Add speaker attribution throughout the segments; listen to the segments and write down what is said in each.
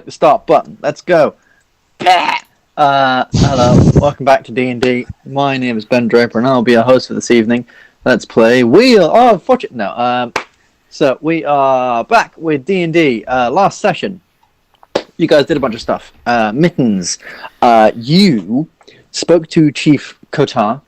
Speaker 1: the start button. Let's go. Hello, welcome back to D&D. My name is Ben Draper, and I'll be your host for this evening. Let's play Wheel of Fortune. No, so we are back with D&D. Last session, you guys did a bunch of stuff. Mittens, you spoke to Chief Kotah,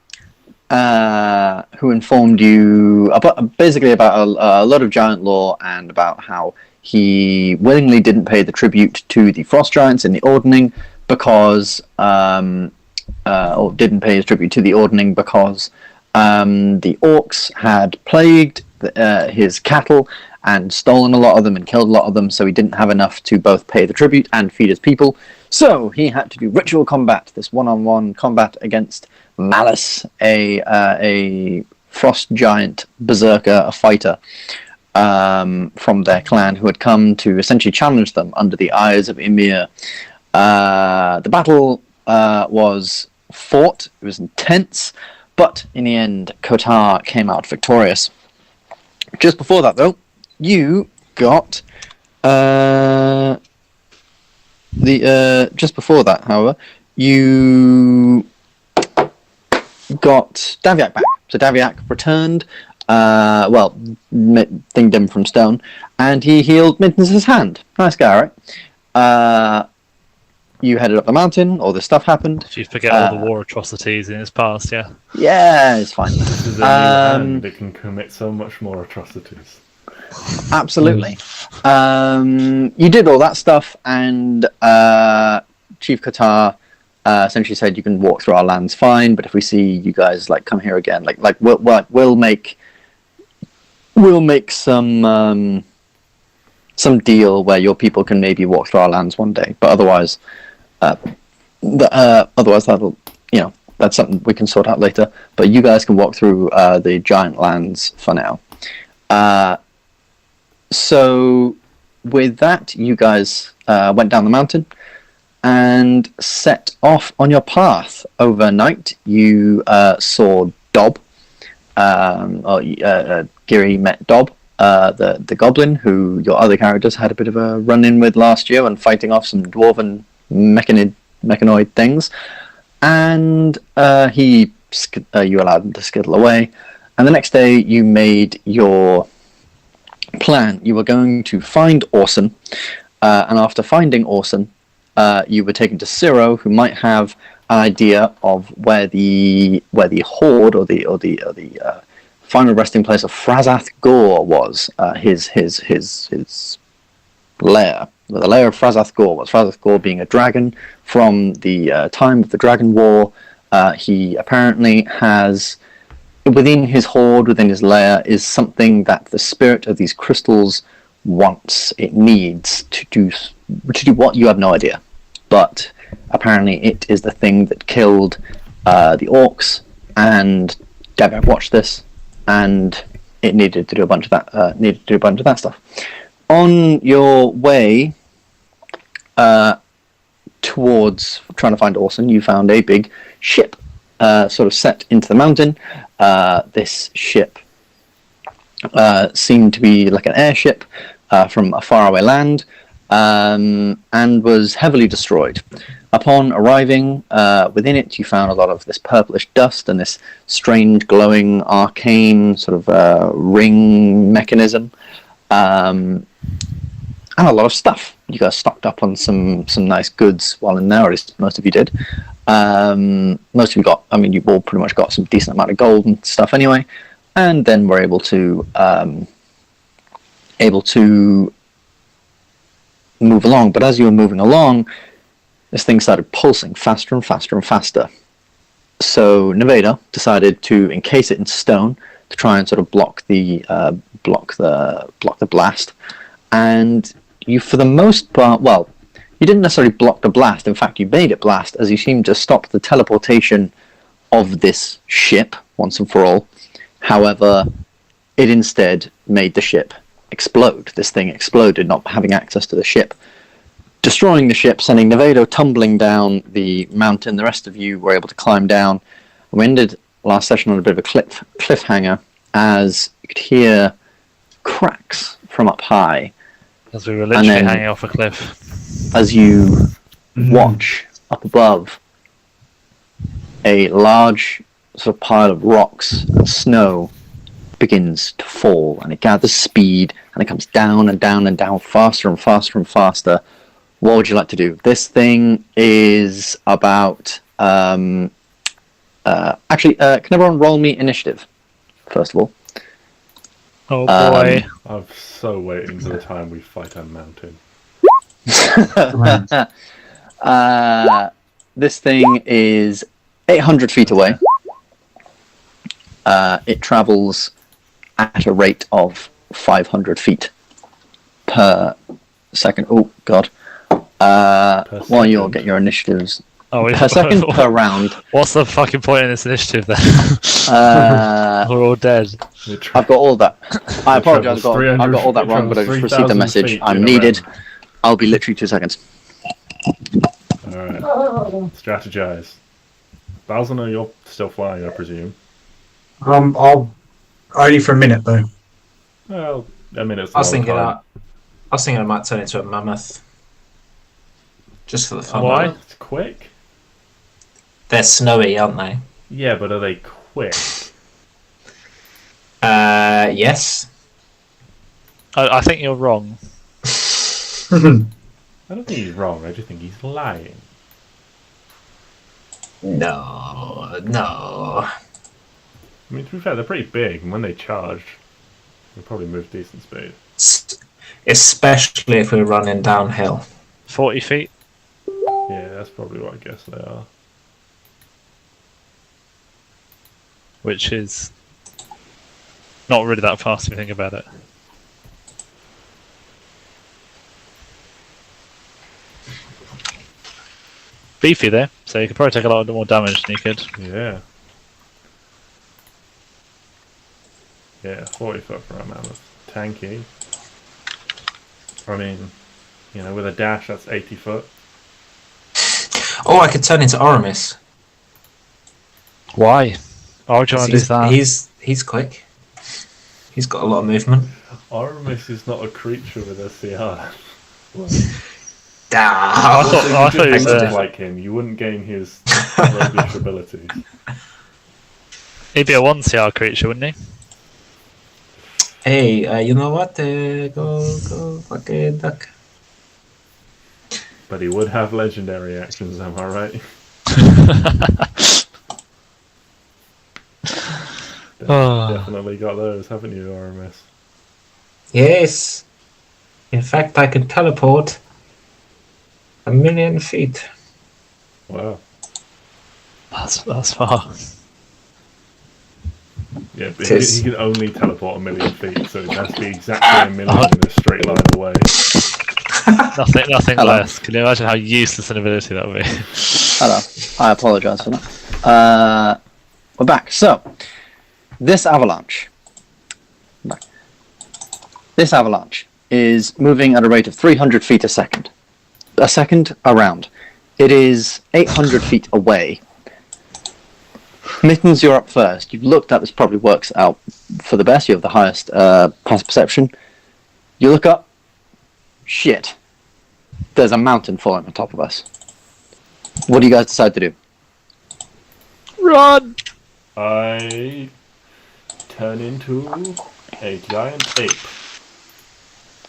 Speaker 1: who informed you basically about a lot of giant lore and about how he willingly didn't pay the tribute to the frost giants in the Ordning because, or didn't pay his tribute to the Ordning because the orcs had plagued his cattle and stolen a lot of them and killed a lot of them, so he didn't have enough to both pay the tribute and feed his people. So he had to do ritual combat, this one-on-one combat against Malice, a frost giant berserker, a fighter from their clan who had come to essentially challenge them under the eyes of Ambyr. The battle was fought, it was intense, but in the end, Kotah came out victorious. Just before that, though, you got just before that, however, you got Davyac back. So Davyac returned, thinged him from stone, and he healed Mittens' hand. Nice guy, right? You headed up the mountain, all this stuff happened.
Speaker 2: If you forget all the war atrocities in his past, yeah.
Speaker 1: Yeah, it's fine.
Speaker 3: This is a new hand that can commit so much more atrocities.
Speaker 1: Absolutely. You did all that stuff, and Chief Kotah essentially said you can walk through our lands fine, but if we see you guys come here again, we'll make some deal where your people can maybe walk through our lands one day, but otherwise that'll, that's something we can sort out later. But you guys can walk through the giant lands for now. So with that, you guys went down the mountain and set off on your path. Overnight, you saw Dob. Giri met Dob, the goblin who your other characters had a bit of a run-in with last year when fighting off some dwarven mechanoid things. And you allowed him to skittle away. And the next day, you made your plan. You were going to find Oreson, and after finding Oreson, you were taken to Ciro, who might have an idea of where the horde or the final resting place of Frazath Gore was. His lair. Well, the lair of Frazath Gore was. Frazath Gore being a dragon from the time of the Dragon War. He apparently has, within his hoard, within his lair, is something that the spirit of these crystals wants. It needs to do what? You have no idea. But apparently it is the thing that killed the orcs, and Davyac watched this, and it needed to do a bunch of that. Stuff. On your way towards trying to find Oreson, you found a big ship sort of set into the mountain. This ship seemed to be like an airship from a faraway land, and was heavily destroyed. Upon arriving within it, you found a lot of this purplish dust and this strange glowing arcane sort of ring mechanism, and a lot of stuff. You guys stocked up on some nice goods while in there, or at least most of you did. Most of you got, you all pretty much got some decent amount of gold and stuff anyway, and then were able to move along. But as you were moving along, this thing started pulsing faster and faster and faster. So Nevado decided to encase it in stone to try and sort of block the blast. And you, for the most part, well, you didn't necessarily block the blast. In fact, you made it blast, as you seemed to stop the teleportation of this ship once and for all. However, it instead made the ship explode. This thing exploded, not having access to the ship, destroying the ship, sending Nevado tumbling down the mountain. The rest of you were able to climb down. We ended last session on a bit of a cliffhanger, as you could hear cracks from up high.
Speaker 2: As we were literally hanging off a cliff.
Speaker 1: as you watch up above a large sort of pile of rocks and snow begins to fall, and it gathers speed, and it comes down and down and down, faster and faster and faster. What would you like to do? This thing is about... actually, can everyone roll me initiative, first of all?
Speaker 2: Oh boy.
Speaker 3: I'm so waiting for the time we fight a mountain.
Speaker 1: This thing is 800 feet away. It travels at a rate of 500 feet per second. Oh, God. While you'll get your initiatives.
Speaker 2: Oh,
Speaker 1: Per second, per round.
Speaker 2: What's the fucking point in this initiative then? We're all dead.
Speaker 1: I've got all that. I apologise, I've got all that wrong, but I just received a message. I'm needed. I'll be literally 2 seconds.
Speaker 3: Alright. Strategize. Balzanor, you're still flying, I presume.
Speaker 4: I'll only for a minute though.
Speaker 3: Well, a minute's
Speaker 5: I was
Speaker 3: a long
Speaker 5: thinking
Speaker 3: time.
Speaker 5: I might turn into a mammoth. Just for the fun.
Speaker 2: Why?
Speaker 5: of it.
Speaker 3: It's quick?
Speaker 5: They're snowy, aren't they?
Speaker 3: Yeah, but are they quick?
Speaker 5: Yes.
Speaker 2: I think you're wrong.
Speaker 3: I don't think he's wrong, I just think he's lying.
Speaker 5: No.
Speaker 3: I mean, to be fair, they're pretty big, and when they charge, they probably move decent speed.
Speaker 5: Especially if we're running downhill.
Speaker 2: 40 feet?
Speaker 3: Yeah, that's probably what I guess they are.
Speaker 2: Which is not really that fast if you think about it. Beefy there, so you could probably take a lot more damage than you could.
Speaker 3: Yeah. Yeah, 40 foot for a mammoth. Tanky. I mean, you know, with a dash, that's 80 foot.
Speaker 5: Oh, I could turn into Oramis.
Speaker 2: Why? Why would you want to do that?
Speaker 5: He's quick. He's got a lot of movement.
Speaker 3: Aramis is not a creature with a CR.
Speaker 2: I thought
Speaker 3: If
Speaker 2: he
Speaker 3: you
Speaker 2: was
Speaker 3: didn't
Speaker 2: there.
Speaker 3: like him, you wouldn't gain his roguish abilities.
Speaker 2: He'd be a 1 CR creature, wouldn't he?
Speaker 5: Hey, you know what? Go fucking duck.
Speaker 3: But he would have legendary actions, am I right?
Speaker 2: Oh.
Speaker 3: Definitely got those, haven't you, Aramis?
Speaker 5: Yes. In fact, I can teleport 1,000,000 feet.
Speaker 3: Wow.
Speaker 2: That's far.
Speaker 3: Yeah, but
Speaker 5: Tis.
Speaker 3: he can only teleport 1,000,000 feet, so it has to be exactly 1,000,000 in a straight line away.
Speaker 2: Nothing
Speaker 1: Hello.
Speaker 2: less. Can you imagine how useless an ability that would be?
Speaker 1: Hello. I apologise for that. We're back. So, this avalanche is moving at a rate of 300 feet a second. A second around. It is 800 feet away. Mittens, you're up first. You've looked at this, probably works out for the best. You have the highest passive perception. You look up. Shit. There's a mountain falling on top of us. What do you guys decide to do?
Speaker 2: Run!
Speaker 3: I turn into a giant ape.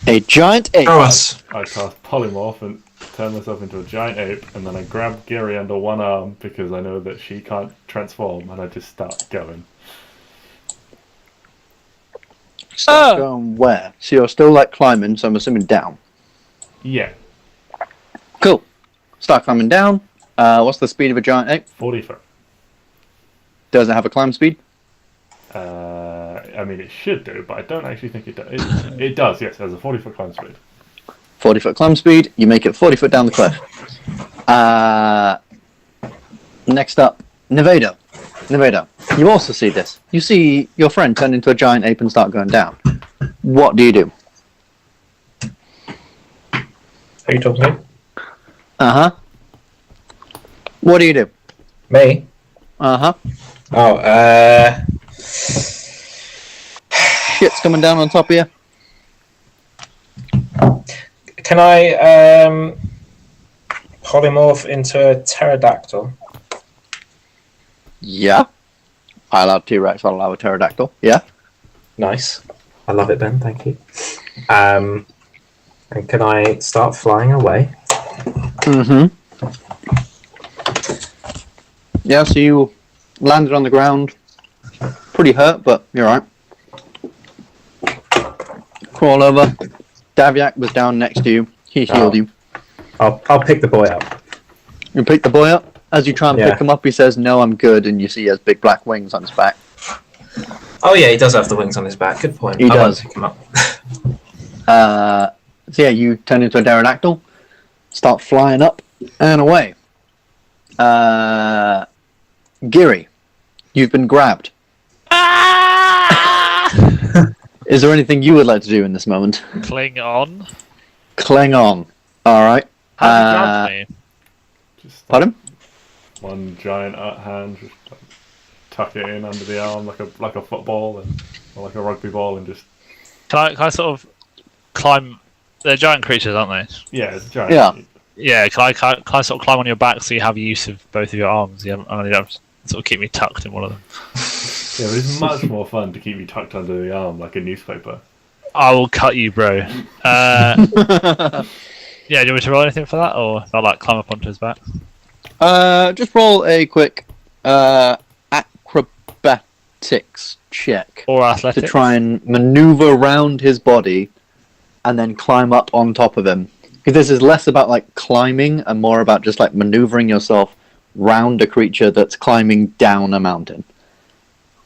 Speaker 1: A giant ape.
Speaker 5: Throw us.
Speaker 3: I cast Polymorph and turn myself into a giant ape, and then I grab Giri under one arm because I know that she can't transform, and I just start going.
Speaker 1: Start going where? So you're still like climbing, so I'm assuming down.
Speaker 3: Yeah,
Speaker 1: Cool. Start climbing down. What's the speed of a giant ape?
Speaker 3: 40 foot.
Speaker 1: Does it have a climb speed?
Speaker 3: I mean, it should do, but I don't actually think it does. It does, yes, it has a 40-foot climb speed.
Speaker 1: 40-foot climb speed. You make it 40 foot down the cliff. Next up, Nevado. Nevado, you also see this. You see your friend turn into a giant ape and start going down. What do you do?
Speaker 5: Are you talking to me?
Speaker 1: Uh-huh. What do you do?
Speaker 5: Me?
Speaker 1: Uh-huh.
Speaker 5: Oh,
Speaker 1: Shit's coming down on top of you.
Speaker 5: can I polymorph into a pterodactyl?
Speaker 1: Yeah. I allow T-Rex, I'll allow a pterodactyl. Yeah.
Speaker 5: Nice. I love it, Ben. Thank you. And can I start flying away?
Speaker 1: Mm-hmm. Yeah, so you landed on the ground. Pretty hurt, but you're alright. Crawl over. Davyac was down next to you. He healed you.
Speaker 5: I'll pick the boy up.
Speaker 1: You pick the boy up. As you try and pick him up, he says, "No, I'm good," and you see he has big black wings on his back.
Speaker 5: Oh yeah, he does have the wings on his back. Good point.
Speaker 1: He does.
Speaker 5: Pick him up.
Speaker 1: So yeah, you turn into a pterodactyl, start flying up and away. Giri, you've been grabbed. Is there anything you would like to do in this moment?
Speaker 2: Cling on.
Speaker 1: Cling on. All right.
Speaker 2: How did you grab me?
Speaker 3: Just
Speaker 1: Pardon?
Speaker 3: one giant hand, just like, tuck it in under the arm like a football or like a rugby ball, and just.
Speaker 2: Can I sort of climb? They're giant creatures, aren't they?
Speaker 3: Yeah, it's giant.
Speaker 1: Yeah.
Speaker 2: Yeah. Can I sort of climb on your back so you have use of both of your arms? You don't sort of keep me tucked in one of them.
Speaker 3: Yeah, but it's much more fun to keep you tucked under the arm like a newspaper.
Speaker 2: I will cut you, bro. Yeah, do you want me to roll anything for that, or I'll like climb up onto his back?
Speaker 1: Just roll a quick acrobatics check
Speaker 2: Or athletics?
Speaker 1: to try and maneuver around his body and then climb up on top of him. Because this is less about like climbing and more about just like maneuvering yourself round a creature that's climbing down a mountain.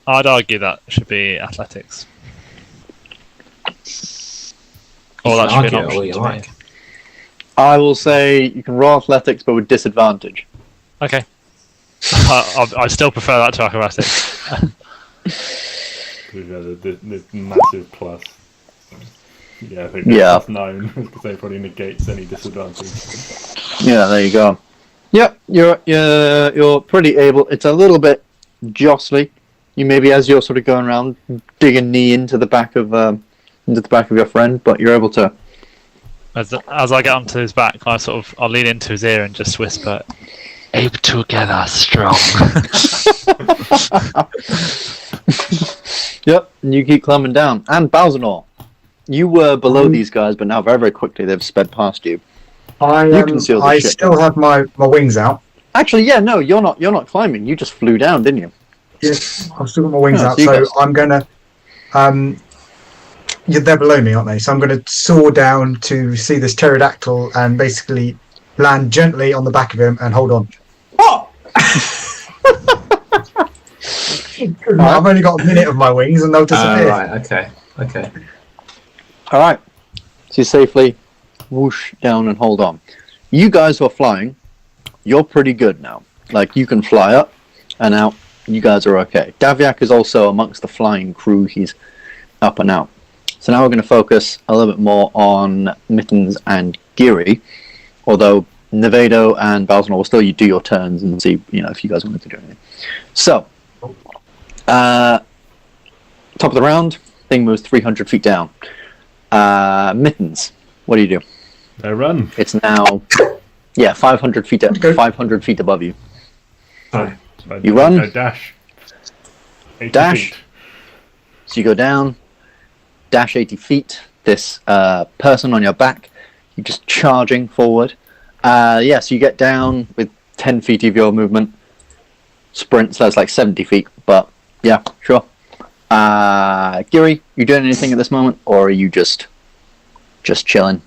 Speaker 2: I'd argue that should be athletics. Or that should be an option to me.
Speaker 1: I will say you can roll athletics, but with disadvantage.
Speaker 2: Okay. I still prefer that to acrobatics.
Speaker 3: We've got the massive plus. Yeah, I think
Speaker 1: Yeah.
Speaker 3: plus 9 because they probably negates any disadvantage.
Speaker 1: Yeah, there you go. Yep, you're pretty able. It's a little bit jostly. You maybe as you're sort of going around, dig a knee into the back of your friend, but you're able to.
Speaker 2: As I get onto his back, I'll lean into his ear and just whisper, "Ape together, strong."
Speaker 1: Yep, and you keep climbing down. And Balzanor, you were below these guys, but now very, very quickly they've sped past you.
Speaker 4: I still have my wings out.
Speaker 1: Actually, yeah, no, you're not climbing. You just flew down, didn't you?
Speaker 4: Yes, I've still got my wings
Speaker 1: Oh,
Speaker 4: out,
Speaker 1: so you
Speaker 4: so
Speaker 1: guys-
Speaker 4: I'm gonna. Yeah, they're below me, aren't they? So I'm going to soar down to see this pterodactyl and basically land gently on the back of him and hold on.
Speaker 5: What?
Speaker 4: I've only got a minute of my wings and they'll disappear.
Speaker 5: Right. Okay.
Speaker 1: All right. So you safely whoosh down and hold on. You guys who are flying, you're pretty good now. Like, you can fly up and out. You guys are okay. Davyac is also amongst the flying crew. He's up and out. So now we're going to focus a little bit more on Mittens and Giri, although Nevado and Balzanor will still do your turns and see, if you guys wanted to do anything. So, top of the round, thing moves 300 feet down. Mittens, what do you do?
Speaker 3: They run.
Speaker 1: It's now, 500 feet, 500 feet above you.
Speaker 5: Sorry.
Speaker 1: You run.
Speaker 3: No, dash. 80
Speaker 1: Dash.
Speaker 3: feet.
Speaker 1: So you go down, dash 80 feet. This person on your back, you're just charging forward. So you get down with 10 feet of your movement. Sprint, so that's like 70 feet. But yeah, sure. Giri, you doing anything at this moment, or are you just chilling?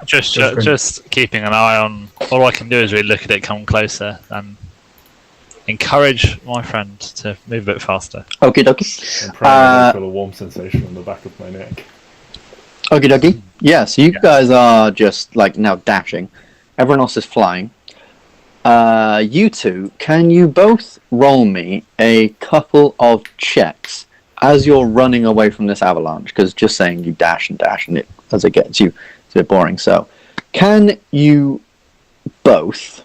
Speaker 2: Just keeping an eye on. All I can do is really look at it, come closer, and encourage my friend to move a bit faster.
Speaker 1: Okie dokie.
Speaker 3: I'm trying to feel a warm sensation on the back of my neck.
Speaker 1: Okie dokie. Yeah, so you guys are just like now dashing. Everyone else is flying. You two, can you both roll me a couple of checks as you're running away from this avalanche? Because just saying you dash and it as it gets you, it's a bit boring. So, can you both?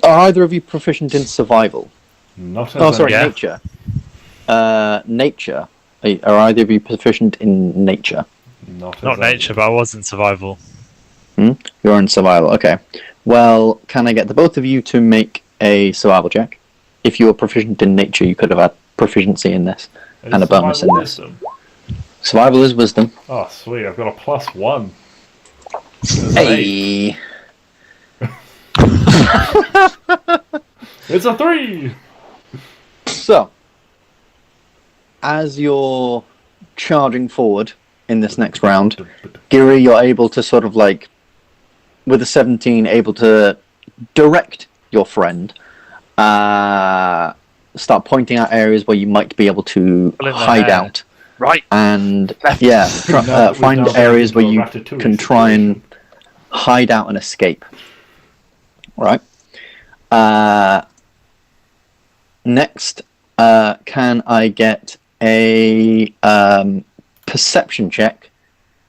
Speaker 1: Are either of you proficient in survival?
Speaker 3: Not as
Speaker 1: Nature. Nature. Are either of you proficient in nature?
Speaker 3: Not
Speaker 2: Not nature, but I was in survival.
Speaker 1: You're in survival. Okay. Well, can I get the both of you to make a survival check? If you were proficient in nature, you could have had proficiency in this and a bonus in this.
Speaker 3: Wisdom?
Speaker 1: Survival is wisdom.
Speaker 3: Oh, sweet! I've got a +1.
Speaker 1: Hey.
Speaker 3: It's a 3.
Speaker 1: So, as you're charging forward in this next round, Giri, you're able to sort of like, with a 17, able to direct your friend, start pointing out areas where you might be able to hide out.
Speaker 2: Right.
Speaker 1: And yeah, find areas where you can try and hide out and escape. Right. Next, can I get a perception check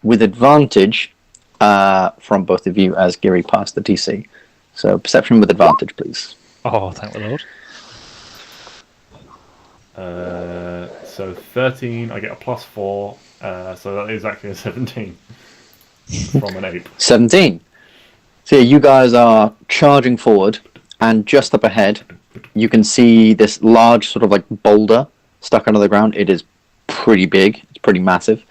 Speaker 1: with advantage from both of you as Giri passed the DC? So perception with advantage, please.
Speaker 2: Oh, thank the Lord.
Speaker 3: So 13, I get a +4, so that is actually a 17 from an ape.
Speaker 1: 17. So yeah, you guys are charging forward, and just up ahead, you can see this large sort of like boulder stuck under the ground. It is pretty big. It's pretty massive.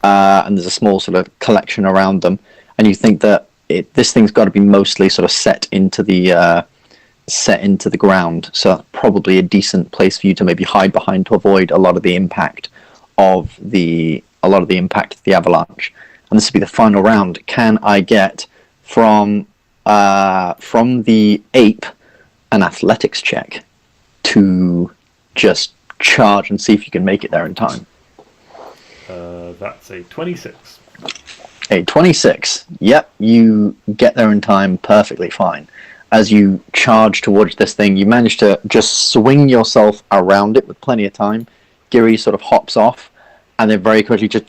Speaker 1: And there's a small sort of collection around them. And you think that this thing's got to be mostly sort of set into the ground. So that's probably a decent place for you to maybe hide behind to avoid a lot of the impact of the avalanche. And this will be the final round. Can I get from the ape an athletics check to just charge and see if you can make it there in time?
Speaker 3: That's a 26.
Speaker 1: A 26. Yep, you get there in time perfectly fine. As you charge towards this thing, you manage to just swing yourself around it with plenty of time. Giri sort of hops off, and then very quickly just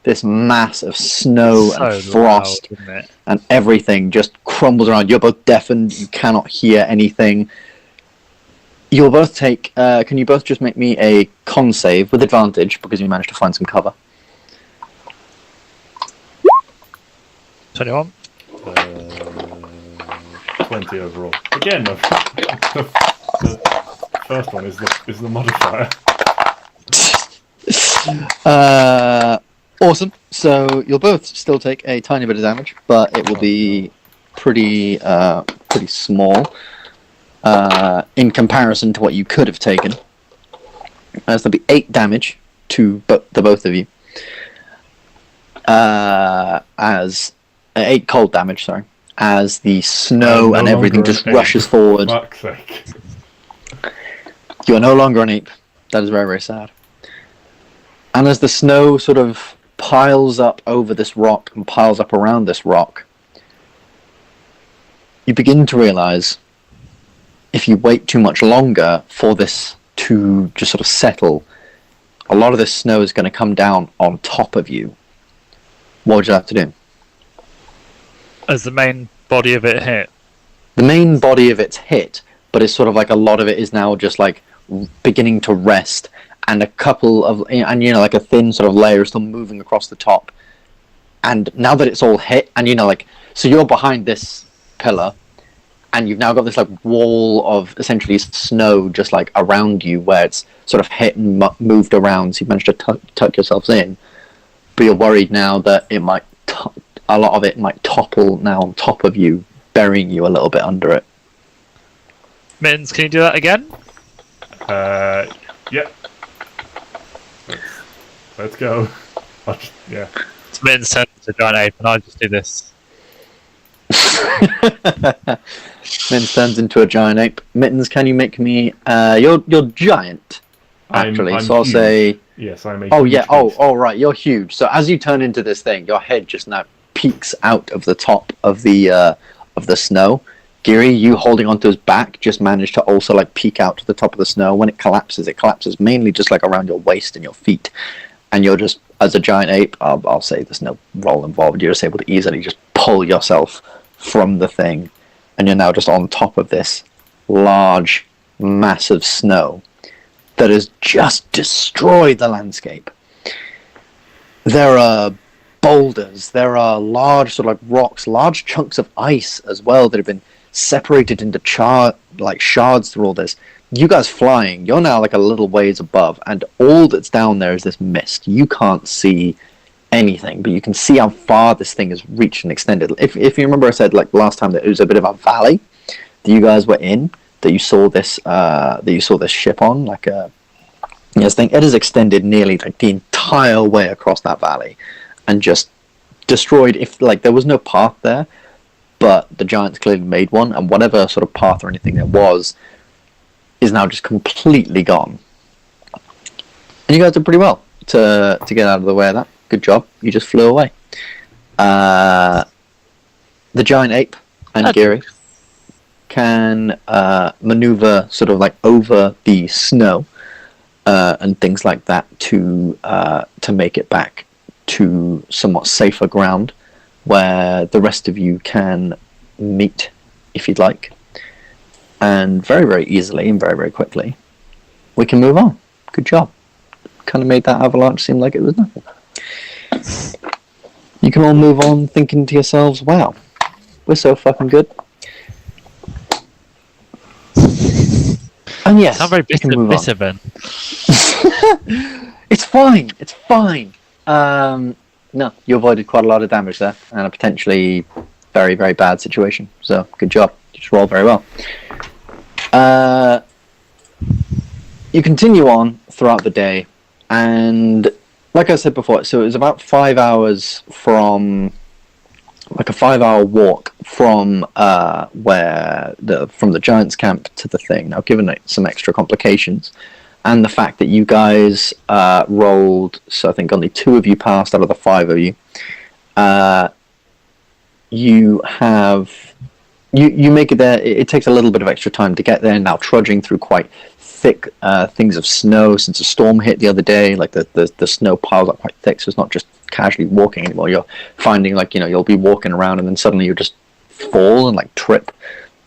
Speaker 1: this mass of snow and frost and everything just crumbles around. You're both deafened. You cannot hear anything. You'll both take... can you both just make me a con save with advantage because you managed to find some cover?
Speaker 2: 21.
Speaker 3: 20 overall. Again, the first one is the modifier.
Speaker 1: Awesome. So you'll both still take a tiny bit of damage, but it will be pretty small in comparison to what you could have taken. As there'll be 8 damage to the both of you. As 8 cold damage, sorry. As the snow and everything just rushes forward.
Speaker 3: Fuck's sake.
Speaker 1: You are no longer an ape. That is very, very sad. And as the snow sort of piles up over this rock and piles up around this rock, you begin to realize if you wait too much longer for this to just sort of settle, a lot of this snow is going to come down on top of you. What would you have to do?
Speaker 2: As the main body of it hit?
Speaker 1: The main body of it's hit, but it's sort of like a lot of it is now just like beginning to rest, and a couple of, and you know, like a thin sort of layer is still moving across the top. And now that it's all hit, and you know, like, so you're behind this pillar, and you've now got this like wall of essentially snow just like around you where it's sort of hit and moved around, so you've managed to tuck yourselves in. But you're worried now that it might, a lot of it might topple now on top of you, burying you a little bit under it.
Speaker 2: Mittens, can you do that again?
Speaker 3: Yep. Let's go. Yeah.
Speaker 2: So Mittens turns into a giant ape, and I just do this.
Speaker 1: Mittens turns into a giant ape. Mittens, can you make me... you're giant, actually.
Speaker 3: I'm
Speaker 1: so I'll
Speaker 3: huge.
Speaker 1: say...
Speaker 3: Yes, I'm a
Speaker 1: Oh,
Speaker 3: huge
Speaker 1: yeah.
Speaker 3: beast.
Speaker 1: Oh, right. You're huge. So as you turn into this thing, your head just now peeks out of the top of the snow. Giri, you holding onto his back, just managed to also like peek out to the top of the snow. When it collapses mainly just like around your waist and your feet. And you're just, as a giant ape, I'll say there's no roll involved. You're just able to easily just pull yourself from the thing. And you're now just on top of this large, massive snow that has just destroyed the landscape. There are boulders. There are large sort of like rocks, large chunks of ice as well that have been separated into shards through all this. You guys flying, you're now like a little ways above, and all that's down there is this mist. You can't see anything, but you can see how far this thing has reached and extended. If you remember, I said like last time that it was a bit of a valley that you guys were in, that you saw this ship on, like a thing. It has extended nearly like the entire way across that valley, and just destroyed. If like there was no path there, but the giants clearly made one, and whatever sort of path or anything there was is now just completely gone. And you guys did pretty well to get out of the way of that. Good job. You just flew away. The giant ape and Giri can maneuver sort of like over the snow and things like that to make it back to somewhat safer ground where the rest of you can meet if you'd like. And very, very easily and very, very quickly, we can move on. Good job. Kind of made that avalanche seem like it was nothing. You can all move on thinking to yourselves, wow, we're so fucking good. And yes,
Speaker 2: how very bitter, Ben.
Speaker 1: It's fine. It's fine. No, you avoided quite a lot of damage there, and a potentially very, very bad situation. So, good job. You just rolled very well. You continue on throughout the day, and like I said before, so it was about 5 hours from, like a 5-hour walk from from the Giants camp to the thing. Now, given it some extra complications, and the fact that you guys rolled, so I think only 2 of you passed out of the 5 of you, you make it there. It takes a little bit of extra time to get there. Now trudging through quite thick things of snow since a storm hit the other day. Like the snow piles up quite thick, so it's not just casually walking anymore. You're finding like you'll be walking around and then suddenly you just fall and like trip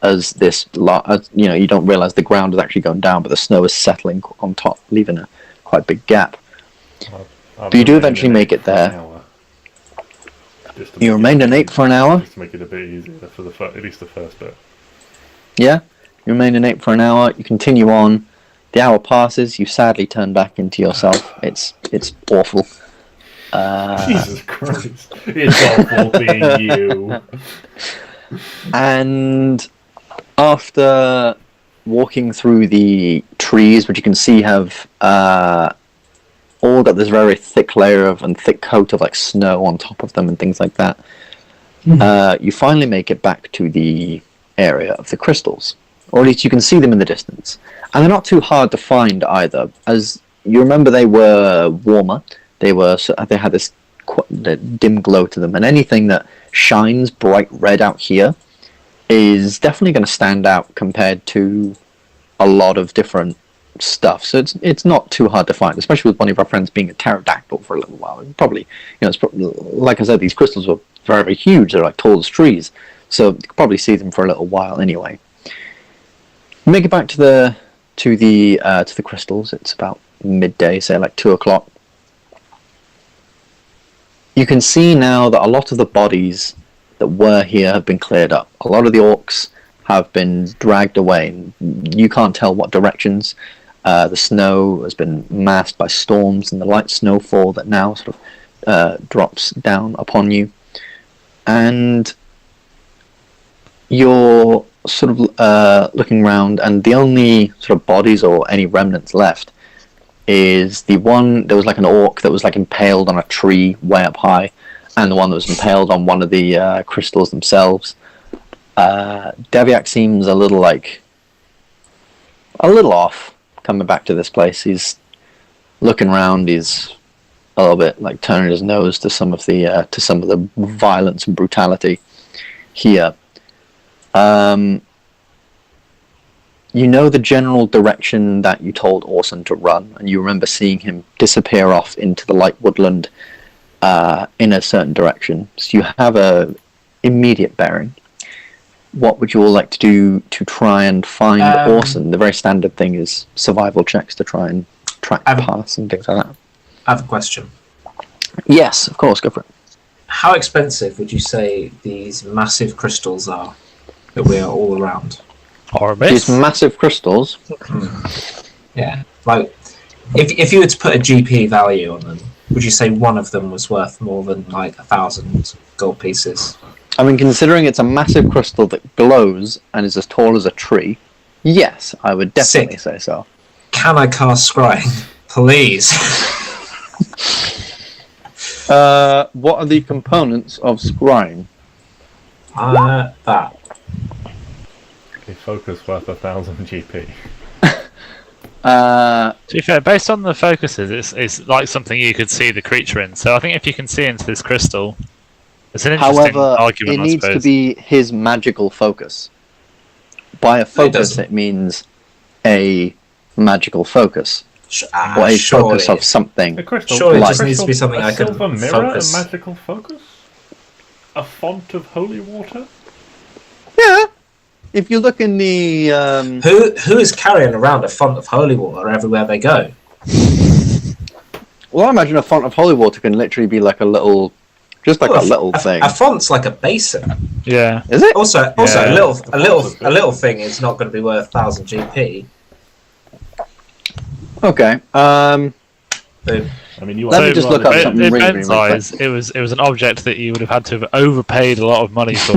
Speaker 1: as you don't realize the ground is actually going down, but the snow is settling on top, leaving a quite big gap. But you do eventually make it there. You remained in 8 for an hour.
Speaker 3: Just to make it a bit easier for at least the first bit.
Speaker 1: Yeah, you remain in 8 for an hour. You continue on. The hour passes. You sadly turn back into yourself. It's awful.
Speaker 3: Jesus Christ! It's awful being you.
Speaker 1: And after walking through the trees, which you can see have all got this very thick layer and thick coat of like snow on top of them and things like that, you finally make it back to the area of the crystals, or at least you can see them in the distance, and they're not too hard to find either. As you remember, they were warmer. They had this dim glow to them, and anything that shines bright red out here is definitely going to stand out compared to a lot of different stuff. So it's not too hard to find, especially with one of our friends being a pterodactyl for a little while. And probably, it's like I said, these crystals were very, very huge. They're like tall as trees, so you could probably see them for a little while anyway. Make it back to the crystals. It's about midday, say like 2 o'clock. You can see now that a lot of the bodies that were here have been cleared up. A lot of the orcs have been dragged away. You can't tell what directions. The snow has been masked by storms and the light snowfall that now sort of drops down upon you. And you're sort of looking around, and the only sort of bodies or any remnants left is the one. There was like an orc that was like impaled on a tree way up high, and the one that was impaled on one of the crystals themselves. Davyac seems a little off coming back to this place. He's looking around. He's a little bit like turning his nose to some of the violence and brutality here. You know the general direction that you told Oreson to run, and you remember seeing him disappear off into the light woodland in a certain direction. So you have a immediate bearing. What would you all like to do to try and find Oreson? The very standard thing is survival checks to try and track paths and things like that.
Speaker 6: I have a question.
Speaker 1: Yes, of course, go for it.
Speaker 5: how expensive would you say these massive crystals are that we are all around?
Speaker 1: These massive crystals?
Speaker 5: Yeah. Like, if you were to put a GP value on them, would you say one of them was worth more than like 1,000 gold pieces?
Speaker 1: I mean, considering it's a massive crystal that glows and is as tall as a tree, yes, I would definitely say so.
Speaker 5: Can I cast Scrying? Please.
Speaker 1: What are the components of Scrying?
Speaker 5: That.
Speaker 3: Okay, focus worth 1,000 GP.
Speaker 2: To be fair, based on the focuses, it's like something you could see the creature in. So I think if you can see into this crystal, it's an interesting argument.
Speaker 1: It needs to be his magical focus. By a focus, it means a magical focus. Or a focus of something.
Speaker 5: Surely it just needs to be something I can
Speaker 3: silver mirror
Speaker 5: focus.
Speaker 3: A magical focus? A font of holy water?
Speaker 1: Yeah. If you look in the...
Speaker 5: Who is carrying around a font of holy water everywhere they go?
Speaker 1: Well, I imagine a font of holy water can literally be like a little... Just like a little thing.
Speaker 5: A font's like a basin.
Speaker 2: Yeah.
Speaker 1: Is it?
Speaker 5: Also, a little thing is not going to be worth 1,000 GP.
Speaker 1: Okay.
Speaker 3: I mean,
Speaker 1: Let me just look up something
Speaker 2: in
Speaker 1: really
Speaker 2: Ben's eyes, it was an object that you would have had to have overpaid a lot of money for.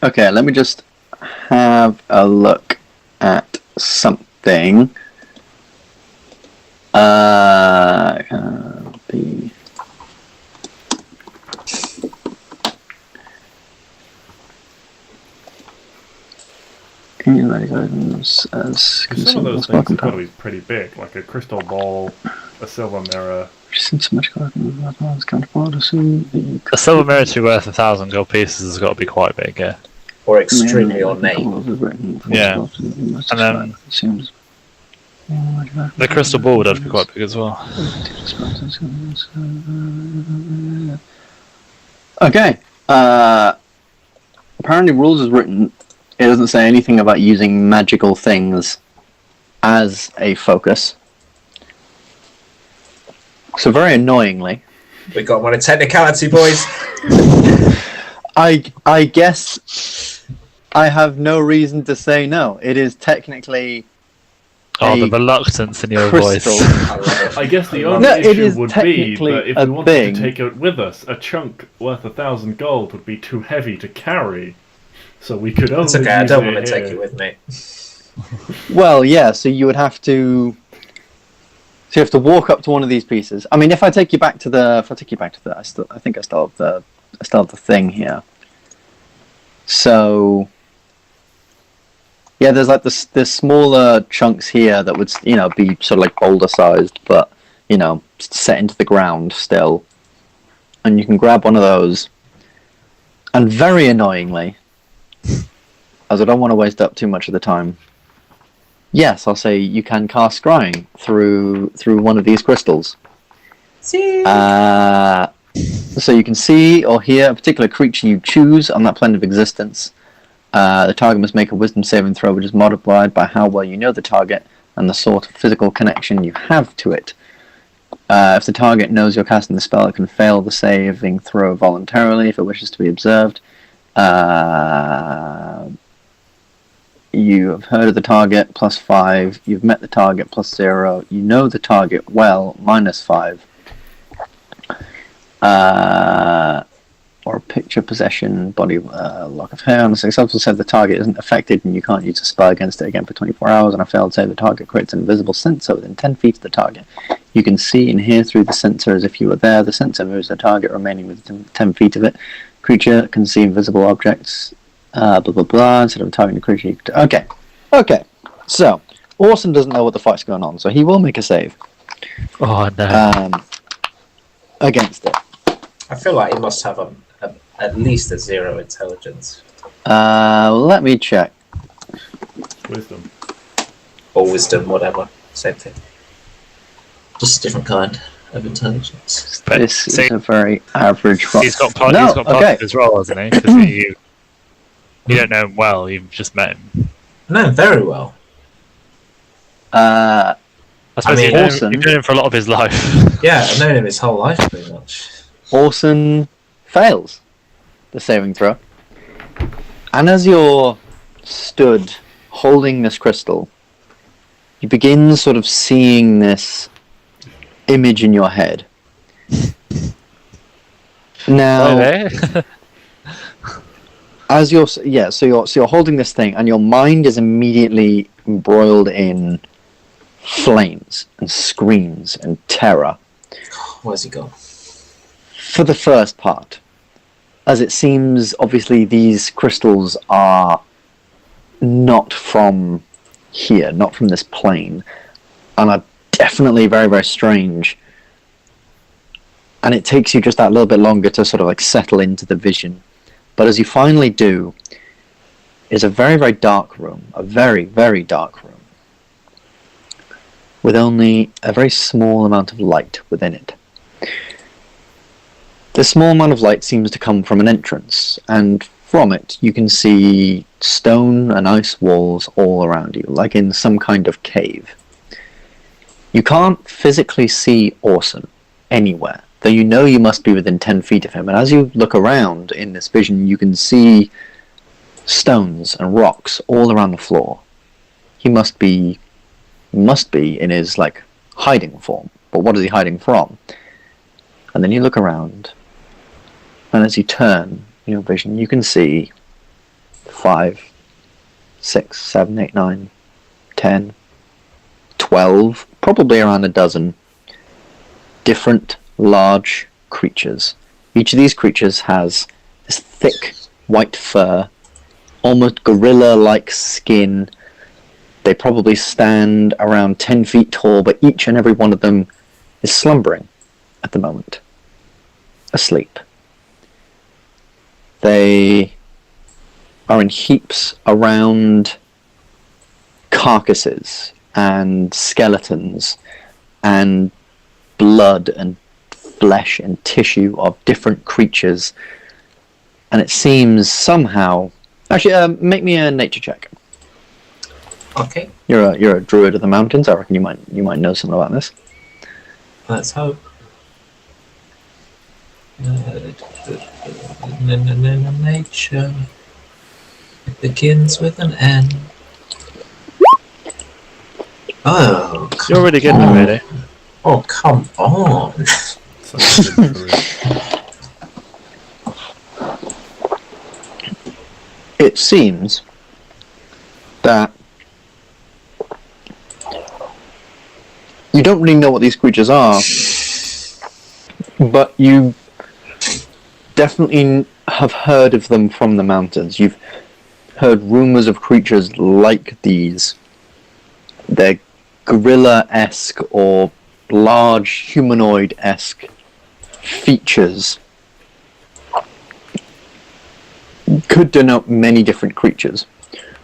Speaker 1: Okay, let me just have a look at something.
Speaker 3: Some of those things have got to be pretty big, like a crystal ball, a silver mirror.
Speaker 2: A silver mirror to be worth 1,000 gold pieces has got to be quite big, yeah.
Speaker 5: Or extremely ornate.
Speaker 2: Yeah. And then the crystal ball would have to be quite big as well.
Speaker 1: Okay. Apparently, rules is written. It doesn't say anything about using magical things as a focus. So very annoyingly,
Speaker 5: We got one in technicality, boys.
Speaker 1: I guess I have no reason to say no. It is technically.
Speaker 2: Oh, the reluctance in your
Speaker 1: crystal.
Speaker 2: voice.
Speaker 3: I guess the only issue would be that if we wanted to take it with us, a chunk worth 1,000 gold would be too heavy to carry. So we could only.
Speaker 5: It's okay, I don't want to take it with me.
Speaker 1: Well, yeah, so you would have to. So you have to walk up to one of these pieces. I mean, if I take you back to the, I think I still have the thing here. So, yeah, there's like there's smaller chunks here that would, be sort of like boulder sized, but set into the ground still. And you can grab one of those. And very annoyingly, as I don't want to waste up too much of the time. Yes, I'll say you can cast Scrying through one of these crystals. So you can see or hear a particular creature you choose on that plane of existence. The target must make a wisdom saving throw, which is modified by how well you know the target and the sort of physical connection you have to it. If the target knows you're casting the spell, it can fail the saving throw voluntarily if it wishes to be observed. You have heard of the target, +5. You've met the target, +0. You know the target well, -5. Or picture possession, body lock of hair. On a successful save, the target isn't affected and you can't use a spell against it again for 24 hours. On a failed save, the target creates an invisible sensor within 10 feet of the target. You can see and hear through the sensor as if you were there. The sensor moves the target remaining within 10 feet of it. Creature can see invisible objects. Blah blah blah. Instead of targeting the creature, okay. So Oreson doesn't know what the fight's going on, so he will make a save.
Speaker 2: Oh no!
Speaker 1: Against it.
Speaker 5: I feel like he must have at least a 0 intelligence.
Speaker 1: Let me check.
Speaker 3: Wisdom.
Speaker 5: Or wisdom, whatever. Same thing. Just a different kind of intelligence.
Speaker 2: But
Speaker 1: This is a very average roll.
Speaker 2: He's got part as well, hasn't he? 'Cause You don't know him well, you've just met him.
Speaker 5: I know him very well.
Speaker 2: I suppose
Speaker 5: mean,
Speaker 2: you've known him for a lot of his life.
Speaker 5: Yeah, I've known him his whole life, pretty much.
Speaker 1: Oreson fails the saving throw. And as you're stood holding this crystal, you begin sort of seeing this image in your head. Now, as you're holding this thing, and your mind is immediately embroiled in flames and screams and terror.
Speaker 5: Where's he gone?
Speaker 1: For the first part, as it seems, obviously these crystals are not from here, not from this plane, and are definitely very, very strange. And it takes you just that little bit longer to sort of like settle into the vision. But as you finally do, is a very, very dark room, a very, very dark room, with only a very small amount of light within it. The small amount of light seems to come from an entrance, and from it you can see stone and ice walls all around you, like in some kind of cave. You can't physically see Oreson anywhere, though you know you must be within 10 feet of him, and as you look around in this vision, you can see stones and rocks all around the floor. He must be in his, like, hiding form, but what is he hiding from? And then you look around, and as you turn in your vision, you can see 5, 6, 7, 8, 9, 10, 12, probably around a dozen different large creatures. Each of these creatures has this thick white fur, almost gorilla-like skin. They probably stand around 10 feet tall, but each and every one of them is slumbering at the moment, asleep. They are in heaps around carcasses and skeletons and blood and flesh and tissue of different creatures, and it seems somehow... Actually, make me a nature check.
Speaker 5: Okay.
Speaker 1: You're a druid of the mountains. I reckon you might know something about this.
Speaker 5: Let's hope. Nature. It begins with an N. Oh,
Speaker 2: you're really good at it, really.
Speaker 5: Oh, come on.
Speaker 1: It seems that you don't really know what these creatures are, but you definitely have heard of them from the mountains. You've heard rumors of creatures like these. They're gorilla-esque or large humanoid-esque features. Could denote many different creatures,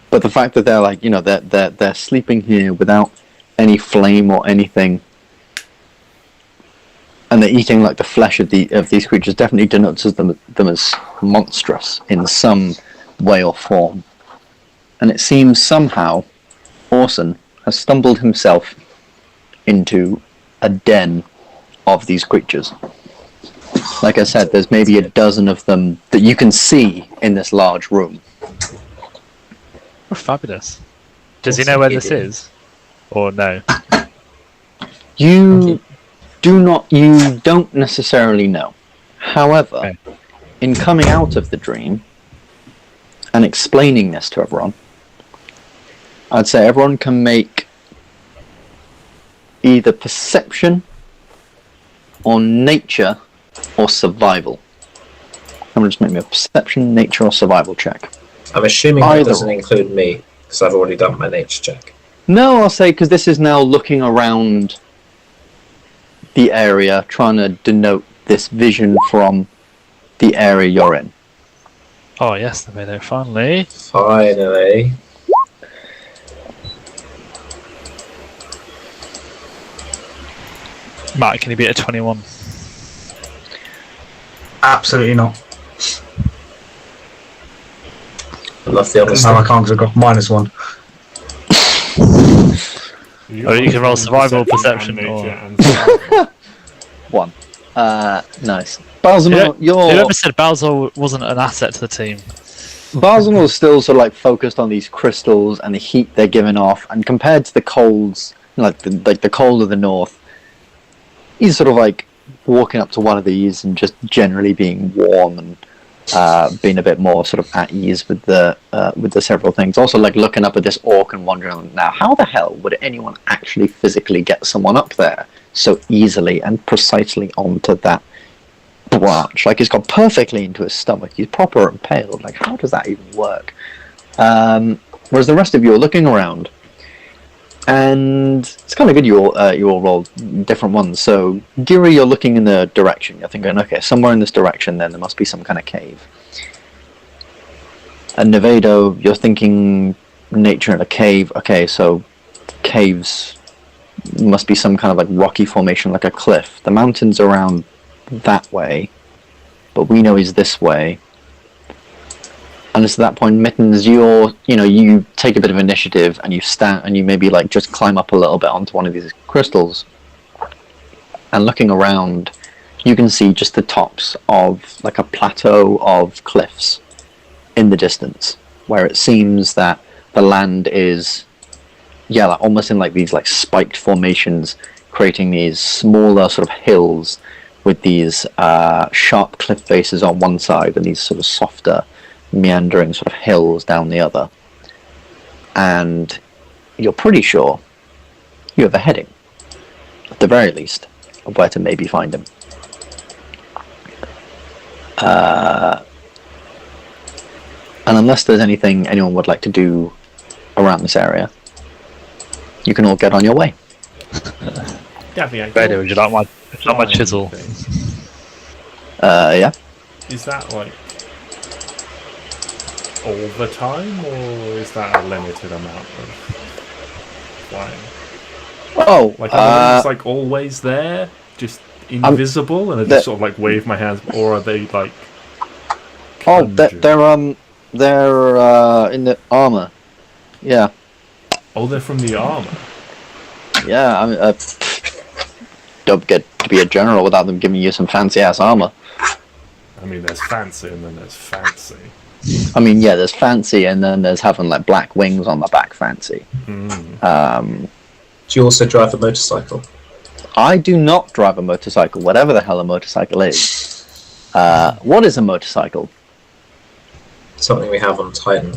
Speaker 1: but the fact that they're like, you know, they're sleeping here without any flame or anything, and they're eating like the flesh of these creatures definitely denotes them as monstrous in some way or form. And it seems somehow Oreson has stumbled himself into a den of these creatures. Like I said, there's maybe a dozen of them that you can see in this large room.
Speaker 2: Oh, fabulous. Does he know where this is? Or no?
Speaker 1: You don't necessarily know. However, in coming out of the dream and explaining this to everyone, I'd say everyone can make either perception or nature or survival. I'm going to just make me a perception, nature, or survival check.
Speaker 5: I'm assuming that doesn't include me, because I've already done my nature check.
Speaker 1: No, I'll say, because this is now looking around the area, trying to denote this vision from the area you're in.
Speaker 2: Oh, yes, there, finally.
Speaker 5: Finally.
Speaker 2: Matt, can you beat a 21?
Speaker 4: Absolutely not.
Speaker 5: love the honesty.
Speaker 4: No, I can't because I've got -1.
Speaker 2: Or you can roll survival, perception, or...
Speaker 3: and
Speaker 1: 1. Nice. Balzanor,
Speaker 2: Whoever said Balzanor wasn't an asset to the team?
Speaker 1: Balzanor's still sort of like focused on these crystals and the heat they're giving off, and compared to the colds, like the cold of the north, he's sort of like walking up to one of these and just generally being warm and being a bit more sort of at ease with the several things. Also, like looking up at this orc and wondering, now how the hell would anyone actually physically get someone up there so easily and precisely onto that branch? Like, it's got perfectly into his stomach. He's proper impaled. Like, how does that even work? Whereas the rest of you are looking around, and it's kind of good you all rolled different ones. So Giri, you're looking in the direction. You're thinking, okay, somewhere in this direction, then there must be some kind of cave. And Nevado, you're thinking nature in a cave. Okay, so caves must be some kind of like rocky formation, like a cliff. The mountains around that way, but we know he's this way. And it's at that point, Mittens, you take a bit of initiative and you stand and you maybe like just climb up a little bit onto one of these crystals. And looking around, you can see just the tops of like a plateau of cliffs in the distance, where it seems that the land is, like almost in like these like spiked formations, creating these smaller sort of hills with these sharp cliff faces on one side and these sort of softer, meandering sort of hills down the other. And you're pretty sure you have a heading, at the very least, of where to maybe find him. And unless there's anything anyone would like to do around this area, you can all get on your way.
Speaker 3: Davyac,
Speaker 2: Would you like my chisel?
Speaker 1: Yeah.
Speaker 3: Is that like all the time, or is that a limited amount of flying?
Speaker 1: Oh,
Speaker 3: Like, are they like always there, just invisible, and I just sort of like wave my hands, or are they like?
Speaker 1: Oh, they're in the armor. Yeah.
Speaker 3: Oh, they're from the armor.
Speaker 1: Yeah, I mean, don't get to be a general without them giving you some fancy ass armor.
Speaker 3: I mean, there's fancy, and then there's fancy.
Speaker 1: I mean, yeah, there's fancy, and then there's having like black wings on the back fancy.
Speaker 5: Do you also drive a motorcycle?
Speaker 1: I do not drive a motorcycle, whatever the hell a motorcycle is. What is a motorcycle?
Speaker 5: Something we have on Titan.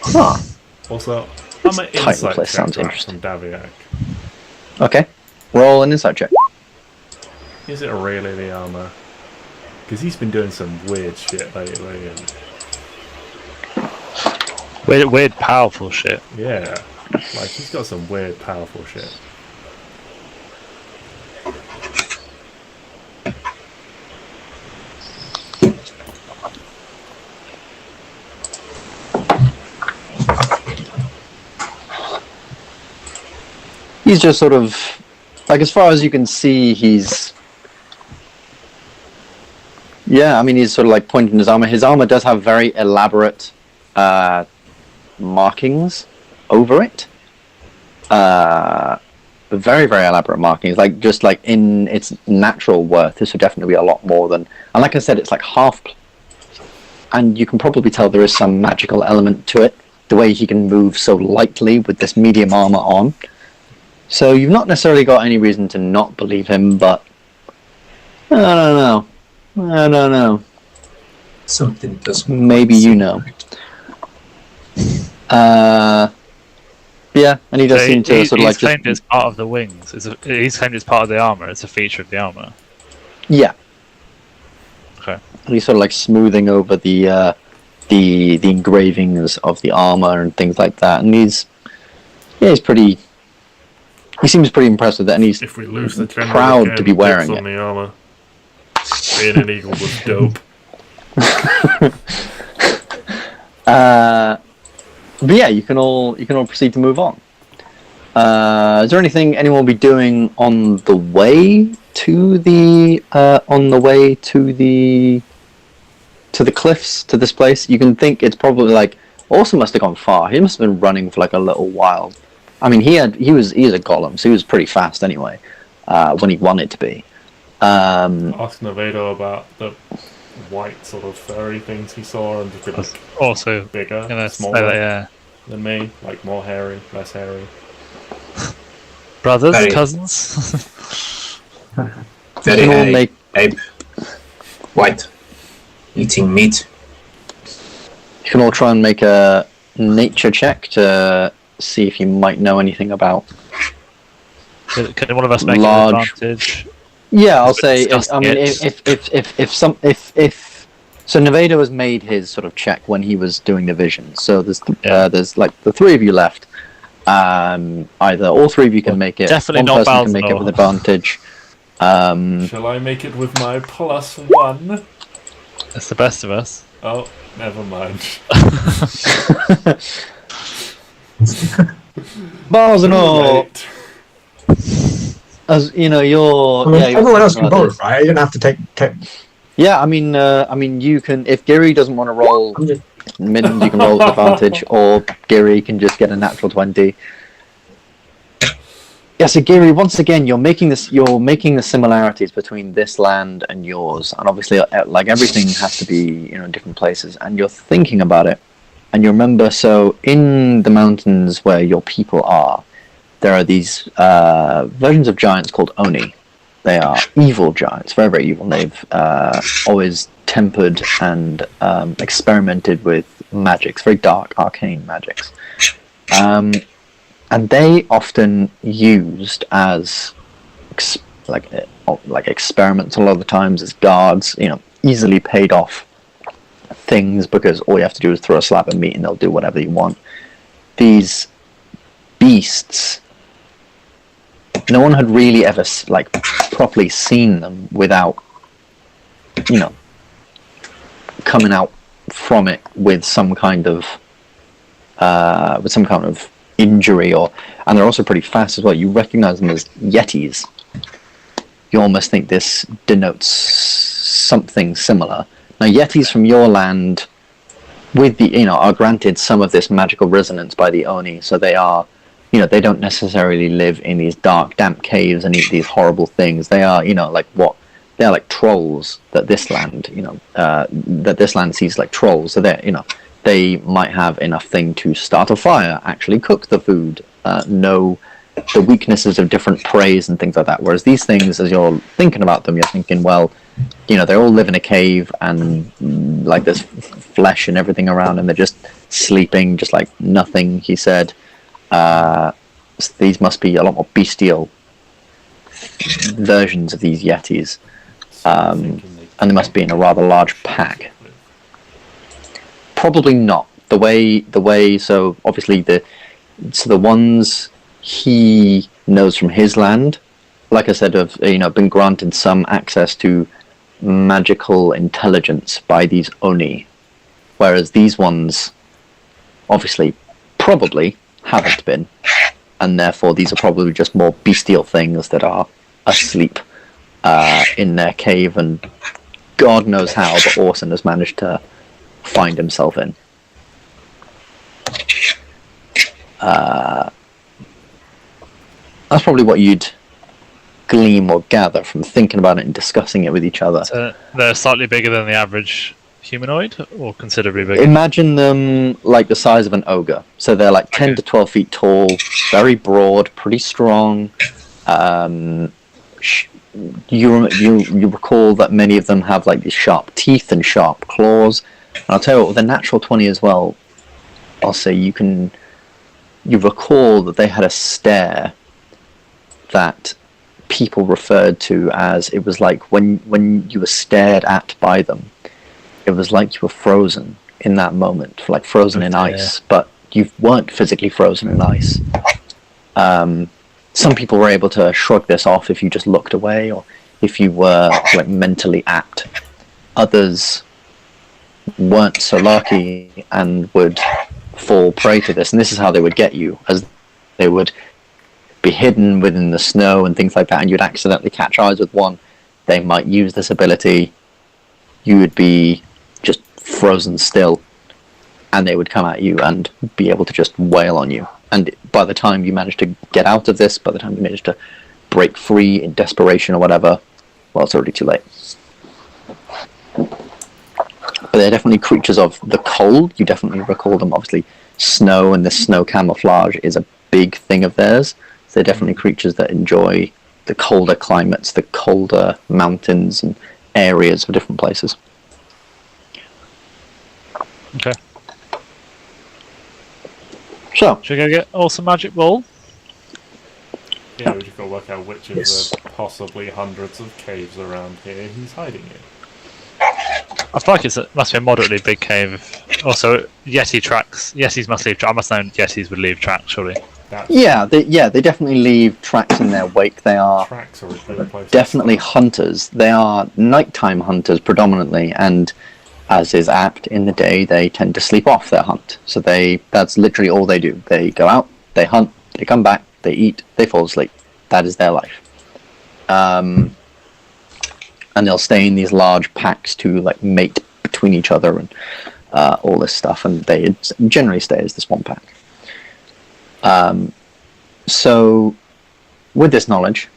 Speaker 1: Huh.
Speaker 3: Also, I'm an
Speaker 1: Titan
Speaker 3: insight
Speaker 1: place sounds
Speaker 3: check
Speaker 1: interesting.
Speaker 3: from Davyac.
Speaker 1: Okay. Roll an insight check.
Speaker 3: Is it really the armor? Because he's been doing some weird shit lately, and
Speaker 2: Weird, powerful shit.
Speaker 3: yeah, like he's got some weird, powerful shit.
Speaker 1: He's just sort of, like, as far as you can see, he's... Yeah, I mean, he's sort of like pointing his armor. His armor does have very elaborate markings over it. Very, very elaborate markings. Like, just like in its natural worth, this would definitely be a lot more than... And like I said, it's like half... And you can probably tell there is some magical element to it. The way he can move so lightly with this medium armor on. So you've not necessarily got any reason to not believe him, but... I don't know.
Speaker 5: Something doesn't.
Speaker 1: Maybe you know. Yeah, and he does seem to sort of like...
Speaker 2: He's claimed it's part of the wings. He's claimed it's part of the armor. It's a feature of the armor.
Speaker 1: Yeah.
Speaker 2: Okay.
Speaker 1: And he's sort of like smoothing over the engravings of the armor and things like that. And he's pretty... He seems pretty impressed with that, and he's
Speaker 3: If we lose the general
Speaker 1: proud
Speaker 3: again,
Speaker 1: to be wearing
Speaker 3: on
Speaker 1: it.
Speaker 3: the armor. Being an eagle was dope.
Speaker 1: But yeah, you can all proceed to move on. Is there anything anyone will be doing on the way to the to the cliffs, to this place, you can think it's probably like Oreson must have gone far. He must have been running for like a little while. I mean, he was a golem, so he was pretty fast anyway. When he wanted to be.
Speaker 3: Ask Nevado about the white sort of furry things he saw, and just be like
Speaker 2: also
Speaker 3: bigger, smaller
Speaker 2: yeah.
Speaker 3: than me, like more hairy, less hairy.
Speaker 2: Brothers,
Speaker 5: Very-
Speaker 2: cousins.
Speaker 5: Very
Speaker 1: all
Speaker 5: hairy.
Speaker 1: make-
Speaker 5: Ape. White. Eating meat.
Speaker 1: You can all try and make a nature check to see if you might know anything about.
Speaker 2: Can one of us make
Speaker 1: Large-
Speaker 2: an advantage?
Speaker 1: Yeah, I'll say.
Speaker 2: Discussing
Speaker 1: I mean,
Speaker 2: it.
Speaker 1: if so, Nevado has made his sort of check when he was doing the vision. So there's like the three of you left. Either all three of you can make it.
Speaker 2: Definitely
Speaker 1: one
Speaker 2: not
Speaker 1: person can make it
Speaker 2: Balzanor.
Speaker 1: with advantage.
Speaker 3: Shall I make it with my +1?
Speaker 2: That's the best of us.
Speaker 3: Oh, never mind.
Speaker 1: Balzanor,
Speaker 3: Right.
Speaker 1: as you know, you're.
Speaker 4: I mean,
Speaker 1: yeah, you're
Speaker 4: everyone else can
Speaker 1: brothers.
Speaker 4: vote, right? You don't have to take.
Speaker 1: Yeah, I mean, you can. If Giri doesn't want to roll
Speaker 4: I'm just,
Speaker 1: middens, you can roll with advantage, or Giri can just get a natural 20. Yeah, so Giri, once again, you're making the similarities between this land and yours, and obviously, like everything has to be, in different places, and you're thinking about it, and you remember. So, in the mountains where your people are, there are these versions of giants called Oni. They are evil giants, very, very evil. They've always tempered and experimented with magics, very dark, arcane magics. And they often used as like experiments a lot of the times as guards, easily paid off things, because all you have to do is throw a slab of meat and they'll do whatever you want. These beasts, no one had really ever properly seen them without coming out from it with some kind of injury, and they're also pretty fast as well. You recognize them as yetis. You almost think this denotes something similar. Now, yetis from your land, with the are granted some of this magical resonance by the Oni, so they are, they don't necessarily live in these dark, damp caves and eat these horrible things. They are, they are like trolls that this land, that this land sees like trolls. So they're, they might have enough thing to start a fire, actually cook the food, know the weaknesses of different preys and things like that. Whereas these things, as you're thinking about them, you're thinking, well, they all live in a cave and like there's flesh and everything around, and they're just sleeping, just like nothing. He said, so these must be a lot more bestial versions of these yetis, and they must be in a rather large pack. Probably not. The way. So obviously the ones he knows from his land, like I said, have been granted some access to magical intelligence by these Oni, whereas these ones, obviously, probably haven't been, and therefore these are probably just more bestial things that are asleep in their cave, and God knows how, but Oreson has managed to find himself in. That's probably what you'd glean or gather from thinking about it and discussing it with each other.
Speaker 2: So they're slightly bigger than the average humanoid, or considerably bigger?
Speaker 1: Imagine them like the size of an ogre. So they're like 10 to 12 feet tall, very broad, pretty strong. You recall that many of them have like these sharp teeth and sharp claws. And I'll tell you what, with a natural 20 as well, I'll say you recall that they had a stare that people referred to as, it was like when you were stared at by them, it was like you were frozen in that moment, like frozen in ice, but you weren't physically frozen in ice. Some people were able to shrug this off if you just looked away, or if you were like mentally apt. Others weren't so lucky and would fall prey to this, and this is how they would get you, as they would be hidden within the snow and things like that, and you'd accidentally catch eyes with one. They might use this ability. You would be just frozen still, and they would come at you and be able to just wail on you. And by the time you manage to get out of this, by the time you manage to break free in desperation or whatever, well, it's already too late. But they're definitely creatures of the cold. You definitely recall them. Obviously, snow and the snow camouflage is a big thing of theirs. So they're definitely creatures that enjoy the colder climates, the colder mountains and areas of different places.
Speaker 2: Okay.
Speaker 1: So,
Speaker 2: should we go get Awesome Magic Ball?
Speaker 3: Yeah, we just got to work out which of the possibly hundreds of caves around here he's hiding in.
Speaker 2: I feel like it must be a moderately big cave. Also, Yeti tracks. Yetis must leave tracks. I must know Yetis would leave tracks, surely.
Speaker 1: They definitely leave tracks in their wake. They are definitely hunters. They are nighttime hunters predominantly, and as is apt, in the day they tend to sleep off their hunt. So that's literally all they do. They go out, they hunt, they come back, they eat, they fall asleep. That is their life. And they'll stay in these large packs to like mate between each other and all this stuff, and they generally stay as this one pack. So with this knowledge,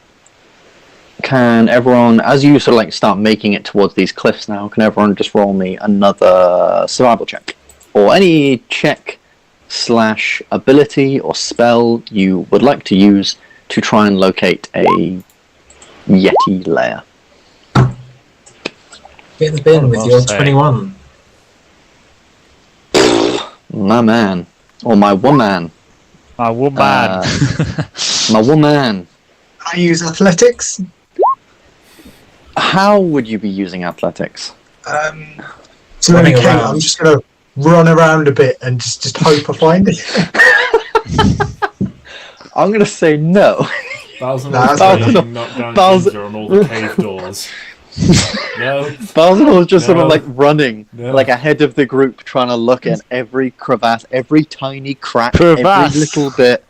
Speaker 1: can everyone, as you sort of like start making it towards these cliffs now, can everyone just roll me another survival check? Or any check / ability or spell you would like to use to try and locate a Yeti lair.
Speaker 5: Get in the bin with your 21.
Speaker 1: My man. Or my woman.
Speaker 2: My woman.
Speaker 1: My woman.
Speaker 4: I use athletics.
Speaker 1: How would you be using athletics?
Speaker 4: So I'm just going to run around a bit and just hope I find it.
Speaker 1: I'm going to say no.
Speaker 3: Balzanor on all the cave doors. No.
Speaker 1: Balzanor's just sort of like running like ahead of the group, trying to look at every crevasse, every tiny crack, every little bit.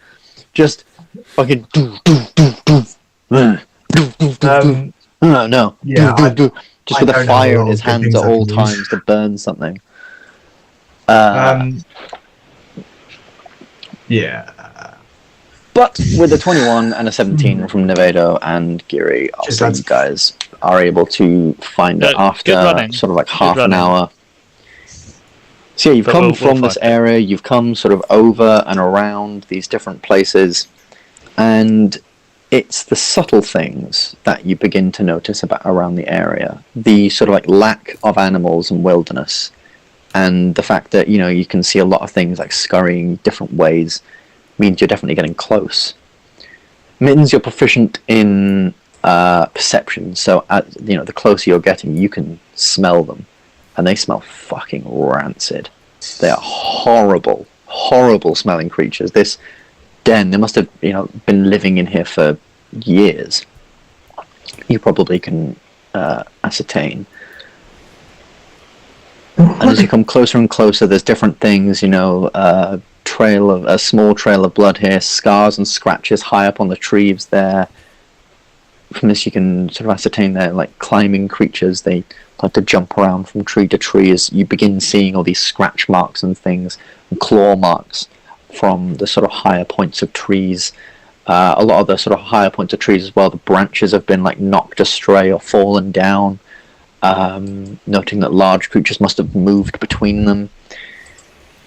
Speaker 1: Just fucking no. Yeah, just with a fire in his hands at all times to burn something.
Speaker 4: Yeah.
Speaker 1: But with a 21 and a 17 from Nevado and Giri, you guys are able to find it after sort of like half an hour. So yeah, you've come from this area, you've come sort of over and around these different places, and it's the subtle things that you begin to notice around the area. The sort of like lack of animals and wilderness, and the fact that, you know, you can see a lot of things like scurrying different ways means you're definitely getting close. Mittens, you're proficient in perception, so the closer you're getting, you can smell them, and they smell fucking rancid. They are horrible, horrible smelling creatures. This den, they must have been living in here for years. You probably can ascertain. And as you come closer and closer, there's different things, a small trail of blood here, scars and scratches high up on the trees there. From this you can sort of ascertain they're like climbing creatures. They like to jump around from tree to tree as you begin seeing all these scratch marks and things, and claw marks from the sort of higher points of trees. A lot of the sort of higher points of trees as well, the branches have been like knocked astray or fallen down, noting that large creatures must have moved between them.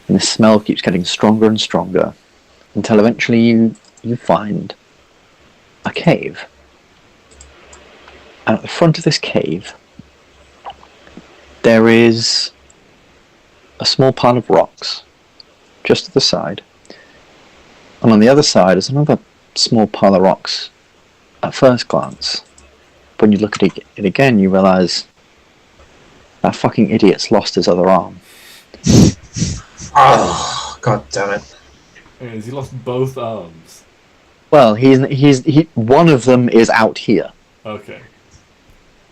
Speaker 1: And the smell keeps getting stronger and stronger until eventually you find a cave. And at the front of this cave there is a small pile of rocks just to the side, and on the other side is another small pile of rocks at first glance. When you look at it again, you realise that fucking idiot's lost his other arm.
Speaker 5: Oh, god damn it.
Speaker 3: Has he lost both arms?
Speaker 1: Well, he one of them is out here.
Speaker 3: Okay.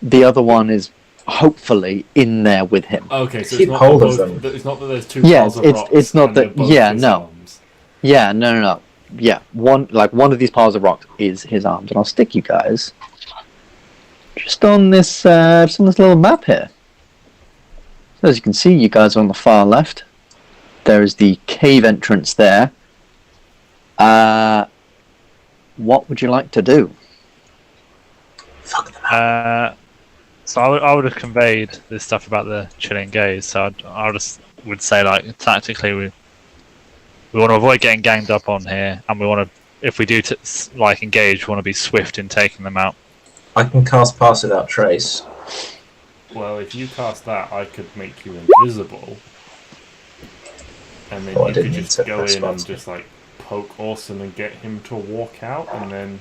Speaker 1: The other one is hopefully in there with him.
Speaker 3: Okay, so
Speaker 5: keep hold of them.
Speaker 3: It's not that there's two piles of rocks.
Speaker 1: It's not that. Yeah, no.
Speaker 3: Arms.
Speaker 1: Yeah, no. Yeah, one of these piles of rocks is his arms, and I'll stick you guys just on this little map here. So as you can see, you guys are on the far left. There is the cave entrance there. What would you like to do?
Speaker 2: So I would have conveyed this stuff about the chilling gaze. So I just would say, like, tactically, we want to avoid getting ganged up on here, and we want to, if we do engage, we want to be swift in taking them out.
Speaker 5: I can cast Pass Without Trace.
Speaker 3: Well, if you cast that, I could make you invisible, and then you could just go in and just like poke Oreson and get him to walk out, and then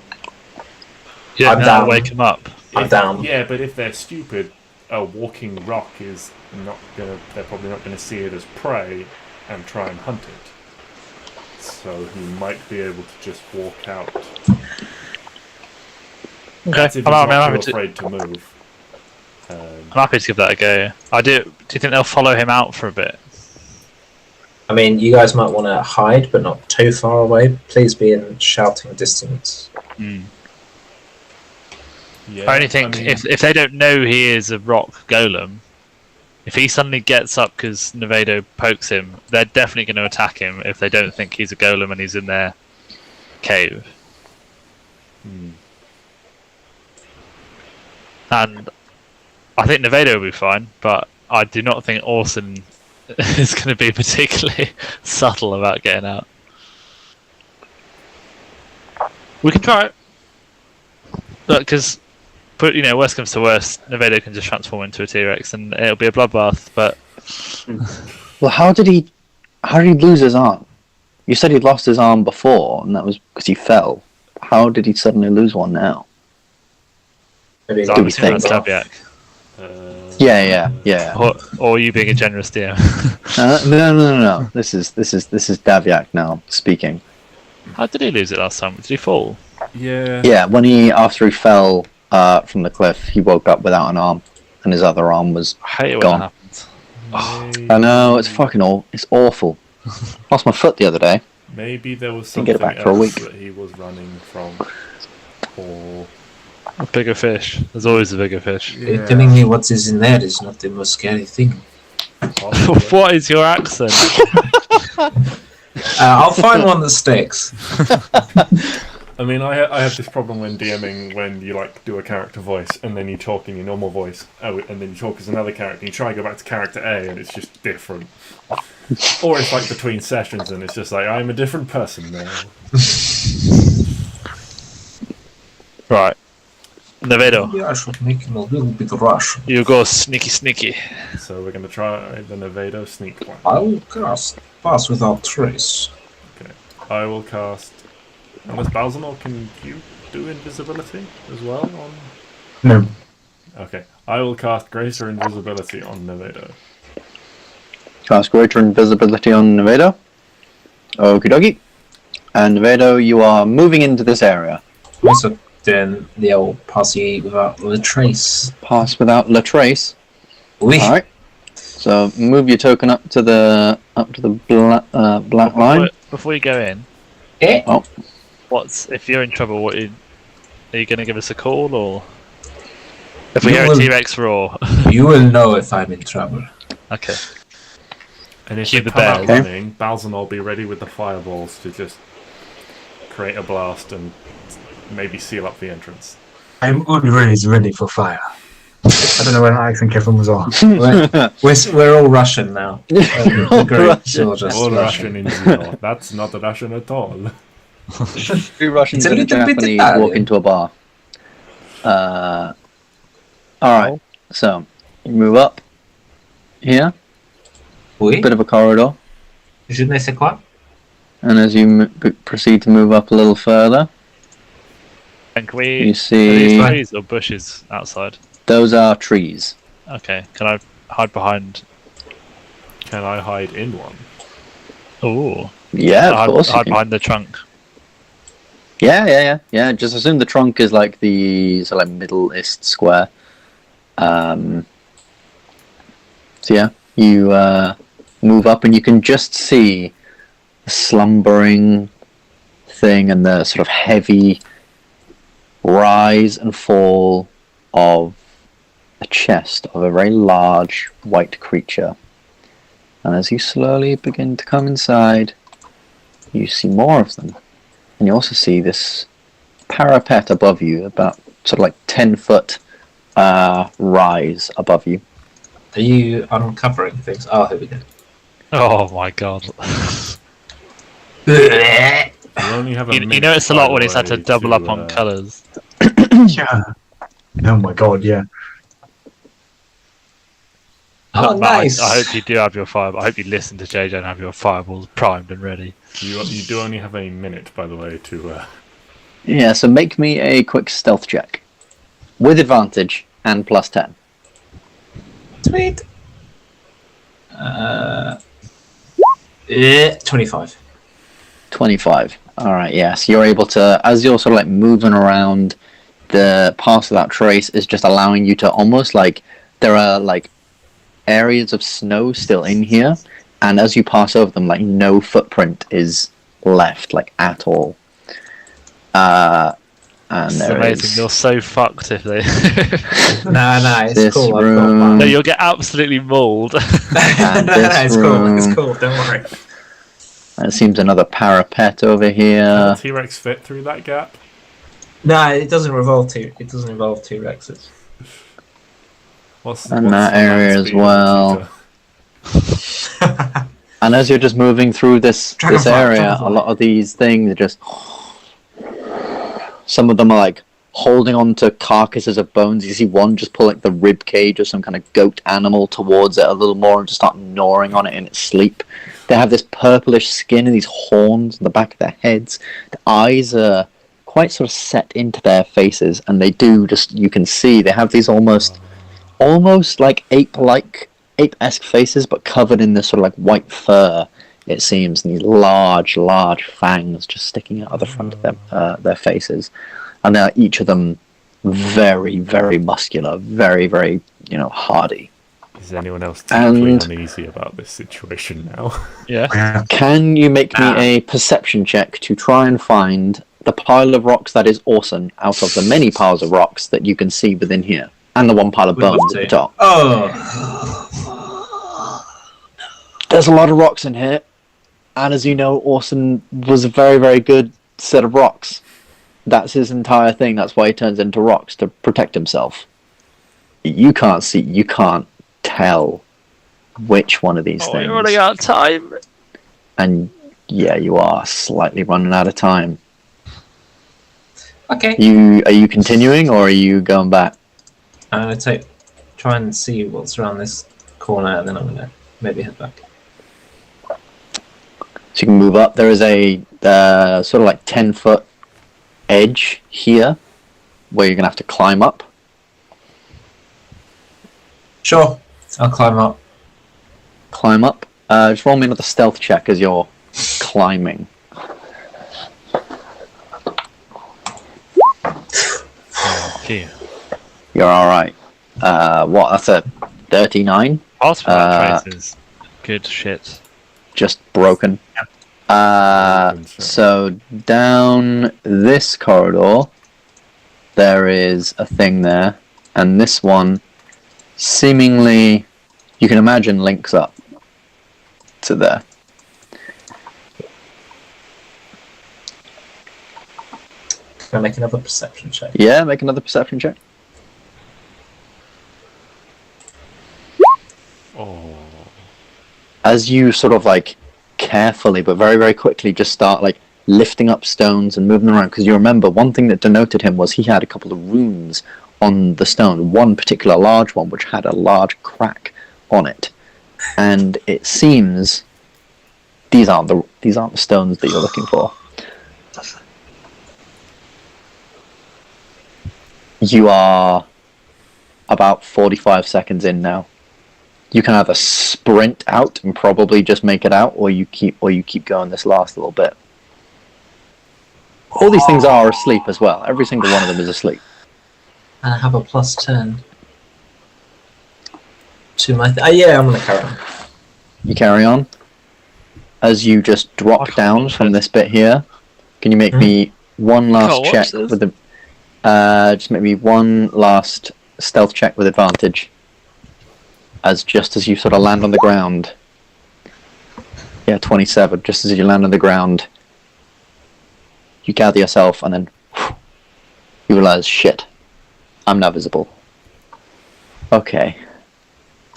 Speaker 2: I'm down. Wake him up.
Speaker 5: I'm down.
Speaker 3: Yeah, but if they're stupid, a walking rock is not gonna. They're probably not gonna see it as prey and try and hunt it. So he might be able to just walk out.
Speaker 2: Okay,
Speaker 3: if he's not too afraid to move.
Speaker 2: I'm happy to give that a go. Do you think they'll follow him out for a bit?
Speaker 5: I mean, you guys might want to hide, but not too far away. Please be in shouting distance.
Speaker 3: Yeah,
Speaker 2: I only think if they don't know he is a rock golem, if he suddenly gets up because Nevado pokes him, they're definitely going to attack him if they don't think he's a golem and he's in their cave. And I think Nevado will be fine, but I do not think Oreson is going to be particularly subtle about getting out. We can try it. Look, because, worst comes to worst, Nevado can just transform into a T-Rex and it'll be a bloodbath, but...
Speaker 1: Well, how did he lose his arm? You said he'd lost his arm before, and that was because he fell. How did he suddenly lose one now?
Speaker 5: Maybe
Speaker 1: Do we think?
Speaker 2: That's Davyac.
Speaker 1: Yeah.
Speaker 2: Or you being a generous DM.
Speaker 1: No. This is Davyac now speaking.
Speaker 2: How did he lose it last time? Did he fall?
Speaker 3: Yeah.
Speaker 1: Yeah, after he fell from the cliff, he woke up without an arm, and his other arm was
Speaker 2: I hate it when
Speaker 1: gone.
Speaker 2: that happens.
Speaker 1: I know, it's fucking it's awful. Lost my foot the other day.
Speaker 3: Maybe there was
Speaker 1: Didn't get
Speaker 3: something
Speaker 1: it back for a
Speaker 3: else
Speaker 1: week.
Speaker 3: that he was running from, or
Speaker 2: A bigger fish. There's always a bigger fish.
Speaker 3: yeah.
Speaker 5: Telling me what is in there is not the most scary thing.
Speaker 2: What is your accent?
Speaker 5: I'll find one that sticks.
Speaker 3: I mean, I have this problem when DMing, when you like do a character voice and then you talk in your normal voice, and then you talk as another character, and you try and go back to character A, and it's just different. Or it's like between sessions, and it's just like, I'm a different person now.
Speaker 2: Right. Nevado,
Speaker 5: Maybe I should make him a little bit Russian.
Speaker 2: you go sneaky.
Speaker 3: So we're going to try the Nevado sneak one.
Speaker 5: I will cast Pass Without Trace.
Speaker 3: Okay. I will cast... Unless Balzanor, can you do invisibility as well?
Speaker 4: No.
Speaker 3: Okay. I will cast Greater Invisibility on Nevado.
Speaker 1: Cast greater invisibility on Nevado. Okie dokie. And Nevado, you are moving into this area.
Speaker 5: Also, then the old Pass Without the Trace.
Speaker 1: Pass without la trace.
Speaker 5: Oui.
Speaker 1: Alright. So move your token up to the black line.
Speaker 2: Before you go in,
Speaker 5: Eh?
Speaker 1: Oh.
Speaker 2: if you're in trouble? Are you going to give us a call, or if we
Speaker 5: You
Speaker 2: hear a
Speaker 5: will-
Speaker 2: T-Rex roar?
Speaker 5: You will know if I'm in trouble.
Speaker 2: Okay.
Speaker 3: And if
Speaker 2: Cue
Speaker 3: they
Speaker 2: the
Speaker 3: come out
Speaker 2: bear.
Speaker 3: running, Balzanor will be ready with the fireballs to just create a blast and maybe seal up the entrance.
Speaker 4: I'm always ready for fire. I don't know when accent Kevin was on.
Speaker 5: We're all Russian now. The great soldiers.
Speaker 3: All Russian in New York. That's not Russian at all.
Speaker 1: 3 Russians
Speaker 5: It's a
Speaker 1: and a
Speaker 5: little bit
Speaker 1: Japanese
Speaker 5: Italian.
Speaker 1: walk into a bar. Alright, so you move up here,
Speaker 5: Oui.
Speaker 1: bit of a corridor,
Speaker 5: Je ne sais quoi.
Speaker 1: and as you proceed to move up a little further,
Speaker 2: And can we?
Speaker 1: you
Speaker 2: Are
Speaker 1: see
Speaker 2: these trees or bushes outside?
Speaker 1: those are trees.
Speaker 2: Okay. Can I hide behind?
Speaker 3: Can I hide in one?
Speaker 2: Oh.
Speaker 1: Yeah, of course. you
Speaker 2: Hide
Speaker 1: can.
Speaker 2: behind the trunk.
Speaker 1: Yeah. Just assume the trunk is like the middle-ist square. So yeah, you move up and you can just see the slumbering thing and the sort of heavy rise and fall of a a chest of a very large white creature. And as you slowly begin to come inside, you see more of them. And you also see this parapet above you, about sort of like 10-foot rise above you.
Speaker 5: Are you uncovering things? Oh, here we go.
Speaker 2: Oh my god.
Speaker 5: Yeah.
Speaker 3: You only have a
Speaker 2: You
Speaker 3: minute,
Speaker 2: notice a
Speaker 3: by
Speaker 2: lot
Speaker 3: the
Speaker 2: when he's had to
Speaker 3: way,
Speaker 2: double up on colours.
Speaker 4: Oh my god, yeah.
Speaker 5: Oh,
Speaker 2: Matt,
Speaker 5: nice.
Speaker 2: I hope you do have your fire. I hope you listen to JJ and have your fireballs primed and ready.
Speaker 3: You do only have a minute, by the way, to...
Speaker 1: Yeah, so make me a quick stealth check. With advantage and plus 10.
Speaker 5: Sweet. 25.
Speaker 1: 25. Alright, yes. You're able to, as you're sort of like moving around, the path without trace is just allowing you to almost like, there are like areas of snow still in here, and as you pass over them, like no footprint is left, like at all. And
Speaker 2: It's
Speaker 1: there
Speaker 2: amazing.
Speaker 1: is
Speaker 2: You're so fucked if they.
Speaker 5: Nah, it's
Speaker 1: this
Speaker 5: cool. I've got
Speaker 1: room.
Speaker 5: one.
Speaker 2: No, you'll get absolutely mauled.
Speaker 1: And this
Speaker 5: It's cool. It's
Speaker 1: room.
Speaker 5: cool. Don't worry.
Speaker 1: It seems another parapet over here.
Speaker 3: Can the T-Rex fit through that gap?
Speaker 5: No, it doesn't involve two. It doesn't involve two Rexes.
Speaker 1: And that
Speaker 3: the
Speaker 1: area
Speaker 3: land
Speaker 1: as
Speaker 3: speed of
Speaker 1: well.
Speaker 3: the cheetah?
Speaker 1: And as you're just moving through this
Speaker 5: Dragonfly,
Speaker 1: area,
Speaker 5: dragonfly.
Speaker 1: a lot of these things are just... Some of them are like holding on to carcasses of bones. You see one just pull like the rib cage or some kind of goat animal towards it a little more and just start gnawing on it in its sleep. They have this purplish skin and these horns on the back of their heads. The eyes are quite sort of set into their faces, and they do just, you can see they have these almost like ape-esque faces, but covered in this sort of like white fur, it seems, and these large fangs just sticking out of the front of them, their faces. And they're each of them very, very muscular, very, very, hardy.
Speaker 3: Is anyone else deeply
Speaker 1: And-
Speaker 3: uneasy about this situation now?
Speaker 2: Yeah.
Speaker 4: Yeah.
Speaker 1: Can you make me a perception check to try and find the pile of rocks that is Oreson out of the many piles of rocks that you can see within here? And the one pile of
Speaker 5: We'd love
Speaker 1: bones at the
Speaker 5: to.
Speaker 1: top.
Speaker 5: Oh.
Speaker 1: There's a lot of rocks in here. And as you know, Oreson was a very, very good set of rocks. That's his entire thing. That's why he turns into rocks, to protect himself. You can't tell which one of these
Speaker 2: Oh,
Speaker 1: things.
Speaker 2: you're running out of time.
Speaker 1: And yeah, you are slightly running out of time.
Speaker 5: Okay.
Speaker 1: Are you continuing or are you going back?
Speaker 5: I'm gonna try and see what's around this corner, and then I'm gonna maybe head back.
Speaker 1: So you can move up. There is a sort of like 10-foot edge here where you're going to have to climb up.
Speaker 5: Sure. I'll climb up.
Speaker 1: Climb up. Just roll me another stealth check as you're climbing.
Speaker 2: Phew.
Speaker 1: You're alright. That's a 39?
Speaker 2: Part of that trace is good shit.
Speaker 1: Just broken. So down this corridor, there is a thing there, and this one seemingly, you can imagine, links up to there.
Speaker 5: Can I make another perception check?
Speaker 1: Yeah, make another perception check.
Speaker 3: Oh.
Speaker 1: As you sort of like carefully but very, very quickly just start like lifting up stones and moving them around, because you remember one thing that denoted him was he had a couple of runes on the stone, one particular large one which had a large crack on it, and it seems these aren't the stones that you're looking for. You are about 45 seconds in now. You can either sprint out and probably just make it out, or you keep going this last little bit. All these things are asleep as well. Every single one of them is asleep.
Speaker 5: And I have a plus 10 to my. Yeah, I'm gonna carry on.
Speaker 1: You carry on. As you just drop down from this bit here, can you make me one last
Speaker 2: Can't watch
Speaker 1: check
Speaker 2: this.
Speaker 1: with the? Just make me one last stealth check with advantage. Just as you sort of land on the ground. Yeah, 27. Just as you land on the ground, you gather yourself, and then you realise, shit, I'm now visible. Okay.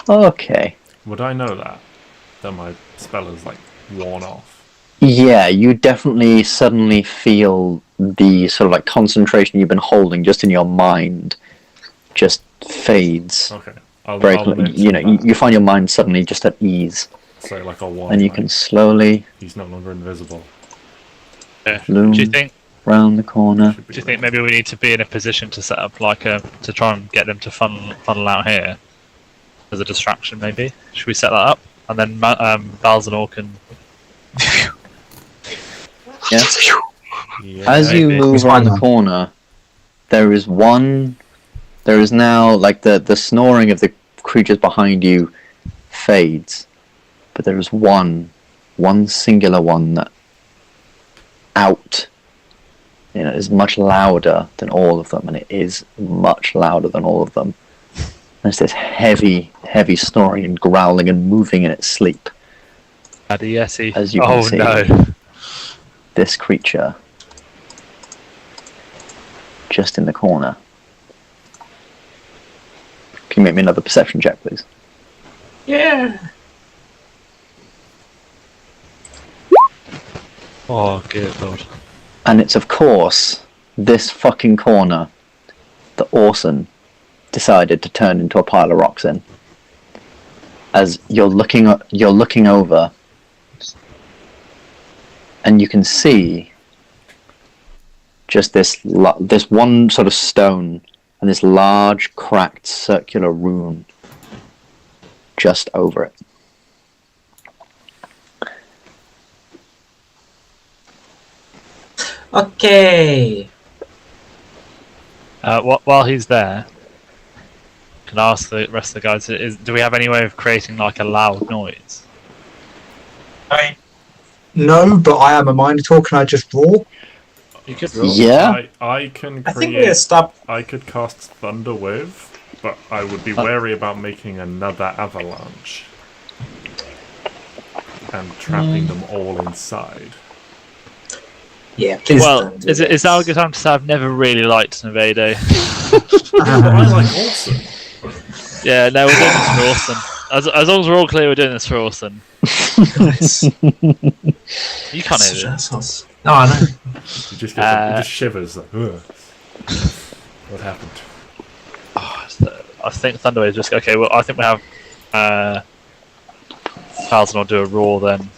Speaker 3: Would I know that my spell is like worn off?
Speaker 1: Yeah, you definitely suddenly feel the sort of like concentration you've been holding just in your mind just fades.
Speaker 3: Okay.
Speaker 1: You find your mind suddenly just at ease.
Speaker 3: So like a one.
Speaker 1: And you can slowly.
Speaker 3: He's no longer invisible.
Speaker 2: Yeah.
Speaker 1: Loom
Speaker 2: Do you think?
Speaker 1: Round the corner.
Speaker 2: Do you think maybe we need to be in a position to set up like to try and get them to funnel out here as a distraction? Maybe should we set that up and then Balzanor can.
Speaker 1: Yeah.
Speaker 3: Yeah.
Speaker 1: As you
Speaker 2: Maybe.
Speaker 1: move around the corner, there is now like the snoring of the creatures behind you fades, but there is one singular one that is much louder than all of them, and it is much louder than all of them. There's this heavy snoring and growling and moving in its sleep. As you can see,
Speaker 2: no.
Speaker 1: this creature just in the corner. Can you make me another perception check, please?
Speaker 5: Yeah.
Speaker 2: Oh, good lord.
Speaker 1: And it's, of course, this fucking corner that Oreson decided to turn into a pile of rocks in. As you're looking over, and you can see just this one sort of stone and this large, cracked, circular rune just over it.
Speaker 5: Okay.
Speaker 2: While he's there, can I ask the rest of the guys, do we have any way of creating like a loud noise?
Speaker 4: No, but I am a minotaur. Can I just roar?
Speaker 2: You could
Speaker 1: Yeah.
Speaker 3: I can
Speaker 5: I think
Speaker 3: create.
Speaker 5: we're
Speaker 3: I could cast Thunder Wave, but I would be wary about making another avalanche and trapping them all inside.
Speaker 5: Yeah, please.
Speaker 2: Well,
Speaker 5: don't do
Speaker 2: is
Speaker 5: this.
Speaker 2: that a good time to say I've never really liked Nevado?
Speaker 3: I like Oreson.
Speaker 2: Yeah, no, we're doing this for Oreson. As long as we're all clear, we're doing this for Oreson.
Speaker 5: Nice.
Speaker 2: You can't
Speaker 5: Such
Speaker 2: hear it.
Speaker 5: assholes. No, I know.
Speaker 3: You just get just shivers. Like, ugh. What happened?
Speaker 2: I think Thunderwave just okay. Well, I think we have Balzanor do a roar then.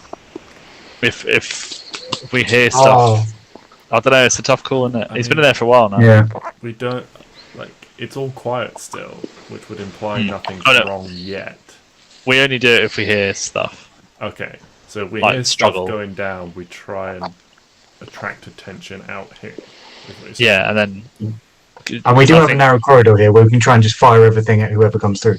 Speaker 2: If we hear stuff,
Speaker 4: Oh,
Speaker 2: I don't know. It's a tough call, isn't it?
Speaker 3: I
Speaker 2: He's
Speaker 3: mean-
Speaker 2: been there for a while now.
Speaker 4: yeah.
Speaker 3: We don't it's all quiet still, which would imply nothing's
Speaker 2: Oh, no.
Speaker 3: wrong yet.
Speaker 2: We only do it if we hear stuff.
Speaker 3: Okay, so if we
Speaker 2: Like
Speaker 3: hear
Speaker 2: struggle.
Speaker 3: stuff going down, we try and attract attention out here. is what you're saying.
Speaker 2: Yeah, and then.
Speaker 4: And we do
Speaker 2: I
Speaker 4: have a
Speaker 2: think-
Speaker 4: narrow corridor here where we can try and just fire everything at whoever comes through.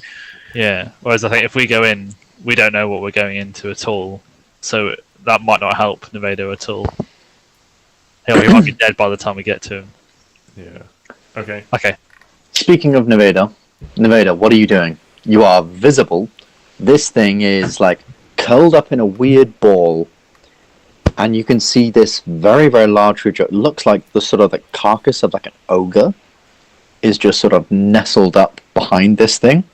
Speaker 2: Yeah. Whereas I think if we go in, we don't know what we're going into at all, so that might not help Nevado at all. He might be dead by the time we get to him.
Speaker 3: Yeah. Okay.
Speaker 2: Okay.
Speaker 1: Speaking of Nevada, what are you doing? You are visible. This thing is like curled up in a weird ball, and you can see this very, very large creature. It looks like the sort of the carcass of like an ogre is just sort of nestled up behind this thing.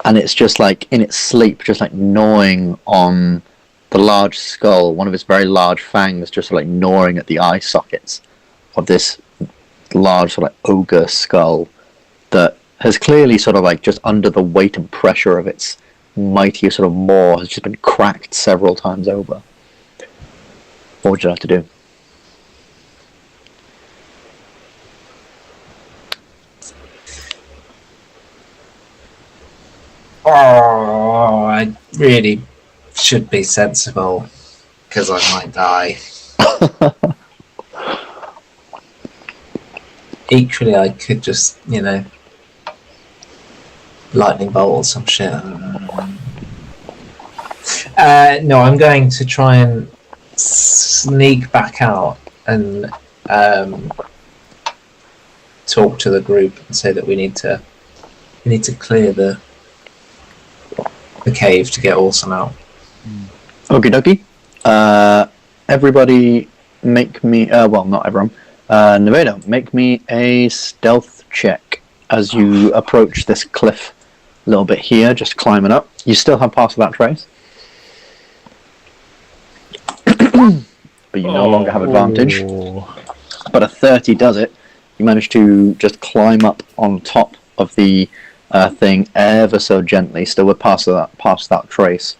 Speaker 1: And it's just like in its sleep, just like gnawing on the large skull. One of its very large fangs just like gnawing at the eye sockets of this large sort of like ogre skull that has clearly sort of like just under the weight and pressure of its mighty sort of maw has just been cracked several times over. What would you like to do?
Speaker 5: Oh, I really should be sensible because I might die. Equally, I could just, lightning bolt or some shit. No, I'm going to try and sneak back out and talk to the group and say that we need to clear the cave to get Oreson out.
Speaker 1: Okie dokie. Everybody make me... well, not everyone. Nevado, make me a stealth check as you approach this cliff a little bit here, just climbing up. You still have part of that trace. But you no longer have advantage. But a 30 does it. You manage to just climb up on top of the thing ever so gently, still with past that trace.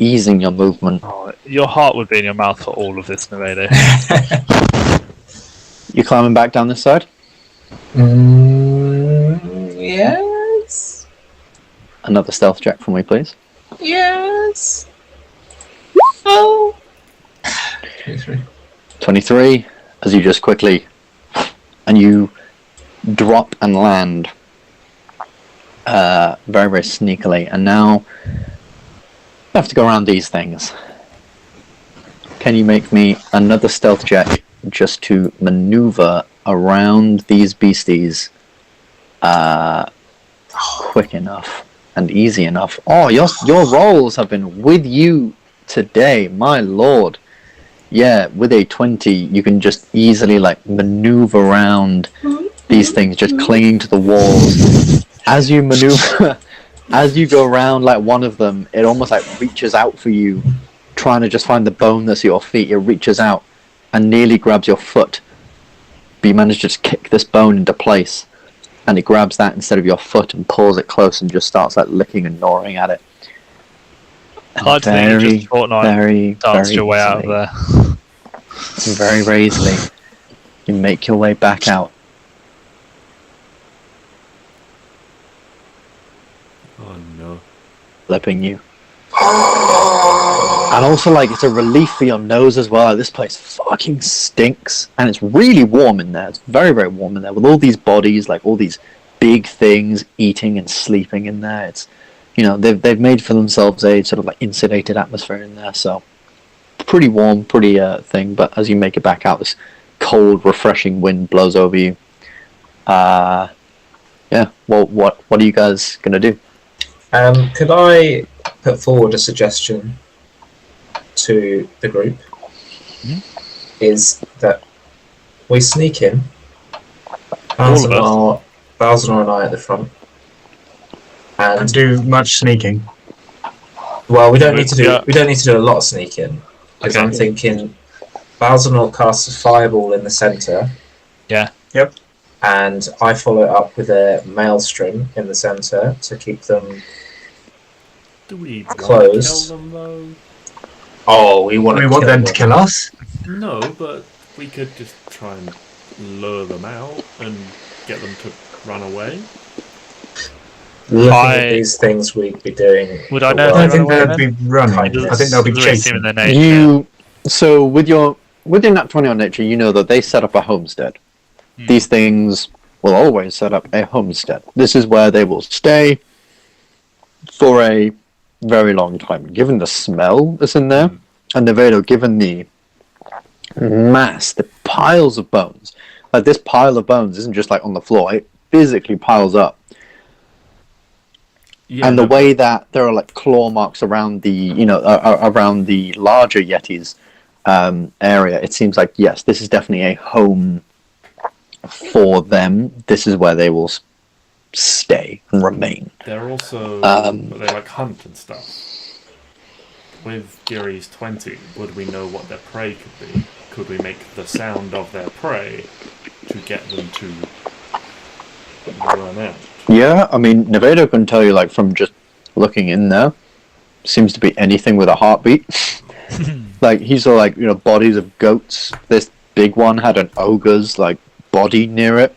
Speaker 1: Easing your movement.
Speaker 2: Oh, your heart would be in your mouth for all of this, Nevado.
Speaker 1: You climbing back down this side?
Speaker 5: Yes.
Speaker 1: Another stealth check for me, please.
Speaker 5: Yes. Oh. 23.
Speaker 1: 23, as you just quickly... And you drop and land very, very sneakily. And now you have to go around these things. Can you make me another stealth check just to maneuver around these beasties quick enough and easy enough? Oh, your rolls have been with you today, my lord. Yeah, with a 20, you can just easily like maneuver around these things, just clinging to the walls. As you maneuver, as you go around like one of them, it almost like reaches out for you, trying to just find the bone that's at your feet. It reaches out and nearly grabs your foot, but you manage to just kick this bone into place, and it grabs that instead of your foot and pulls it close and just starts like licking and gnawing at it.
Speaker 2: I'd like to think you just Fortnite danced your way out of there.
Speaker 1: Very, very easily, you make your way back out.
Speaker 3: Oh no.
Speaker 1: Flipping you. And also, like, it's a relief for your nose as well. This place fucking stinks, and it's really warm in there. It's very, very warm in there with all these bodies, like all these big things eating and sleeping in there. It's, you know, they've made for themselves a sort of like insulated atmosphere in there, so pretty warm, pretty thing. But as you make it back out, this cold, refreshing wind blows over you. Yeah. Well, what are you guys gonna do?
Speaker 5: Could I put forward a suggestion to the group? Is that we sneak in, Balzanor and I at the front, and
Speaker 4: do much sneaking.
Speaker 5: Well, we don't need to do a lot of sneaking, because I'm thinking Balzanor casts a fireball in the centre.
Speaker 2: Yeah.
Speaker 4: Yep.
Speaker 5: And I follow it up with a maelstrom in the centre to keep them
Speaker 3: Do we
Speaker 5: closed.
Speaker 3: kill them though?
Speaker 5: Oh, we want
Speaker 4: them to kill us?
Speaker 3: No, but we could just try and lure them out and get them to run away.
Speaker 5: Looking at these things we'd be doing.
Speaker 2: Would I know?
Speaker 4: I don't think they'll be running. I think they'll be chasing.
Speaker 1: So with your nat 20 on nature, you know that they set up a homestead. These things will always set up a homestead. This is where they will stay for a very long time. Given the smell that's in there, and Nevado, given the mass, the piles of bones, like this pile of bones isn't just like on the floor, it physically piles up. Yeah, and the way that there are like claw marks around the, around the larger Yetis area, it seems like, yes, this is definitely a home for them. This is where they will stay and remain.
Speaker 3: They're also they like hunt and stuff. With Giri's 20, would we know what their prey could be? Could we make the sound of their prey to get them to run out?
Speaker 1: Yeah, I mean, Nevado can tell you, like, from just looking in there, seems to be anything with a heartbeat. Like, he saw, like, bodies of goats. This big one had an ogre's, like, body near it.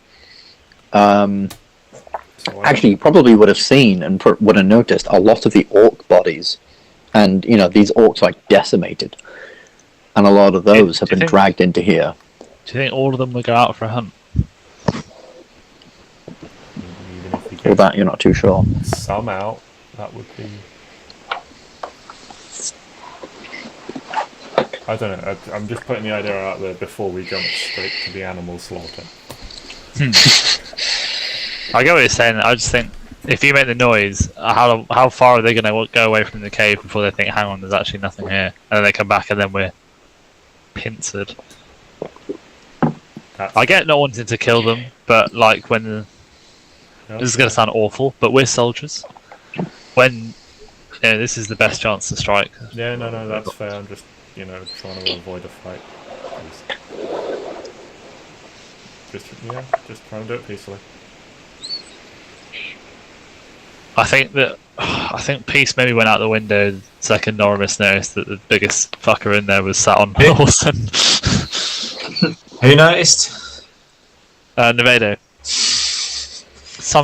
Speaker 1: Actually, you probably would have seen and would have noticed a lot of the orc bodies. And, these orcs are, like, decimated. And a lot of those have been dragged into here.
Speaker 2: Do you think all of them would go out for a hunt?
Speaker 1: Well, that you're not too sure.
Speaker 3: Some out, that would be... I don't know. I'm just putting the idea out there before we jump straight to the animal slaughter.
Speaker 2: I get what you're saying. I just think if you make the noise, how far are they going to go away from the cave before they think, hang on, there's actually nothing here, and then they come back and then we're pincered. I get not wanting to kill them, but like when this is going to sound awful, but we're soldiers. When this is the best chance to strike.
Speaker 3: Yeah, no, that's fair. I'm just trying to avoid a fight. Just try and do it peacefully.
Speaker 2: I think peace maybe went out the window the second Norimus noticed that the biggest fucker in there was sat on Oreson.
Speaker 5: Who noticed?
Speaker 2: Nevado.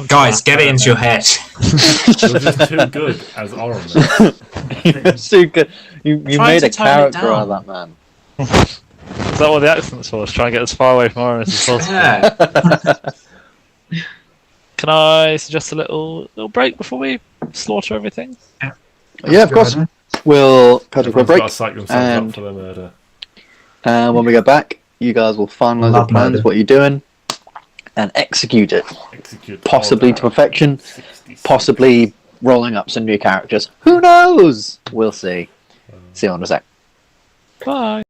Speaker 5: Guys, get it into your head.
Speaker 3: You're just too good as Oreson.
Speaker 1: You're too good. You made a
Speaker 5: to tone it
Speaker 1: character out
Speaker 5: down.
Speaker 1: of that man.
Speaker 2: Is that what the accent's for? Try and get as far away from Oreson as possible.
Speaker 5: Yeah.
Speaker 2: Can I suggest a little break before we slaughter everything?
Speaker 1: Yeah, of course. We'll cut a quick
Speaker 3: Everyone's
Speaker 1: break,
Speaker 3: got to psych themselves
Speaker 1: and
Speaker 3: up for the murder.
Speaker 1: when we get back, you guys will finalise your plans,
Speaker 4: murder.
Speaker 1: what you're doing, and execute it.
Speaker 3: Execute
Speaker 1: Possibly
Speaker 3: order
Speaker 1: to perfection,
Speaker 3: 66.
Speaker 1: possibly rolling up some new characters. Who knows? We'll see. See you in a sec.
Speaker 2: Bye.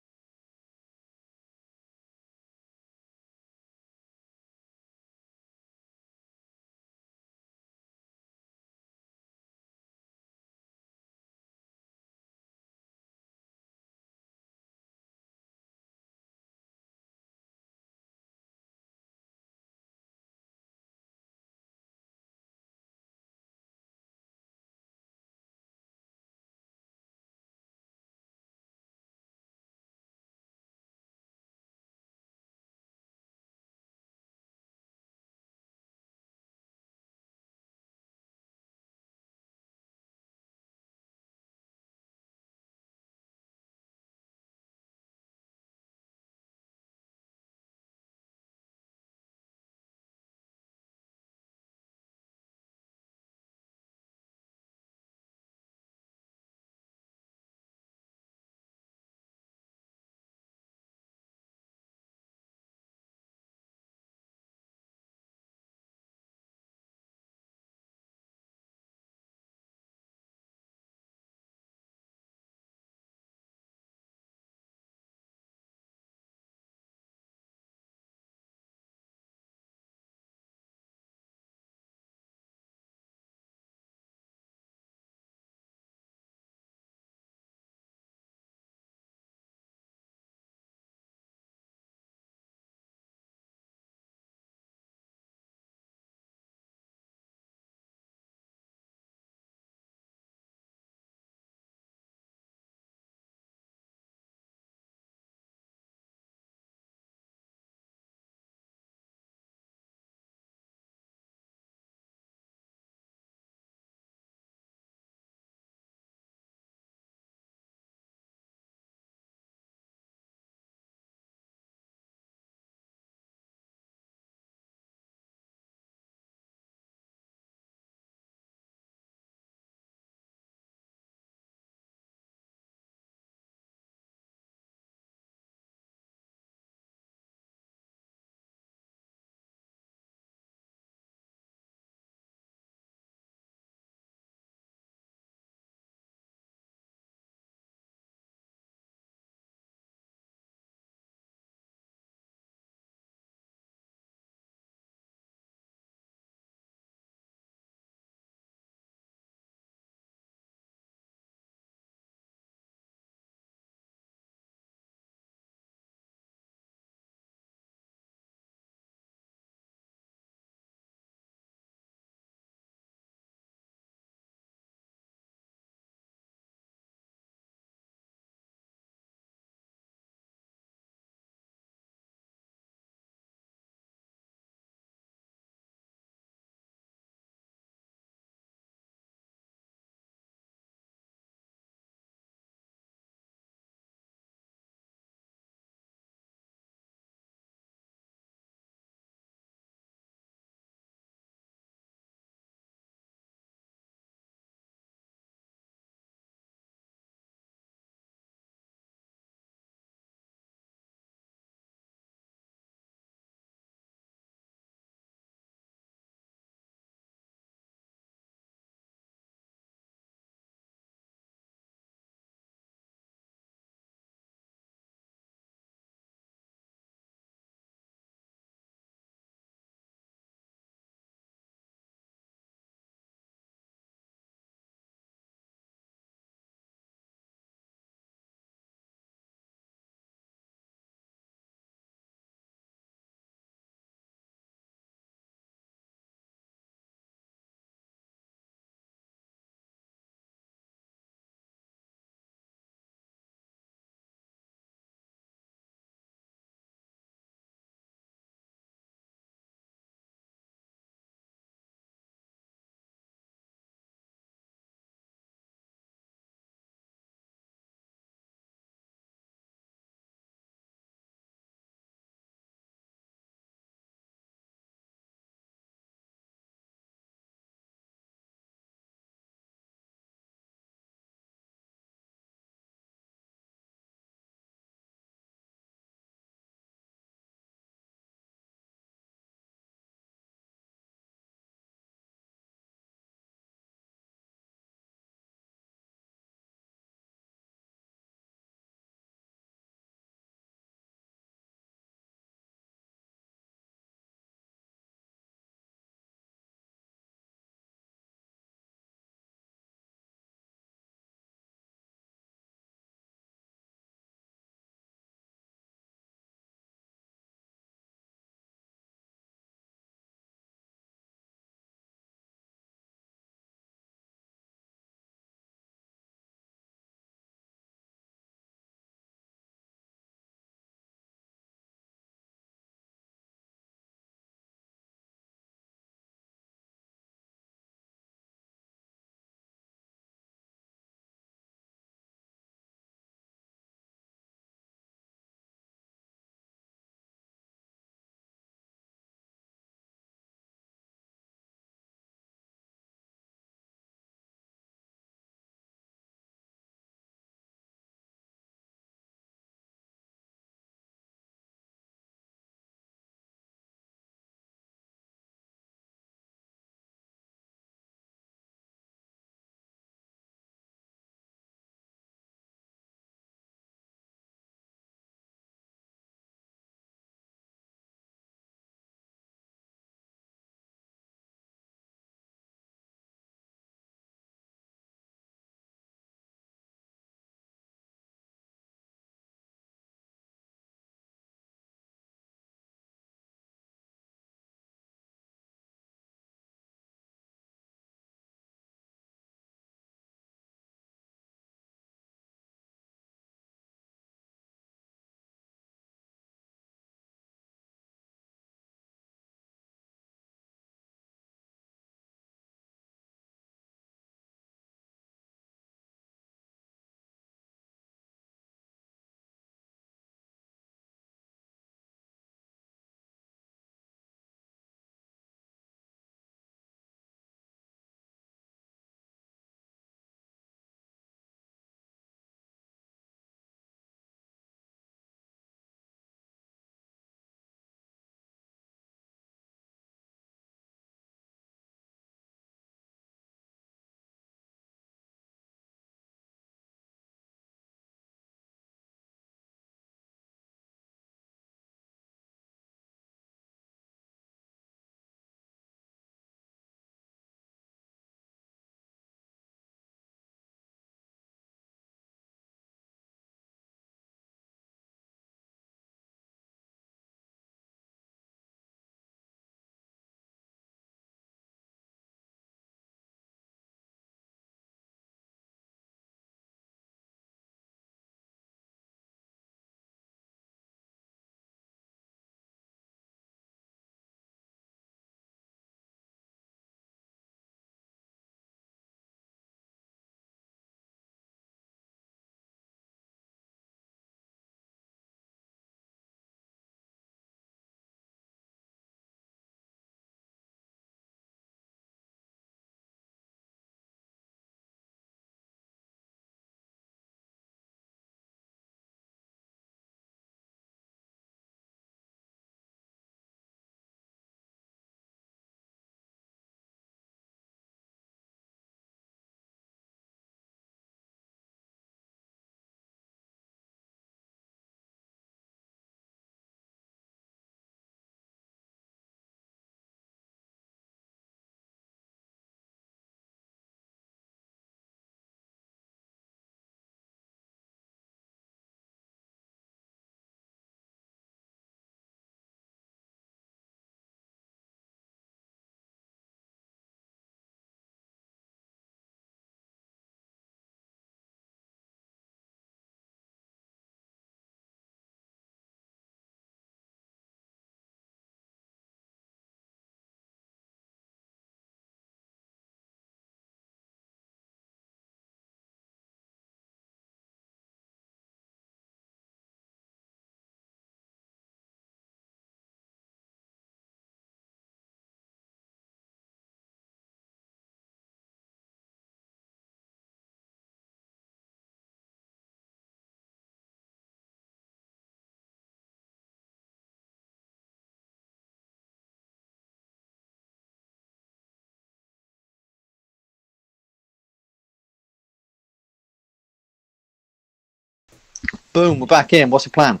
Speaker 1: Boom, we're back in. What's your plan?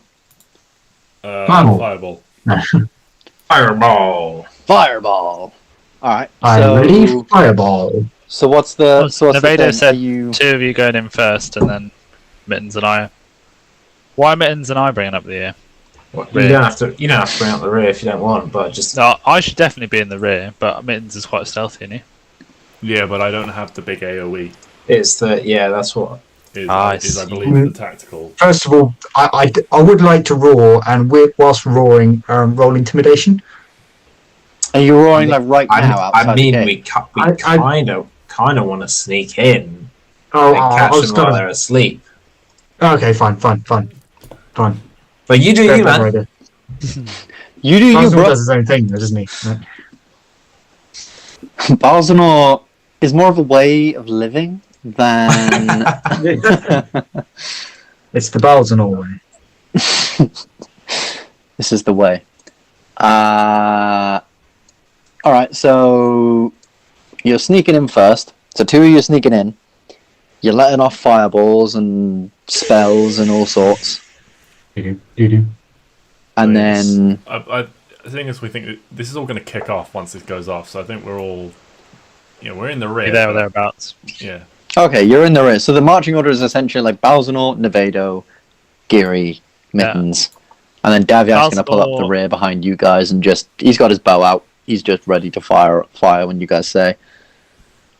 Speaker 3: Fireball.
Speaker 5: Fireball.
Speaker 1: Fireball. All right.
Speaker 4: I'm ready. Fireball.
Speaker 1: So what's the? So what's the
Speaker 2: Nevado
Speaker 1: thing?
Speaker 2: said
Speaker 1: Are you?
Speaker 2: 2 of you going in first, and then Mittens and I. Why are Mittens and I bringing up the rear?
Speaker 5: Well, you don't have to. You don't have to bring up the rear if you don't want, but just.
Speaker 2: No, I should definitely be in the rear, but Mittens is quite stealthy, isn't he?
Speaker 3: Yeah, but I don't have the big AOE.
Speaker 5: It's the that's what.
Speaker 3: Is
Speaker 2: I
Speaker 3: I believe the tactical.
Speaker 4: First of all, I would like to roar, and whilst roaring, roll intimidation.
Speaker 1: Are you roaring like right now outside
Speaker 5: I mean,
Speaker 1: the
Speaker 5: we
Speaker 1: gate?
Speaker 5: kind of want to sneak in
Speaker 4: Oh,
Speaker 5: and
Speaker 4: I
Speaker 5: catch
Speaker 4: was
Speaker 5: them while
Speaker 4: gonna.
Speaker 5: they're asleep.
Speaker 4: Okay, fine.
Speaker 5: But you do you, man.
Speaker 4: Idea.
Speaker 1: You do you,
Speaker 4: Balzanor
Speaker 1: bro.
Speaker 4: does his own thing, though, doesn't he?
Speaker 1: Balzanor is more of a way of living than.
Speaker 4: It's the Balzanor way.
Speaker 1: This is the way. Alright, so you're sneaking in first. So 2 of you are sneaking in. You're letting off fireballs and spells and all sorts.
Speaker 4: You do.
Speaker 1: And then
Speaker 3: The thing is, we think that this is all going to kick off once this goes off. So I think we're all, we're in the rear.
Speaker 2: Be there or thereabouts.
Speaker 3: Yeah.
Speaker 1: okay, you're in the rear. So the marching order is essentially like Balzanor, Nevado, Giri, Mittens. And then Davyac's going to pull up the rear behind you guys and he's got his bow out. He's just ready to fire when you guys say.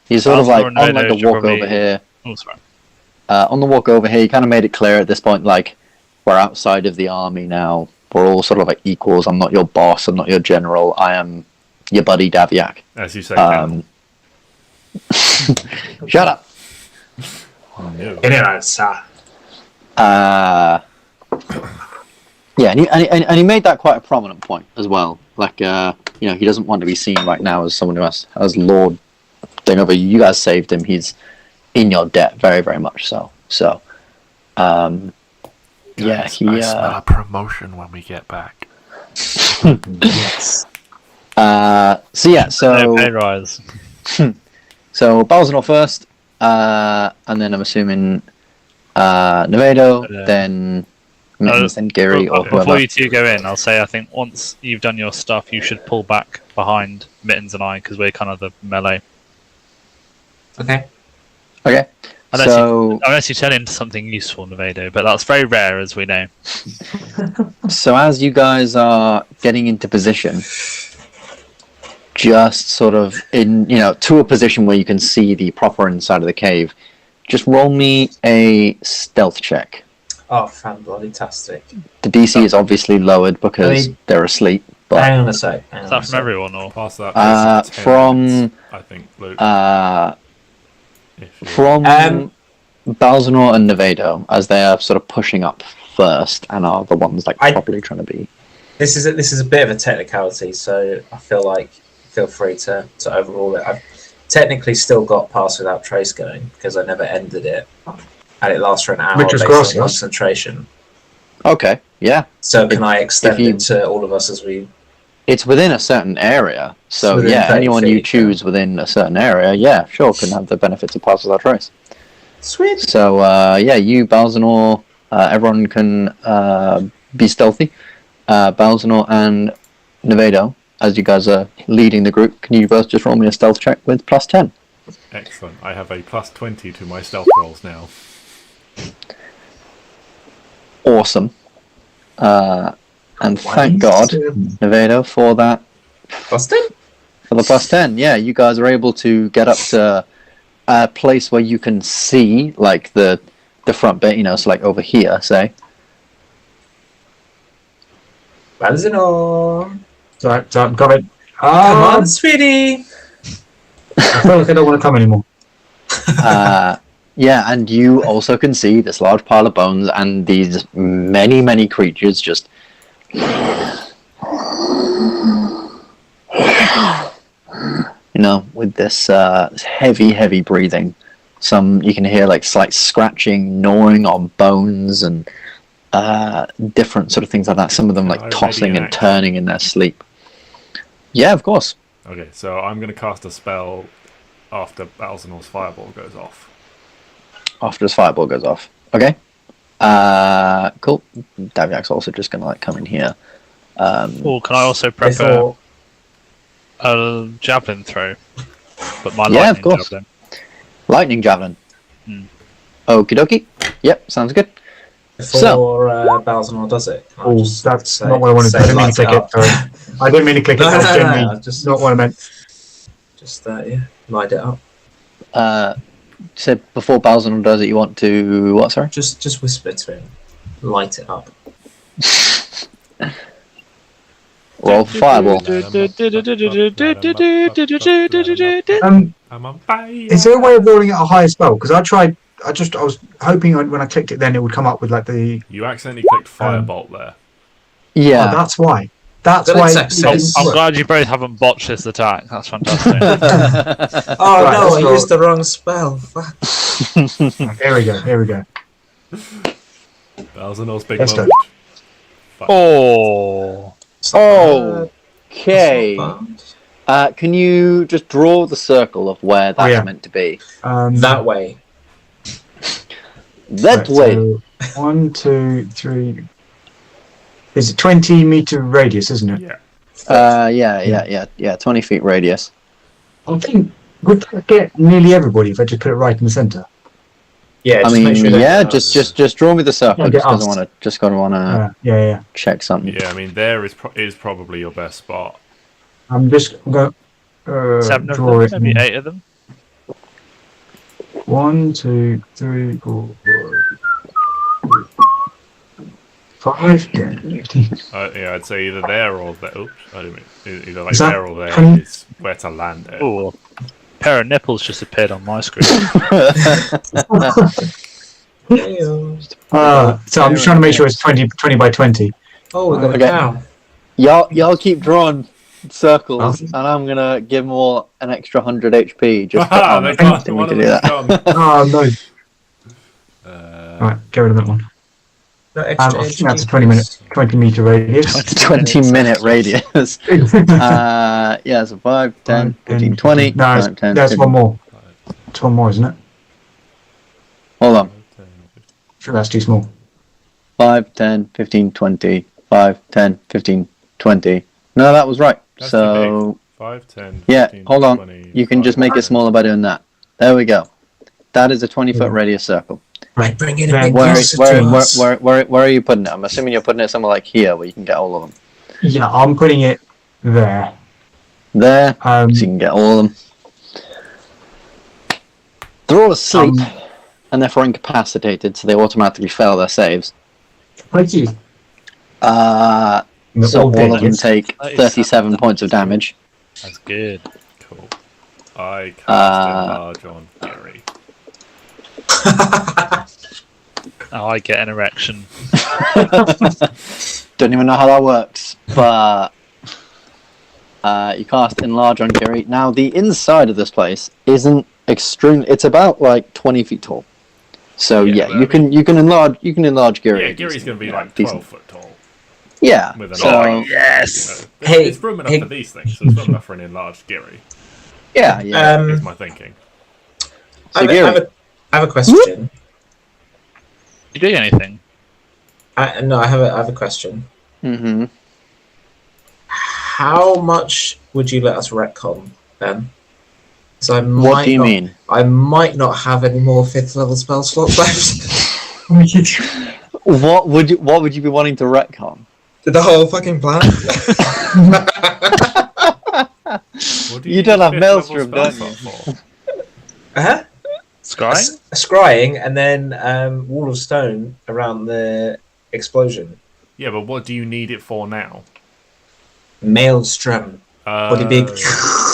Speaker 1: He's sort of like on like the walk over here.
Speaker 2: Oh, sorry.
Speaker 1: On the walk over here, he kind of made it clear at this point, like, we're outside of the army now. We're all sort of like equals. I'm not your boss. I'm not your general. I am your buddy Davyac.
Speaker 3: As you say.
Speaker 1: Shut up.
Speaker 3: Oh, no.
Speaker 5: Anyway, sir.
Speaker 1: Yeah, and he made that quite a prominent point as well. Like, he doesn't want to be seen right now as someone who has Lord thing over you. You guys saved him. He's in your debt, very, very much so. So, yeah,
Speaker 6: I smell a promotion when we get back.
Speaker 5: Yes.
Speaker 1: So
Speaker 2: Pay rise.
Speaker 1: So Balzanor first, and then I'm assuming Nevado, then Mittens, then Giri, or
Speaker 2: Before
Speaker 1: whoever.
Speaker 2: you 2 go in, I'll say I think once you've done your stuff, you should pull back behind Mittens and I because we're kind of the melee.
Speaker 5: Okay.
Speaker 1: Okay.
Speaker 2: Unless you turn into something useful, Nevado, but that's very rare, as we know.
Speaker 1: So as you guys are getting into position, just sort of to a position where you can see the proper inside of the cave, just roll me a stealth check.
Speaker 5: Oh, fan-bloody-tastic.
Speaker 1: The DC is obviously lowered because they're asleep. But
Speaker 5: Hang on a sec.
Speaker 2: Is that from everyone, or?
Speaker 3: Pass that.
Speaker 1: from
Speaker 3: I think, Luke.
Speaker 1: from Balzanor and Nevado, as they are sort of pushing up first and are the ones like properly trying to be.
Speaker 5: This is a bit of a technicality, so I feel free to overrule it. I've technically still got Pass Without Trace going because I never ended it, and it lasts for an hour
Speaker 4: Which was
Speaker 5: based
Speaker 4: gracious.
Speaker 5: on concentration.
Speaker 1: Okay, yeah.
Speaker 5: So can I extend
Speaker 1: you-
Speaker 5: it to all of us as we?
Speaker 1: It's within a certain area, so
Speaker 5: Within
Speaker 1: yeah,
Speaker 5: 30
Speaker 1: anyone you
Speaker 5: feet,
Speaker 1: choose within a certain area, yeah, sure, can have the benefits of Pass Without Trace.
Speaker 5: Sweet.
Speaker 1: So you, Balzanor, everyone can be stealthy. Balzanor and Nevado, as you guys are leading the group, can you both just roll me a stealth check with +10?
Speaker 3: Excellent. I have a +20 to my stealth rolls now.
Speaker 1: Awesome. And thank God, Nevado, for that.
Speaker 5: Busted?
Speaker 1: For the +10, yeah, you guys are able to get up to a place where you can see, like, the front bit, so like over here, say.
Speaker 5: Balzanor.
Speaker 4: So got it.
Speaker 5: Come on, sweetie.
Speaker 4: I feel like I don't want to come anymore.
Speaker 1: Yeah, and you also can see this large pile of bones and these many, many creatures just... with this heavy, heavy breathing. Some you can hear like slight scratching, gnawing on bones, and different sort of things like that. Some of them like tossing and turning in their sleep. Yeah, of course.
Speaker 3: Okay, so I'm going to cast a spell after Balzanor's fireball goes off.
Speaker 1: After his fireball goes off. Okay. Cool. Davyac's also just gonna like come in here.
Speaker 2: Or can I also prep a javelin throw? But my
Speaker 1: Yeah, of
Speaker 2: lightning
Speaker 1: course.
Speaker 2: javelin.
Speaker 1: Lightning javelin.
Speaker 2: Hmm.
Speaker 1: Okie dokie. Yep, sounds good.
Speaker 5: Before Balzanor does it. Can I
Speaker 4: Oh,
Speaker 5: just
Speaker 4: that's
Speaker 5: say-
Speaker 4: not what I wanted.
Speaker 5: say
Speaker 4: I didn't mean
Speaker 5: light
Speaker 4: to click
Speaker 5: up?
Speaker 4: it. Sorry. I didn't mean to click it.
Speaker 5: No,
Speaker 4: That's
Speaker 5: no, no,
Speaker 4: genuinely
Speaker 5: just-
Speaker 4: not what I meant.
Speaker 5: Just yeah, light it up.
Speaker 1: So before Balzanor does it, you want to what? Sorry.
Speaker 5: Just whisper to him. Light it up.
Speaker 1: Roll for fireball.
Speaker 3: I'm on fire.
Speaker 4: Is there a way of rolling at a higher spell? Because I tried. I was hoping when I clicked it, then it would come up with like the.
Speaker 3: You accidentally clicked firebolt there.
Speaker 1: Yeah.
Speaker 4: Oh, that's why. That's
Speaker 5: But
Speaker 4: why.
Speaker 5: it's
Speaker 4: it
Speaker 5: access.
Speaker 4: didn't
Speaker 2: I'm
Speaker 4: work.
Speaker 2: glad you both haven't botched this attack. That's fantastic.
Speaker 5: Oh
Speaker 4: Right,
Speaker 5: no,
Speaker 4: let's
Speaker 5: I
Speaker 4: roll.
Speaker 5: used the wrong spell. Fuck.
Speaker 4: Here we go. Here we go.
Speaker 3: Balzanor's big
Speaker 4: Let's go.
Speaker 3: moment.
Speaker 2: Oh.
Speaker 5: It's not bad.
Speaker 1: Okay.
Speaker 5: It's not bad.
Speaker 1: Can you just draw the circle of where that's
Speaker 4: yeah.
Speaker 1: meant to be?
Speaker 5: That way.
Speaker 1: That
Speaker 4: right,
Speaker 1: way.
Speaker 4: so 1, 2, 3. Is it 20-meter radius, isn't it?
Speaker 3: Yeah.
Speaker 1: Yeah. 20 feet radius.
Speaker 4: I think would I get nearly everybody if I just put it right in the center.
Speaker 5: Yeah,
Speaker 1: I
Speaker 5: just
Speaker 1: mean,
Speaker 5: make sure
Speaker 1: yeah,
Speaker 5: that
Speaker 1: just draw me the circle.
Speaker 4: Yeah, get
Speaker 1: Just gonna wanna
Speaker 4: Yeah.
Speaker 1: check something.
Speaker 3: Yeah, I mean, there is probably your best spot.
Speaker 4: I'm just going to
Speaker 2: 7 of
Speaker 4: draw
Speaker 2: them,
Speaker 4: it.
Speaker 2: maybe 8 of them.
Speaker 4: 1, 2, 3, 4, 5, 10, 15.
Speaker 3: Yeah, I'd say either there or there. Oops, I didn't mean either like
Speaker 4: Is that
Speaker 3: there or there
Speaker 4: 20?
Speaker 3: is where to land it.
Speaker 2: Oh, a pair of nipples just appeared on my screen.
Speaker 4: So I'm just trying to make sure it's 20 by 20.
Speaker 5: Oh, we got
Speaker 1: Okay.
Speaker 5: a cow.
Speaker 1: Y'all keep drawing circles, and I'm gonna give them all an extra 100 HP. Just to
Speaker 3: Haha,
Speaker 1: honor
Speaker 3: they can't.
Speaker 1: me
Speaker 3: One
Speaker 1: to
Speaker 3: of
Speaker 1: do
Speaker 3: them's
Speaker 1: that.
Speaker 3: gone.
Speaker 4: Oh, no.
Speaker 3: Uh,
Speaker 4: Right, get rid of that one.
Speaker 5: No
Speaker 4: I
Speaker 5: extra
Speaker 4: think that's a
Speaker 5: HP.
Speaker 4: 20-meter radius.
Speaker 1: 20-minute radius. Yeah, so 5, 10, 15, 20.
Speaker 4: No,
Speaker 1: 5, 10,
Speaker 4: that's
Speaker 1: 15.
Speaker 4: one more. It's one more, isn't it?
Speaker 1: Hold on.
Speaker 4: Sure, that's too small.
Speaker 1: 5, 10, 15, 20. 5, 10, 15, 20. No, that was right.
Speaker 3: That's
Speaker 1: So,
Speaker 3: 5, 10,
Speaker 1: yeah,
Speaker 3: 15,
Speaker 1: hold on.
Speaker 3: 20,
Speaker 1: You can just make it smaller by doing that. There we go. That is a 20-foot radius circle.
Speaker 5: Right, bring it a
Speaker 4: Then
Speaker 5: bit
Speaker 1: Where
Speaker 5: closer to us.
Speaker 1: are you putting it? I'm assuming you're putting it somewhere like here, where you can get all of them.
Speaker 4: Yeah, I'm putting it there.
Speaker 1: There, so you can get all of them. They're all asleep, and therefore incapacitated, so they automatically fail their saves.
Speaker 4: Thank you.
Speaker 1: So all of them take
Speaker 2: 37
Speaker 1: 37 points of damage.
Speaker 2: That's good.
Speaker 3: Cool. I cast enlarge on Giri.
Speaker 2: Oh, I get an erection.
Speaker 1: Don't even know how that works, but you cast enlarge on Giri. Now the inside of this place isn't extreme. It's about like 20 feet tall. So
Speaker 3: Yeah,
Speaker 1: yeah,
Speaker 3: but
Speaker 1: you can enlarge Giri.
Speaker 3: Yeah, Giri's going to be
Speaker 1: Yeah,
Speaker 3: like
Speaker 1: decent.
Speaker 3: 12 foot tall.
Speaker 1: Yeah.
Speaker 3: With an
Speaker 1: So
Speaker 3: arm.
Speaker 2: Yes!
Speaker 3: You know,
Speaker 5: Hey,
Speaker 3: there's room enough
Speaker 5: hey.
Speaker 3: for these things, so there's room enough for an enlarged Giri.
Speaker 1: yeah.
Speaker 3: Is my thinking.
Speaker 5: I
Speaker 1: Giri.
Speaker 5: have a question.
Speaker 2: You do anything?
Speaker 5: No, I have a question.
Speaker 1: Mm-hmm.
Speaker 5: How much would you let us retcon then? So
Speaker 1: What do you mean?
Speaker 5: I might not have any more 5th level spell slots left.
Speaker 1: What would you be wanting to retcon?
Speaker 5: The whole fucking plan.
Speaker 3: What do
Speaker 1: You don't have
Speaker 3: fifth level
Speaker 1: Maelstrom,
Speaker 3: spell
Speaker 1: don't
Speaker 3: slot for?
Speaker 5: Uh-huh.
Speaker 2: Scrying?
Speaker 5: Scrying and then wall of stone around the explosion.
Speaker 3: Yeah, but what do you need it for now?
Speaker 5: Maelstrom. Body big.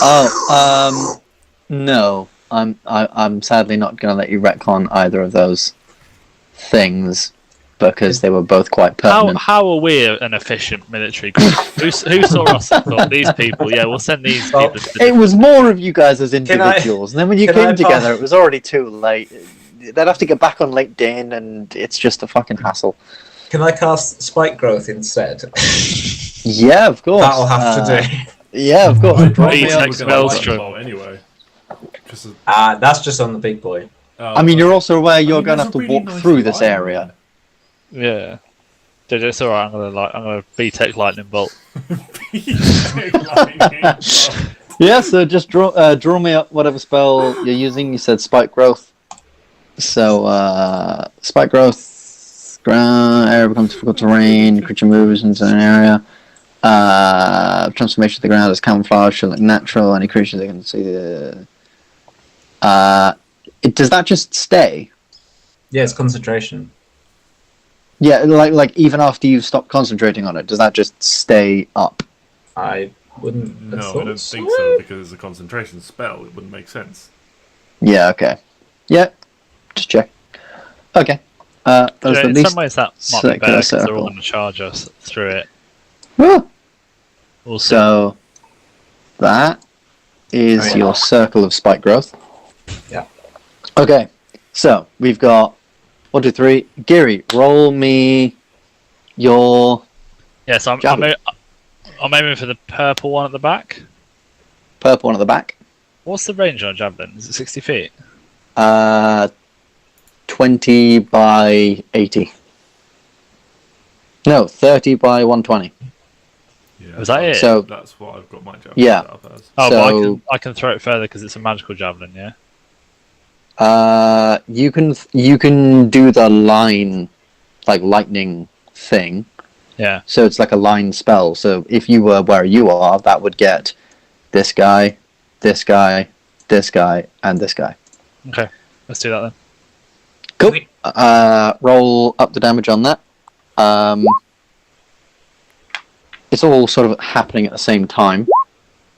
Speaker 1: Oh, no. I'm sadly not going to let you retcon either of those things because they were both quite pertinent.
Speaker 2: How are we an efficient military group? Who saw us and thought, these people, yeah, we'll send these
Speaker 5: Well,
Speaker 2: people to
Speaker 1: It was more of you guys as
Speaker 5: I-
Speaker 1: individuals, and then when you
Speaker 5: can
Speaker 1: came
Speaker 5: I
Speaker 1: together, it was already too late. They'd have to get back on LinkedIn, and it's just a fucking hassle.
Speaker 5: Can I cast spike growth instead?
Speaker 1: Yeah, of course.
Speaker 5: That'll have to do.
Speaker 1: Yeah, of course.
Speaker 3: I
Speaker 1: Drop
Speaker 3: probably
Speaker 1: me
Speaker 2: Please
Speaker 1: up.
Speaker 3: we're
Speaker 2: take
Speaker 3: gonna lightning
Speaker 2: Maelstrom.
Speaker 3: bolt anyway. Just
Speaker 5: That's just on the big boy.
Speaker 1: I mean, you're also aware you're
Speaker 3: mean,
Speaker 1: going to
Speaker 3: there's
Speaker 1: have
Speaker 3: a
Speaker 1: to
Speaker 3: really
Speaker 1: walk
Speaker 3: nice
Speaker 1: through this
Speaker 3: line
Speaker 1: area.
Speaker 2: Yeah. Dude, it's alright. I'm gonna B-Tech lightning bolt.
Speaker 1: Yeah, so just draw me up whatever spell you're using. You said spike growth. So spike growth, ground area becomes difficult terrain. Creature moves into an area. Transformation of the ground is camouflage, should look natural. Any creature they can see. Does that just stay?
Speaker 5: Yeah, it's concentration.
Speaker 1: Yeah, like even after you've stopped concentrating on it, does that just stay up?
Speaker 5: I wouldn't.
Speaker 3: No,
Speaker 5: have
Speaker 3: I
Speaker 5: thought
Speaker 3: don't
Speaker 5: so.
Speaker 3: think so because it's a concentration spell. It wouldn't make sense.
Speaker 1: Yeah. Okay. Yeah. Just check. Okay. That was
Speaker 2: Yeah,
Speaker 1: the
Speaker 2: in
Speaker 1: least
Speaker 2: some ways that might be
Speaker 1: circular
Speaker 2: better because they're all
Speaker 1: circle.
Speaker 2: going to charge us through it.
Speaker 1: Woo!
Speaker 2: We'll see.
Speaker 1: So that is
Speaker 5: Oh, yeah.
Speaker 1: your circle of spike growth.
Speaker 5: Yeah.
Speaker 1: Okay. So we've got 1, 2, 3. Giri, roll me your
Speaker 2: Yeah, so
Speaker 1: Javelin.
Speaker 2: I'm aiming for the purple one at the back.
Speaker 1: purple one at the back.
Speaker 2: What's the range on a javelin? Is it 60 feet?
Speaker 1: 20 by 80. No, 30 by 120.
Speaker 3: Yeah,
Speaker 2: Was that it?
Speaker 1: So
Speaker 3: that's what I've got my javelin
Speaker 1: Yeah.
Speaker 3: set up as.
Speaker 2: Oh,
Speaker 1: So-
Speaker 2: but I can throw it further because it's a magical javelin, yeah?
Speaker 1: you can do the line, like lightning thing.
Speaker 2: Yeah.
Speaker 1: So it's like a line spell. So if you were where you are, that would get this guy, this guy, this guy, and this guy.
Speaker 2: Okay, let's do that then.
Speaker 1: Cool. Roll up the damage on that. It's all sort of happening at the same time.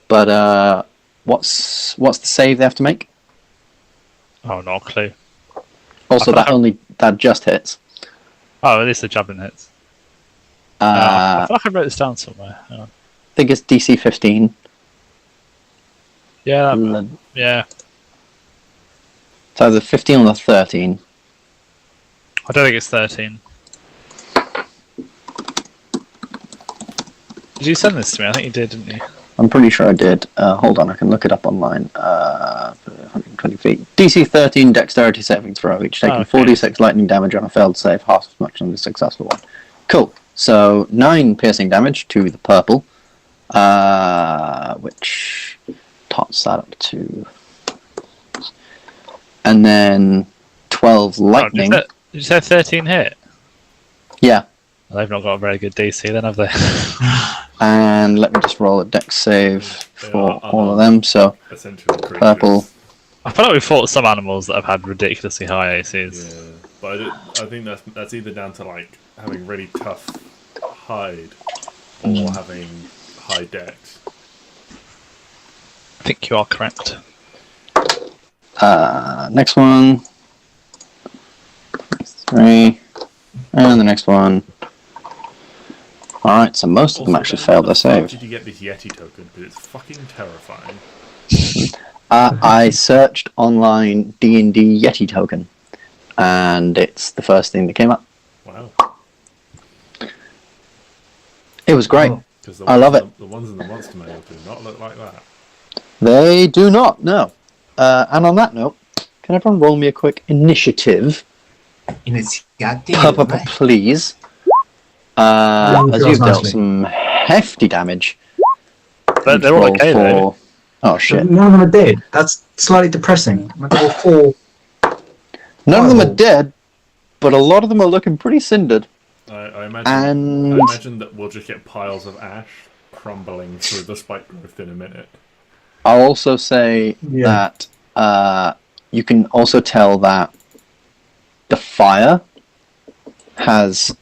Speaker 1: But what's the save they have to make?
Speaker 2: Oh, not a clue.
Speaker 1: Also,
Speaker 2: I thought
Speaker 1: that just hits.
Speaker 2: Oh, at least the javelin hits. I
Speaker 1: I
Speaker 2: feel like I wrote this down somewhere. Hang on.
Speaker 1: think it's DC 15.
Speaker 2: Yeah,
Speaker 1: It's
Speaker 2: yeah.
Speaker 1: either 15 or 13.
Speaker 2: I don't think it's 13. Did you send this to me? I think you did, didn't you?
Speaker 1: I'm pretty sure I did. Hold on, I can look it up online. 120 feet. DC 13 dexterity saving throw, each taking
Speaker 2: Okay.
Speaker 1: 46 lightning damage on a failed save, half as much on the successful one. Cool. So 9 piercing damage to the purple, which tots that up to, and then 12 lightning.
Speaker 2: Oh, did you say 13 hit?
Speaker 1: Yeah.
Speaker 2: Well, they've not got a very good DC then, have they?
Speaker 1: And let me just roll a dex save
Speaker 3: They
Speaker 1: for
Speaker 3: are
Speaker 1: all of them. So
Speaker 3: Essentially, creatures.
Speaker 1: purple.
Speaker 2: I feel like we've fought some animals that have had ridiculously high ACs.
Speaker 3: Yeah, but I think that's either down to like having really tough hide or having high dex.
Speaker 2: I think you are correct.
Speaker 1: Next one. 3. And the next one. Alright, so most of them
Speaker 3: Also,
Speaker 1: actually
Speaker 3: Ben,
Speaker 1: failed
Speaker 3: where
Speaker 1: their
Speaker 3: the fuck
Speaker 1: save.
Speaker 3: Did you get this Yeti token? Because it's fucking terrifying.
Speaker 1: I searched online D&D Yeti token, and it's the first thing that came up.
Speaker 3: Wow.
Speaker 1: It was great.
Speaker 5: Oh.
Speaker 3: Because
Speaker 1: I love it.
Speaker 3: The ones in the monster manual do not look like that.
Speaker 1: They do not, no. And on that note, can everyone roll me a quick initiative? Please. As
Speaker 4: feels
Speaker 1: you've dealt
Speaker 4: nicely.
Speaker 1: some hefty damage.
Speaker 2: But they're all
Speaker 1: Roll
Speaker 2: okay though.
Speaker 1: Oh shit.
Speaker 4: None of them are dead. That's slightly depressing. I got all 4.
Speaker 1: None of them are
Speaker 4: Horrible.
Speaker 1: dead, but a lot of them are looking pretty cindered.
Speaker 3: I imagine.
Speaker 1: And
Speaker 3: I imagine that we'll just get piles of ash crumbling through the spike growth in a minute.
Speaker 1: I'll also say
Speaker 4: Yeah.
Speaker 1: that you can also tell that the fire has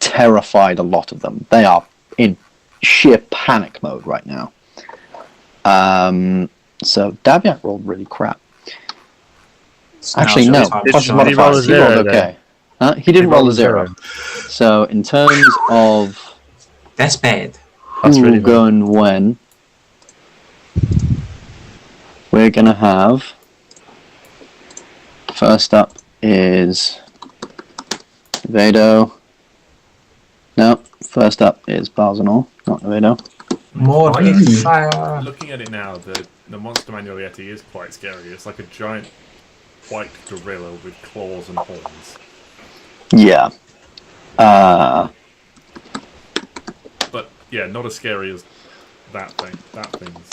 Speaker 1: terrified a lot of them. They are in sheer panic mode right now. So Davyac rolled really crap. Actually, no.
Speaker 5: Did
Speaker 1: Plus his
Speaker 2: he roll a
Speaker 1: modifiers, he rolled
Speaker 2: zero
Speaker 1: okay. He didn't roll a 0. So in terms of
Speaker 5: That's bad.
Speaker 2: That's
Speaker 1: who
Speaker 2: really
Speaker 1: will go and when, we're gonna have, first up is Nevado. No, first up is Balzanor, not Nevado.
Speaker 5: More
Speaker 4: Nice.
Speaker 5: fire.
Speaker 3: Looking at it now, the monster manual Yeti is quite scary. It's like a giant white gorilla with claws and horns.
Speaker 1: Yeah. Uh,
Speaker 3: But yeah, not as scary as that thing. That thing's.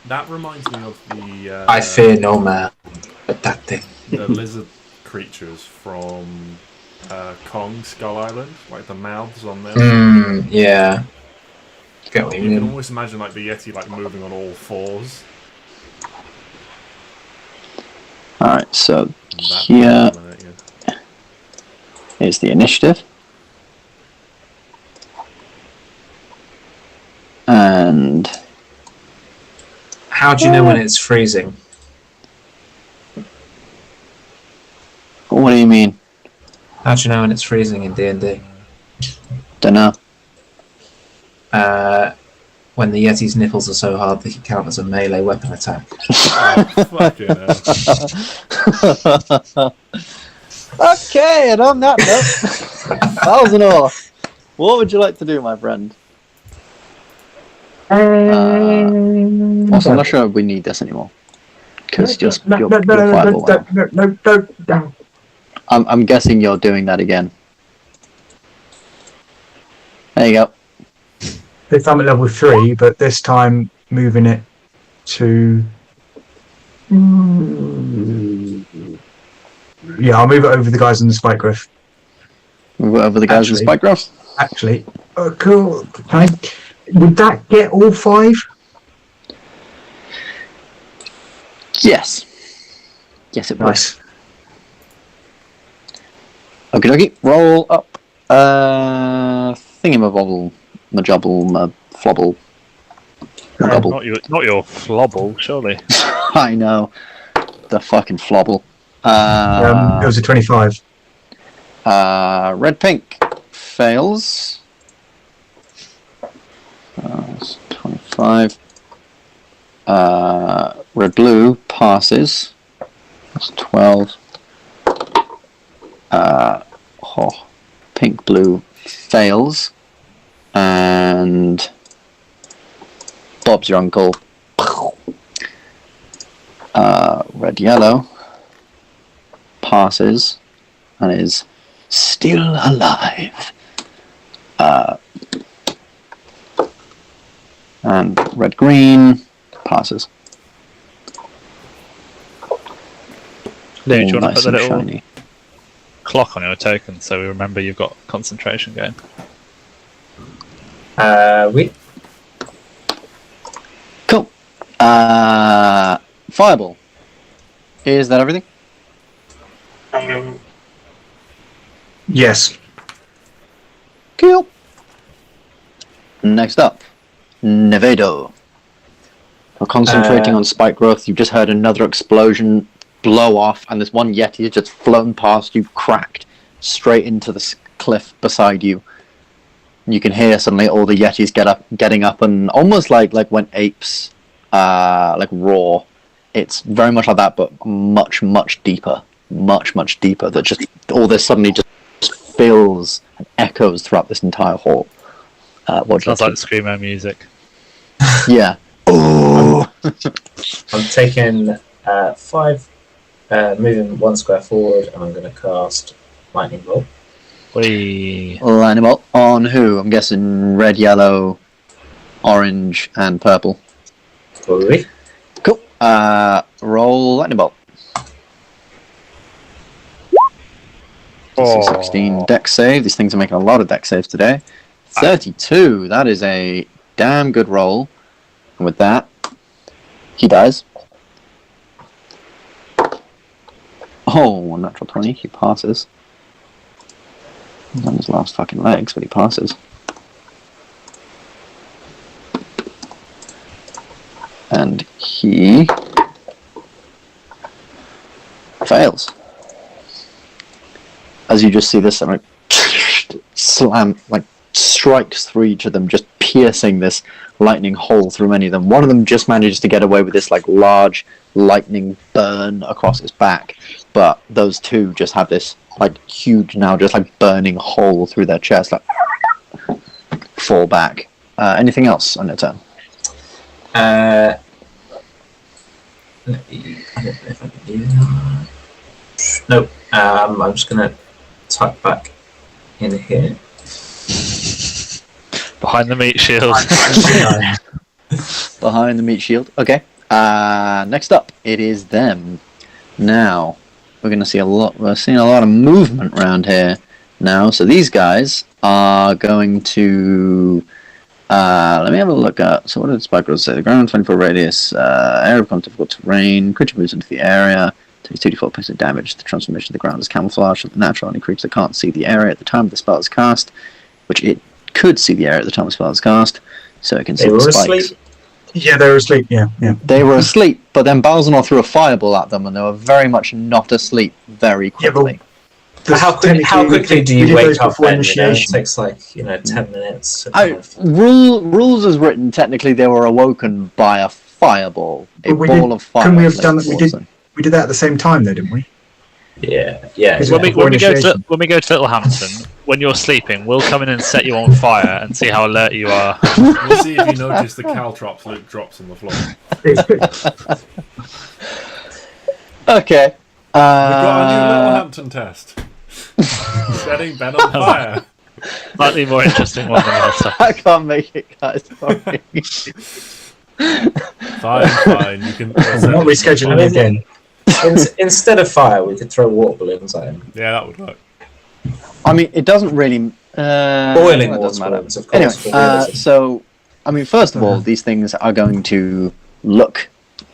Speaker 3: That reminds me of the.
Speaker 5: I fear no man, but that thing.
Speaker 3: The lizard creatures from Kong Skull Island, like the mouths on them.
Speaker 5: Yeah. Get what
Speaker 3: You
Speaker 5: you
Speaker 3: can
Speaker 5: mean.
Speaker 3: almost imagine like the Yeti like moving on all fours.
Speaker 1: Alright, so
Speaker 3: That
Speaker 1: here
Speaker 3: yeah.
Speaker 1: is the initiative. And
Speaker 5: How do you know when it's freezing?
Speaker 1: what do you mean?
Speaker 5: How do you know when it's freezing in D&D?
Speaker 1: Dunno.
Speaker 5: When the Yeti's nipples are so hard they can count as a melee weapon attack.
Speaker 3: Fucking hell.
Speaker 1: Okay, and on that note, Balzanor, what would you like to do, my friend? Also, I'm not sure we need this anymore. Because you're fireball.
Speaker 4: No.
Speaker 1: I'm guessing you're doing that again. There you go.
Speaker 4: This time at level 3, but this time moving it to. Yeah, I'll move it over the guys in the spike growth.
Speaker 1: Move it over the guys with
Speaker 4: Actually-
Speaker 1: spike graphs.
Speaker 4: Actually, cool. Would that get all 5?
Speaker 1: Yes. Yes, it was.
Speaker 4: Nice.
Speaker 1: Okie dokie. Roll up. Thingamabobble. Majubble. Flobble. Magobble.
Speaker 2: Not your flobble, surely.
Speaker 1: I know. The fucking flobble.
Speaker 4: It was a 25.
Speaker 1: Red pink fails. That's 25. Red blue passes. That's 12. Pink blue fails. And Bob's your uncle. Red yellow passes and is still alive. And red green passes.
Speaker 2: Lou, do you
Speaker 1: All
Speaker 2: want
Speaker 1: nice
Speaker 2: to put the
Speaker 1: and
Speaker 2: little
Speaker 1: shiny.
Speaker 2: clock on your token so we remember you've got concentration going?
Speaker 5: We
Speaker 1: Cool. Fireball. Is that everything?
Speaker 4: Yes.
Speaker 1: Cool. Next up, Nevado. For concentrating on spike growth, you've just heard another explosion blow off, and this one Yeti has just flown past you, cracked straight into the cliff beside you. You can hear suddenly all the Yetis getting up, and almost like when apes like roar. It's very much like that, but much deeper, much deeper. That just all this suddenly just fills and echoes throughout this entire hall. What
Speaker 2: Sounds like screamo music.
Speaker 1: yeah. Oh.
Speaker 5: I'm taking 5, moving 1 square forward, and I'm going to cast Lightning Bolt.
Speaker 1: Lightning bolt on who? I'm guessing red, yellow, orange, and purple.
Speaker 5: Totally.
Speaker 1: Cool. Roll lightning bolt.
Speaker 2: Oh.
Speaker 1: 16 deck save. These things are making a lot of deck saves today. 32. That is a damn good roll. And with that, he dies. Oh, natural 20. He passes. He's on his last fucking legs, but he passes. And he fails. As you just see this, like slam, like strikes through each of them, just piercing this lightning hole through many of them. One of them just manages to get away with this like large lightning burn across his back, but those two just have this like huge now just like burning hole through their chest, like fall back. Anything else on your turn?
Speaker 5: I don't know if I can do that. Nope. I'm just going to type back in here.
Speaker 2: Behind the meat shield.
Speaker 1: Behind the meat shield. Okay. Next up, it is them. Now, we're going to see we're seeing a lot of movement around here now. So these guys are going to... let me have a look at... So what did Spike Rules say? The ground 24 radius, area becomes difficult terrain, creature moves into the area, takes 2d4 points of damage. The transformation of the ground is camouflage. Natural, any creature that can't see the area at the time the spell is cast, which it could see the area at the time the spell is cast, so it can see the spikes.
Speaker 5: Asleep?
Speaker 4: Yeah, they were asleep. Yeah.
Speaker 1: They were asleep, but then Balzanor threw a fireball at them, and they were very much not asleep very quickly.
Speaker 5: How quickly do you wake up then? It takes 10 minutes.
Speaker 1: Rules as written, technically they were awoken by a fireball. A ball of fire.
Speaker 4: Couldn't we have done that? We did that at the same time, though, didn't we?
Speaker 5: Yeah.
Speaker 2: When we go to Littlehampton, when you're sleeping, we'll come in and set you on fire and see how alert you are.
Speaker 3: We'll see if you notice the caltrops Luke drops on the floor.
Speaker 1: Okay.
Speaker 3: We've got a new Littlehampton test. Setting Ben on fire.
Speaker 2: Slightly more interesting one than last time.
Speaker 1: I can't make it, guys. Sorry.
Speaker 3: Fine. You can.
Speaker 4: I'm not rescheduling again.
Speaker 5: Instead of fire, we could throw water balloons at him.
Speaker 3: Yeah, that would work.
Speaker 1: I mean, it doesn't really...
Speaker 5: Boiling water balloons, of course.
Speaker 1: Anyway, first of all, these things are going to look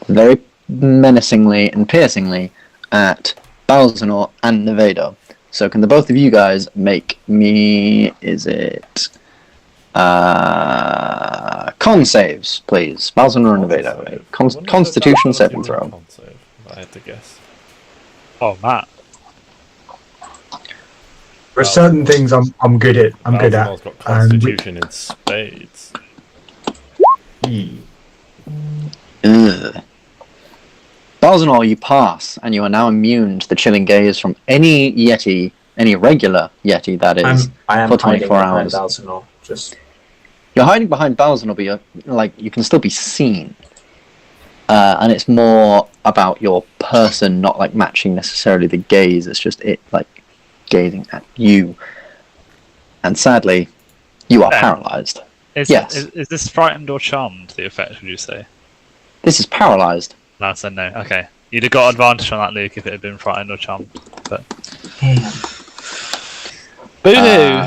Speaker 1: very menacingly and piercingly at Balzanor and Nevado. So can the both of you guys make me... Is it... con saves, please. Balzanor and Nevado. Constitution saving throw.
Speaker 3: I had to guess.
Speaker 2: Oh, Matt.
Speaker 4: There are certain things I'm good at. Good at.
Speaker 3: Balzanor's got Constitution in spades.
Speaker 1: Balzanor, you pass, and you are now immune to the chilling gaze from any Yeti, any regular Yeti, that is,
Speaker 5: I am
Speaker 1: for 24 hours.
Speaker 5: Balzanor,
Speaker 1: You're hiding behind Balzanor, but you can still be seen. And it's more about your person, not matching necessarily the gaze. It's just it gazing at you. And sadly, you are paralyzed. Yes.
Speaker 2: Is this frightened or charmed, the effect, would you say?
Speaker 1: This is paralyzed.
Speaker 2: No, so no. Okay. You'd have got advantage on that, Luke, if it had been frightened or charmed. But... Boo-hoo!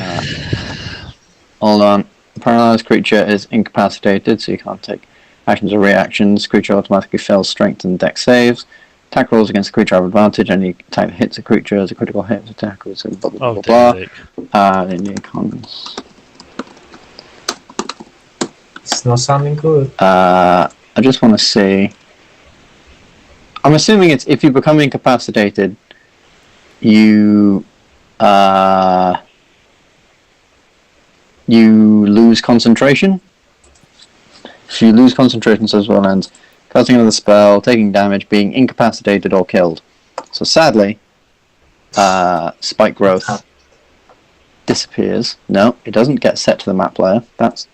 Speaker 1: Hold on. The paralyzed creature is incapacitated, so you can't take actions or reactions. Creature automatically fails strength and dex saves. Attack rolls against the creature have advantage. Any attack that hits a creature as a critical hit attack. So blah blah blah blah. In your cons.
Speaker 5: It's not sounding good.
Speaker 1: I just want to see. I'm assuming it's if you become incapacitated, you lose concentration. If you lose concentration, so as well ends. Casting another spell, taking damage, being incapacitated or killed. So sadly, spike growth disappears. No, it doesn't get set to the map layer. That's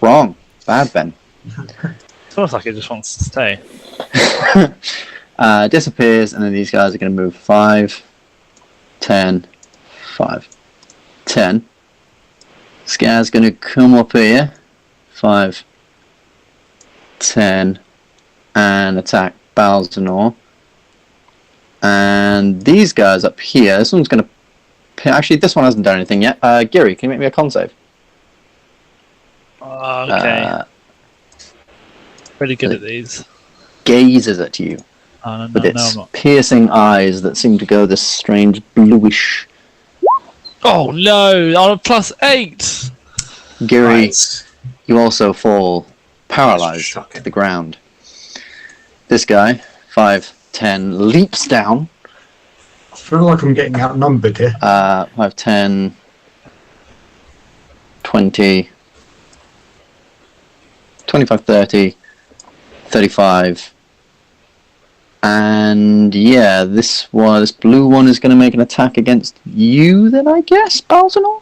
Speaker 1: wrong. Bad, Ben.
Speaker 2: It's almost like it just wants to stay.
Speaker 1: Disappears, and then these guys are going to move 5, 10, 5, 10. Scare's going to come up here. 5, 10, and attack Balzanor. And these guys up here, this one's going to... Actually, this one hasn't done anything yet. Giri, can you make me a con save?
Speaker 2: Okay. Pretty good at these.
Speaker 1: Gazes at you with its piercing eyes that seem to go this strange bluish...
Speaker 2: Oh no! On a +8!
Speaker 1: Giri, you also fall paralyzed to the ground. This guy, 5, 10, leaps down.
Speaker 4: I feel like I'm getting outnumbered here.
Speaker 1: 5, 10, 20, 25, 30, 35. And yeah, this blue one is going to make an attack against you then, I guess, Balzanor?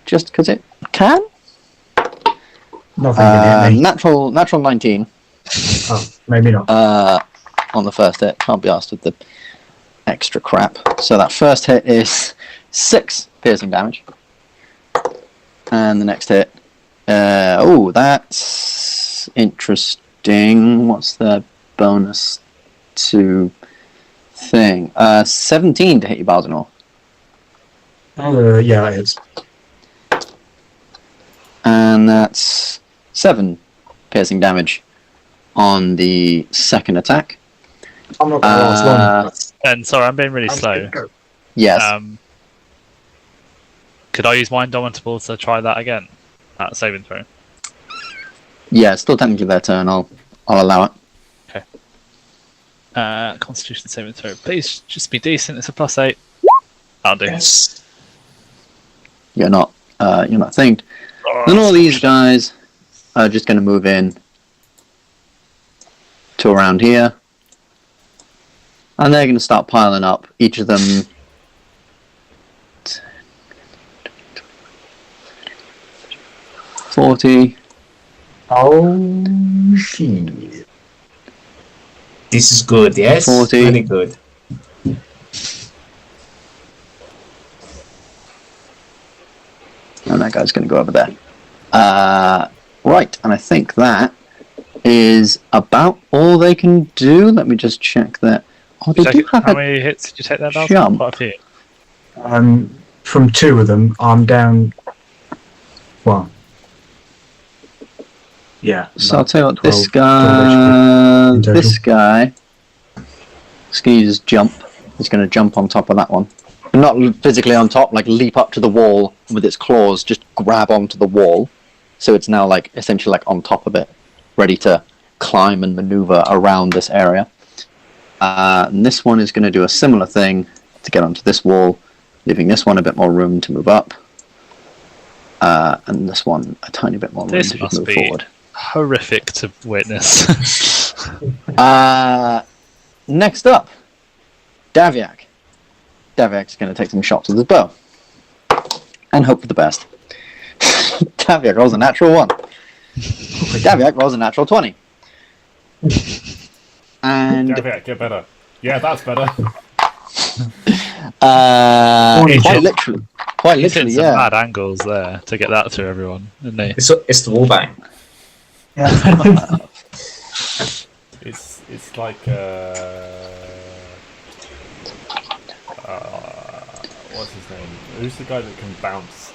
Speaker 1: Just because it can?
Speaker 4: Nothing
Speaker 1: natural 19.
Speaker 4: Oh, maybe not.
Speaker 1: On the first hit. Can't be asked with the extra crap. So that first hit is 6 piercing damage. And the next hit... that's interesting. What's the bonus to thing? 17 to hit you, Balzanor.
Speaker 4: Yeah, that is.
Speaker 1: And that's 7 piercing damage on the second attack.
Speaker 4: I'm not going to last long.
Speaker 2: And sorry, I'm being really slow.
Speaker 1: Yes.
Speaker 2: Could I use my Indomitable to try that again? That saving throw.
Speaker 1: Yeah, it's still technically their turn. I'll allow it.
Speaker 2: Okay. Constitution saving throw. Please just be decent. It's a +8. That'll do.
Speaker 5: Yes.
Speaker 1: You're not thinged.
Speaker 2: Oh,
Speaker 1: Then all these guys are just going to move in to around here. And they're going to start piling up. Each of them... 40.
Speaker 4: Oh, shit.
Speaker 5: This is good, yes?
Speaker 1: 40.
Speaker 5: Really good.
Speaker 1: And that guy's going to go over there. Right, and I think that is about all they can do. Let me just check that. Oh, they do have
Speaker 2: How
Speaker 1: a
Speaker 2: many hits did you take there, Balzanor?
Speaker 1: jump.
Speaker 2: Quite a few.
Speaker 4: From 2 of them, I'm down. Well, yeah.
Speaker 1: So I'll tell you what,
Speaker 4: 12
Speaker 1: this guy,
Speaker 4: in total.
Speaker 1: is going to use jump. He's going to jump on top of that one. Not physically on top, like leap up to the wall with its claws, just grab onto the wall. So it's now like essentially like on top of it, ready to climb and maneuver around this area. And this one is going to do a similar thing to get onto this wall, leaving this one a bit more room to move up. And this one a tiny bit more room
Speaker 2: This
Speaker 1: to just
Speaker 2: must
Speaker 1: move
Speaker 2: be
Speaker 1: forward.
Speaker 2: horrific to witness.
Speaker 1: Next up, Davyac. Davyac's going to take some shots with his bow. And hope for the best. Davyac rolls a natural 1. Davyac rolls a natural 20. And
Speaker 3: Davyac, get better. Yeah, that's better.
Speaker 1: quite
Speaker 2: He's hitting
Speaker 1: literally,
Speaker 2: some
Speaker 1: yeah.
Speaker 2: mad angles there to get that through everyone, isn't he?
Speaker 5: It's the wall bang.
Speaker 3: It's like what's his name? Who's the guy that can bounce?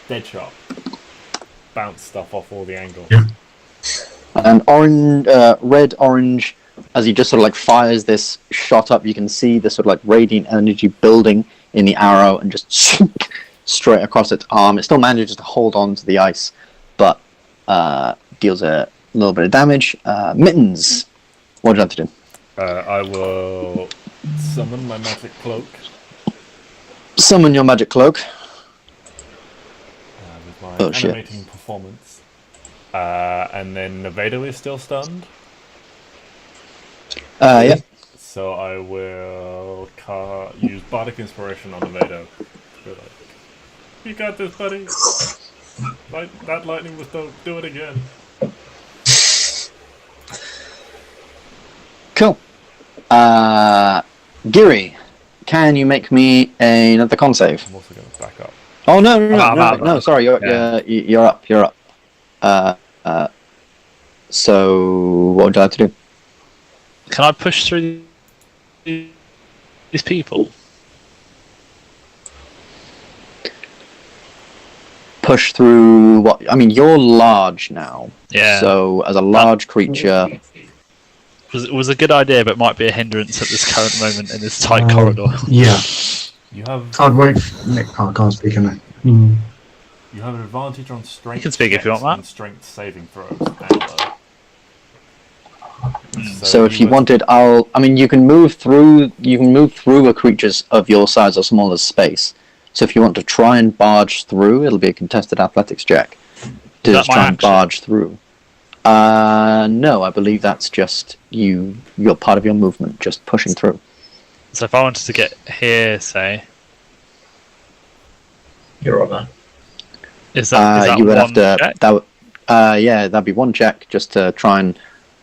Speaker 3: Deadshot. Bounce stuff off all the angles.
Speaker 4: Yeah.
Speaker 1: And orange, red, orange, as he just sort of like fires this shot up, you can see the sort of like radiant energy building in the arrow and just straight across its arm. It still manages to hold on to the ice, but deals a little bit of damage. Mittens, what do you have to do?
Speaker 3: I will summon my magic cloak
Speaker 1: Summon your magic cloak.
Speaker 3: with my
Speaker 1: Oh, shit.
Speaker 3: animating performance. And then Nevado is still stunned.
Speaker 1: Yeah.
Speaker 3: So I will use Bardic Inspiration on Nevado. You got this, buddy. That lightning was dope. Do it again.
Speaker 1: Cool. Giri, can you make me another con save?
Speaker 3: I'm also going to back up.
Speaker 1: Oh no,
Speaker 2: no.
Speaker 1: sorry, you're up. So what would you like to do?
Speaker 2: Can I push through these people?
Speaker 1: Push through what? I mean, you're large now.
Speaker 2: Yeah.
Speaker 1: So as a large creature,
Speaker 2: It was a good idea, but might be a hindrance at this current moment in this tight corridor.
Speaker 4: Yeah.
Speaker 3: You have
Speaker 4: I'd wait. I can't speak on that. Mm.
Speaker 3: you have an advantage on strength.
Speaker 2: You can speak if you want
Speaker 3: checks
Speaker 2: that.
Speaker 3: and strength saving throws.
Speaker 1: so if you wanted, you can move through. You can move through a creature's of your size or smaller space. So if you want to try and barge through, it'll be a contested athletics check to
Speaker 2: that
Speaker 1: just
Speaker 2: my
Speaker 1: try and
Speaker 2: action?
Speaker 1: barge through. No, I believe that's just you. You're part of your movement, just pushing through.
Speaker 2: So if I wanted to get here, say,
Speaker 5: You're on that.
Speaker 2: is that
Speaker 1: you would
Speaker 2: one
Speaker 1: have to.
Speaker 2: check?
Speaker 1: That'd be one check just to try and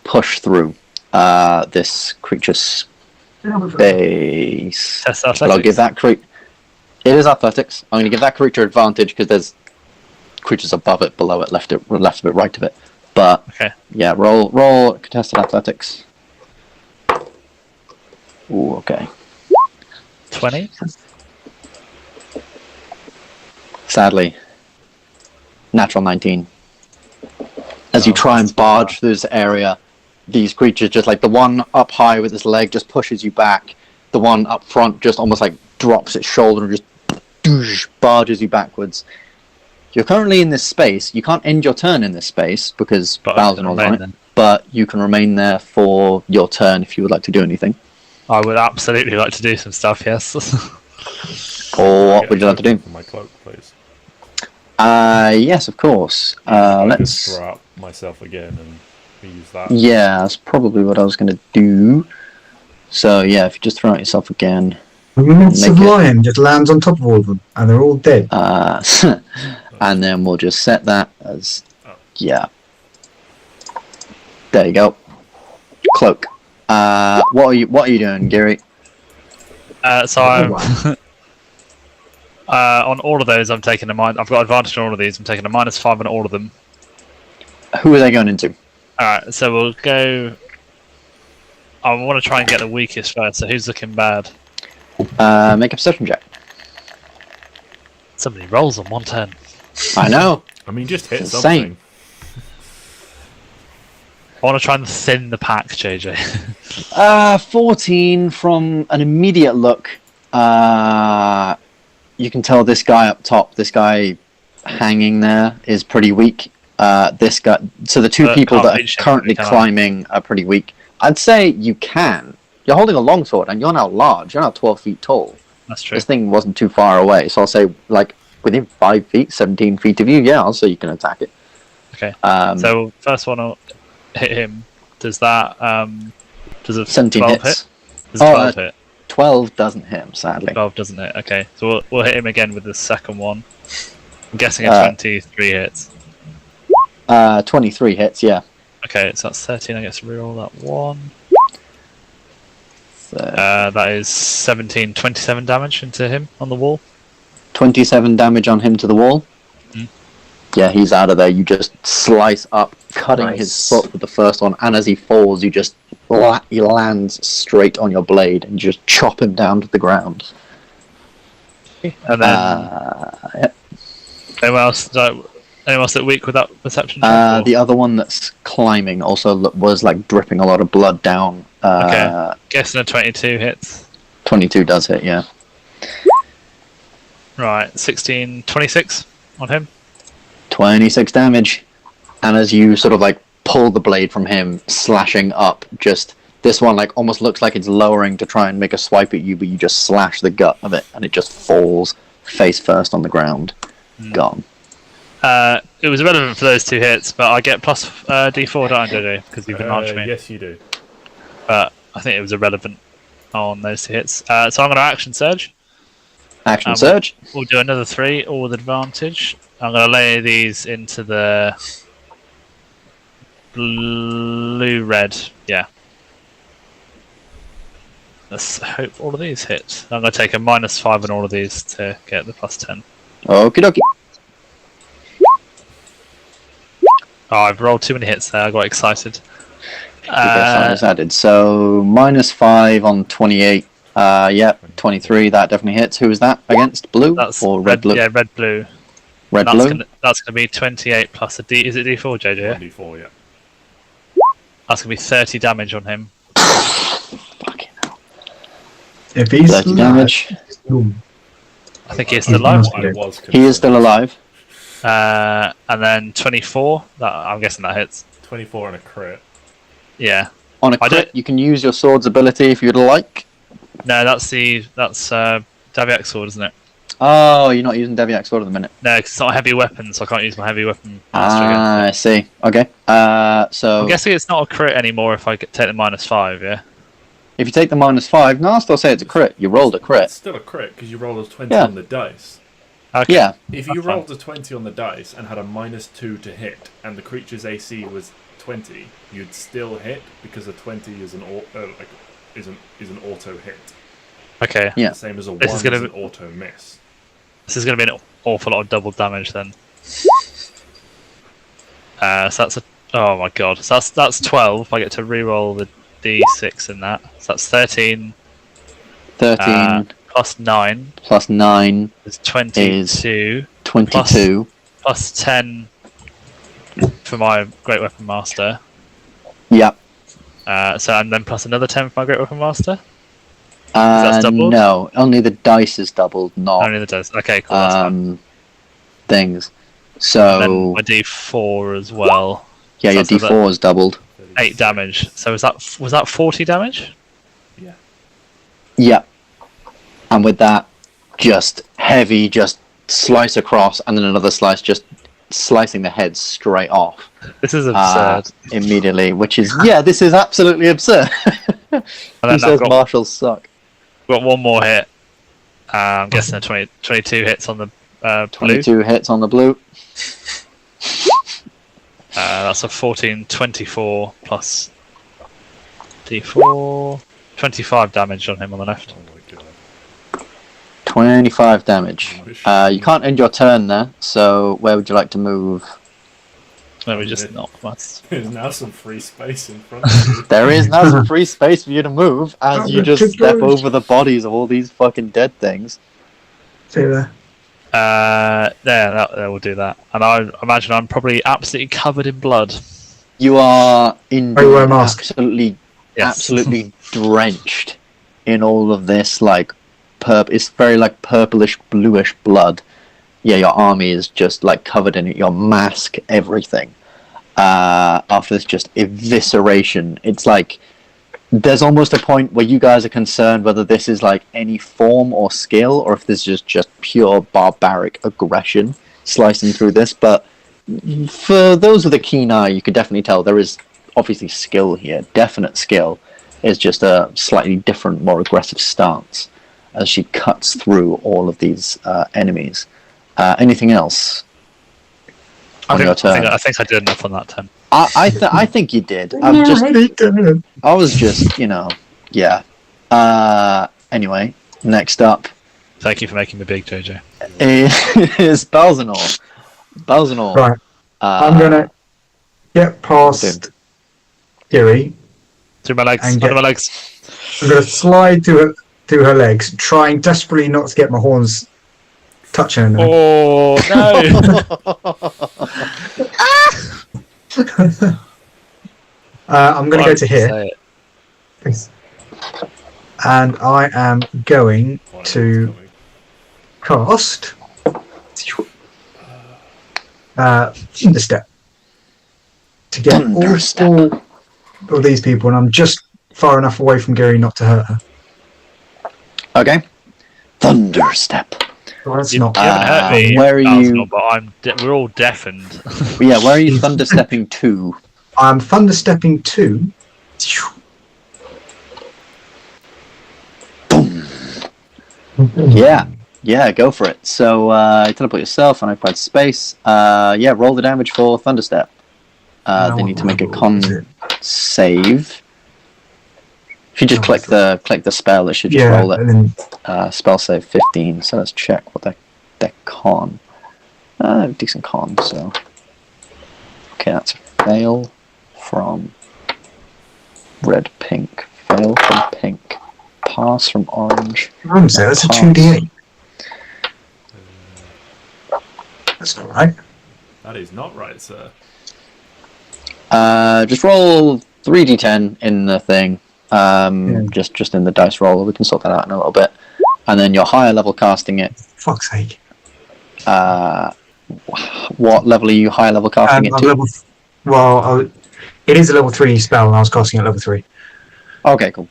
Speaker 1: push through this creature's base.
Speaker 2: Test
Speaker 1: But I'll
Speaker 2: athletics.
Speaker 1: give that creature. It is athletics. I'm going to give that creature advantage because there's creatures above it, below it, left of it, right of it. But
Speaker 2: Okay.
Speaker 1: yeah, roll contested athletics. Ooh, okay.
Speaker 2: 20.
Speaker 1: Sadly, natural 19. As you try and barge through this area, these creatures just like the one up high with his leg just pushes you back. The one up front just almost like drops its shoulder and just barges you backwards. You're currently in this space. You can't end your turn in this space because Balzanor's on it. But you can remain there for your turn if you would like to do anything.
Speaker 2: I would absolutely like to do some stuff, yes.
Speaker 1: Or what would you like to do?
Speaker 3: For my cloak, please.
Speaker 1: Yes, of course.
Speaker 3: I
Speaker 1: Let's.
Speaker 3: just throw out myself again and use that.
Speaker 1: Yeah, that's probably what I was going to do. So yeah, if you just throw out yourself again.
Speaker 4: The massive
Speaker 1: Make it-
Speaker 4: lion just lands on top of all of them, and they're all dead.
Speaker 1: And then we'll just set that as yeah. There you go. Cloak. What are you doing, Giri?
Speaker 2: So I'm on all of those. I'm taking a I've got advantage on all of these. I'm taking a -5 on all of them.
Speaker 1: Who are they going into?
Speaker 2: All right, so we'll go. I want to try and get the weakest first. So who's looking bad?
Speaker 1: Make a perception check.
Speaker 2: Somebody rolls on 110.
Speaker 1: I know.
Speaker 3: I mean, just hit
Speaker 1: Insane.
Speaker 3: something.
Speaker 2: I want to try and thin the pack, JJ.
Speaker 1: 14 from an immediate look. You can tell this guy up top, this guy hanging there, is pretty weak. This guy, so the two people
Speaker 2: can't
Speaker 1: that are
Speaker 2: reach him,
Speaker 1: currently
Speaker 2: can I?
Speaker 1: climbing are pretty weak. I'd say you can. You're holding a longsword, and you're now large. You're now 12 feet tall.
Speaker 2: That's true.
Speaker 1: This thing wasn't too far away, so I'll say like within 5 feet, 17 feet of you. Yeah, I'll say you can attack it.
Speaker 2: Okay.
Speaker 1: So
Speaker 2: So first one will hit him. Does that does a
Speaker 1: 17
Speaker 2: 12
Speaker 1: hits.
Speaker 2: hit? Does a 12 hit?
Speaker 1: 12 doesn't hit him, sadly.
Speaker 2: 12 doesn't hit. Okay, so we'll hit him again with the second one. I'm guessing a 23 hits.
Speaker 1: 23 hits, yeah.
Speaker 2: Okay, so that's 13. I guess reroll that one.
Speaker 1: So,
Speaker 2: That is 17, 27 damage into him on the wall.
Speaker 1: 27 damage on him to the wall.
Speaker 2: Mm.
Speaker 1: Yeah, he's out of there. You just slice up, cutting his
Speaker 5: Nice.
Speaker 1: foot with the first one, and as he falls, you just he lands straight on your blade and just chop him down to the ground.
Speaker 2: And then
Speaker 1: Yeah.
Speaker 2: anyone else that weak with that perception? check, or-
Speaker 1: The other one that's climbing also was like dripping a lot of blood down.
Speaker 2: Okay. Guessing a 22 hits.
Speaker 1: 22 does hit, yeah.
Speaker 2: Right, 16, 26 on him.
Speaker 1: 26 damage. And as you sort of like pull the blade from him, slashing up, just this one like almost looks like it's lowering to try and make a swipe at you, but you just slash the gut of it and it just falls face first on the ground. Gone.
Speaker 2: It was irrelevant for those two hits, but I get plus D4, don't I, JJ? Because you've enlarged me.
Speaker 3: Yes, you do.
Speaker 2: But I think it was irrelevant on those two hits. So I'm going to action surge.
Speaker 1: Action surge.
Speaker 2: We'll do another 3, all with advantage. I'm going to lay these into the blue-red. Yeah. Let's hope all of these hit. I'm going to take a -5 on all of these to get the +10.
Speaker 1: Okie dokie.
Speaker 2: Oh, I've rolled too many hits there. I got excited.
Speaker 1: Is added. So -5 on 28. Yep, 23. That definitely hits. Who is that against? Blue
Speaker 2: That's
Speaker 1: or red blue?
Speaker 2: Yeah, red blue.
Speaker 1: Red
Speaker 2: That's
Speaker 1: blue.
Speaker 2: That's gonna be 28 plus a D. Is it D4, JJ? Yeah?
Speaker 3: 1d4, yeah.
Speaker 2: That's gonna be 30 damage on him.
Speaker 1: Fucking hell.
Speaker 4: If he's
Speaker 1: 30 damage.
Speaker 2: I think he's still alive.
Speaker 3: I was
Speaker 1: He is still alive.
Speaker 2: And then 24. That I'm guessing that hits.
Speaker 3: 24 and a crit.
Speaker 2: Yeah.
Speaker 1: On a
Speaker 2: I
Speaker 1: crit,
Speaker 2: don't-
Speaker 1: you can use your sword's ability if you'd like.
Speaker 2: No, that's Davyac's sword, isn't it?
Speaker 1: Oh, you're not using Davyac sword at the minute.
Speaker 2: No, 'cause it's not a heavy weapon, so I can't use my heavy weapon. master again.
Speaker 1: I see. Okay. So
Speaker 2: I'm guessing it's not a crit anymore if I take the -5. Yeah.
Speaker 1: if you take the -5, no, I'll still say it's a crit. You rolled a
Speaker 3: It's
Speaker 1: crit.
Speaker 3: still a crit because you rolled a 20
Speaker 1: Yeah.
Speaker 3: on the dice.
Speaker 2: Okay.
Speaker 1: Yeah.
Speaker 3: If you
Speaker 2: That's fine.
Speaker 3: rolled a 20 on the dice and had a -2 to hit, and the creature's AC was 20, you'd still hit because a 20 is an auto hit.
Speaker 2: Okay.
Speaker 1: Yeah.
Speaker 3: The same as a 1
Speaker 2: This is
Speaker 3: is
Speaker 2: gonna
Speaker 3: an
Speaker 2: be-
Speaker 3: auto miss.
Speaker 2: This is going to be an awful lot of double damage then. So that's oh my god. So that's 12. I get to reroll the d6 in that. So that's 13.
Speaker 1: 13
Speaker 2: Plus 9
Speaker 1: plus 9
Speaker 2: is 22.
Speaker 1: 22.
Speaker 2: Plus 10 for my Great Weapon Master.
Speaker 1: Yep.
Speaker 2: And then plus another 10 for my Great Weapon Master. That's doubled?
Speaker 1: No, only the dice is doubled, not
Speaker 2: Only the dice. Okay, cool. That's fine.
Speaker 1: things.
Speaker 2: And
Speaker 1: So
Speaker 2: then my d4 as well.
Speaker 1: yeah, your
Speaker 2: so
Speaker 1: D4 is doubled.
Speaker 2: 8 damage. So was that 40 damage?
Speaker 3: Yeah.
Speaker 1: Yep. And with that, just heavy, just slice across, and then another slice, just slicing the head straight off.
Speaker 2: This is absurd.
Speaker 1: Immediately, which is this is absolutely absurd.
Speaker 2: And
Speaker 1: Who
Speaker 2: then
Speaker 1: says marshals suck?
Speaker 2: got one more hit. I'm guessing a 22 hits on the blue.
Speaker 1: 22 hits on the blue.
Speaker 2: That's a 14, 24 plus d4. 25 damage on him on the left.
Speaker 3: Oh my god.
Speaker 1: 25 damage. You can't end your turn there, so where would you like to move?
Speaker 2: Let me just not. That's
Speaker 3: There's now some free space in front of you.
Speaker 1: There is now some free space for you to move as you just step over the bodies of all these fucking dead things.
Speaker 4: See there.
Speaker 2: that will do that. And I imagine I'm probably absolutely covered in blood.
Speaker 1: You are indeed
Speaker 4: wear a mask?
Speaker 1: absolutely drenched in all of this, like, it's very, like, purplish, bluish blood. Yeah, your army is just, like, covered in it. Your mask, everything. After this just evisceration, it's like, there's almost a point where you guys are concerned whether this is, like, any form or skill, or if this is just pure barbaric aggression slicing through this, but for those with a keen eye, you could definitely tell there is obviously skill here, definite skill. It's just a slightly different, more aggressive stance as she cuts through all of these enemies. Anything else on your turn?
Speaker 2: I think I did enough on that 10.
Speaker 1: I think you did. I was just, yeah. Anyway, next up
Speaker 2: Thank you for making me big, JJ.
Speaker 1: is Balzanor. Balzanor.
Speaker 4: Right. I'm gonna get past Giri.
Speaker 2: Through my legs.
Speaker 4: And
Speaker 2: Under my legs.
Speaker 4: I'm gonna slide to her legs, trying desperately not to get my horns touching her.
Speaker 2: Oh no!
Speaker 4: I'm gonna go to here. Please. And I am going to cast Thunderstep to get all of these people, and I'm just far enough away from Giri not to hurt her.
Speaker 1: Okay. Thunderstep.
Speaker 4: Well, that's
Speaker 2: You
Speaker 4: not.
Speaker 2: haven't hurt me,
Speaker 1: where are
Speaker 2: Balzanor,
Speaker 1: you?
Speaker 2: but we're all deafened.
Speaker 1: Yeah, where are you thunderstepping to?
Speaker 4: I'm Thunderstepping to.
Speaker 1: Yeah, go for it. So, you teleport yourself and occupied space. Roll the damage for Thunderstep. They need to make a con save. If you just click the spell, it should just roll it.
Speaker 4: And then
Speaker 1: Spell save 15. So let's check what their con. Decent con. So, okay, that's a fail from red, pink. Fail from pink. Pass from orange.
Speaker 4: that's a 2d8. That's not right.
Speaker 3: That is not right, sir.
Speaker 1: Just roll 3d10 in the thing. Just in the dice roll. We can sort that out in a little bit. And then you're higher level casting it.
Speaker 4: Fuck's sake.
Speaker 1: What level are you higher level casting it to?
Speaker 4: It is a level 3 spell, and I was casting at level 3.
Speaker 1: Okay, cool.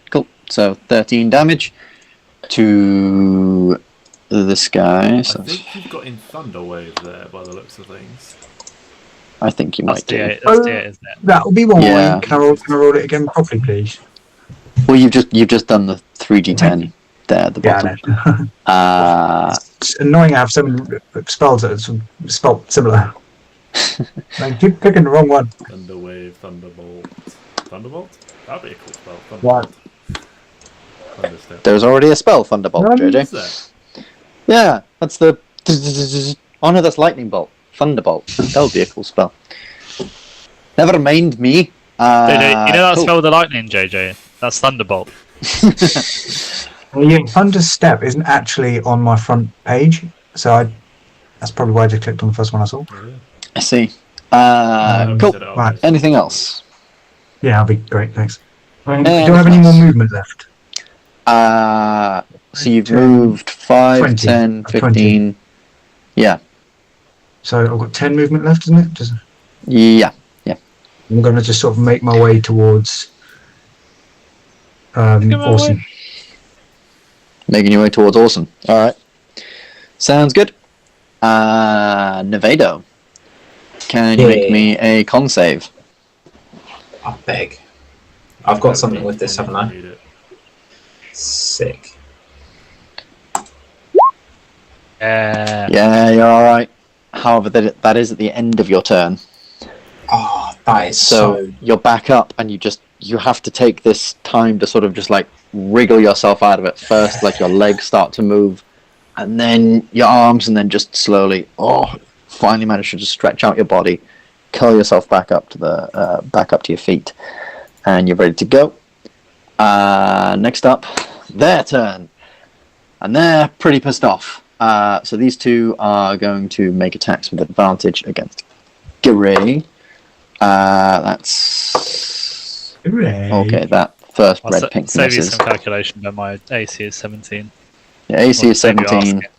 Speaker 1: Cool. So 13 damage to this guy. So
Speaker 3: I think you've got in Thunderwave there by the looks of things.
Speaker 1: I think you might do.
Speaker 2: That's D8, isn't it?
Speaker 4: That'll be one
Speaker 1: Yeah.
Speaker 4: way. Can I roll it again properly, please?
Speaker 1: Well, you've just done the 3d10 there at the bottom.
Speaker 4: It's annoying I have so many spells that are spelled similar. I keep picking the wrong one.
Speaker 3: Thunderwave, Thunderbolt. Thunderbolt? That'd be a cool spell.
Speaker 4: What?
Speaker 3: Thunderstep.
Speaker 1: There's already a spell, Thunderbolt,
Speaker 4: No,
Speaker 1: JJ.
Speaker 3: Is there?
Speaker 1: Yeah, that's the. Oh no, that's Lightning Bolt. Thunderbolt. That would be a cool spell. Never mind me.
Speaker 2: JJ, you know that
Speaker 1: cool.
Speaker 2: spell with the lightning, JJ? That's Thunderbolt.
Speaker 4: Well, yeah, Thunderstep isn't actually on my front page, so that's probably why I just clicked on the first one I saw.
Speaker 1: I see. Cool.
Speaker 4: Right.
Speaker 1: Anything else?
Speaker 4: Yeah, that'll be great, thanks. Do
Speaker 1: Anything
Speaker 4: I have any more
Speaker 1: else?
Speaker 4: movement left?
Speaker 1: So you've moved 5,
Speaker 4: 20.
Speaker 1: 10,
Speaker 4: 20.
Speaker 1: 15. Yeah.
Speaker 4: So I've got 10 movement left, isn't it?
Speaker 1: Yeah.
Speaker 4: I'm going to just sort of make my way towards Oreson.
Speaker 1: Making your way towards Oreson. Alright. Sounds good. Nevado. Can you make me a con save?
Speaker 5: I beg. I've got something with this, haven't I?
Speaker 3: Need it.
Speaker 5: Sick.
Speaker 1: Yeah, you're alright. However, that is at the end of your turn.
Speaker 5: Oh, that is
Speaker 1: So you're back up, and you have to take this time to sort of just like wriggle yourself out of it. First, like your legs start to move, and then your arms, and then just slowly, finally manage to just stretch out your body, curl yourself back up to your feet, and you're ready to go. Next up, their turn, and they're pretty pissed off. So these two are going to make attacks with advantage against Giri. That's okay. That first
Speaker 2: I'll
Speaker 1: red pink
Speaker 2: save you
Speaker 1: misses.
Speaker 2: some calculation, but my AC is 17.
Speaker 1: Yeah, AC
Speaker 2: Well,
Speaker 1: is
Speaker 2: save you
Speaker 1: 17.
Speaker 2: asking.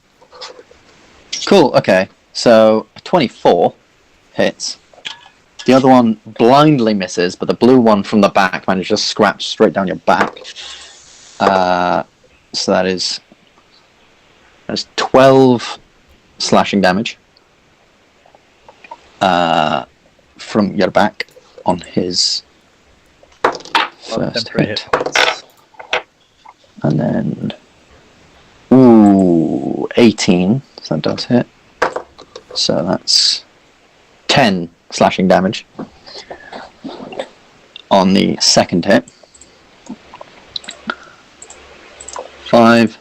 Speaker 1: Cool. Okay, so 24 hits. The other one blindly misses, but the blue one from the back manages to scratch straight down your back. So that's 12 slashing damage from your back on his first hit. And then 18, so that does hit. So that's 10 slashing damage on the second hit. 5.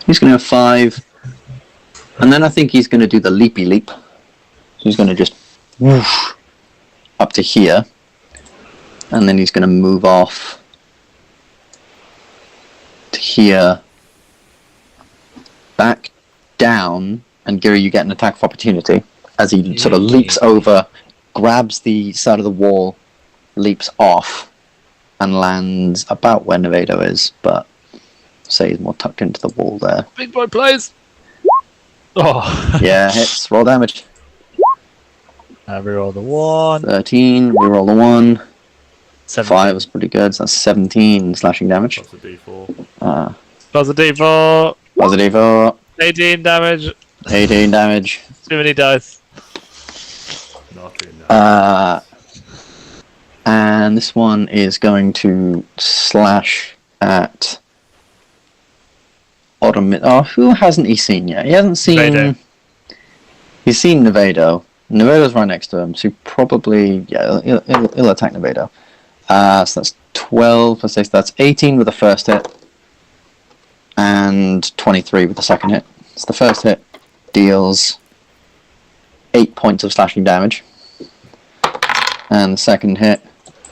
Speaker 1: He's going to have 5. And then I think he's going to do the leapy leap. He's going to just whoosh up to here. And then he's going to move off to here. Back down. And Giri, you get an attack of opportunity as he sort of leaps over, grabs the side of the wall, leaps off, and lands about where Nevado is, but say he's more tucked into the wall there.
Speaker 2: Big boy plays! Oh.
Speaker 1: Yeah, hits. Roll damage.
Speaker 2: Reroll the 1.
Speaker 1: 13. Reroll the 1.
Speaker 2: 17.
Speaker 1: 5 was pretty good, so that's 17 slashing damage.
Speaker 3: Plus a D4.
Speaker 2: Plus a D4.
Speaker 1: Positive 4.
Speaker 2: 18 damage.
Speaker 1: 18 damage.
Speaker 2: Too many dice.
Speaker 3: Not enough.
Speaker 1: And this one is going to slash at Oh, who hasn't he seen yet? He hasn't seen.
Speaker 2: Nevado.
Speaker 1: He's seen Nevado. Nevado's right next to him, so probably he'll attack Nevado. So that's 12 plus 6. That's 18 with the first hit, and 23 with the second hit. So the first hit deals 8 points of slashing damage, and the second hit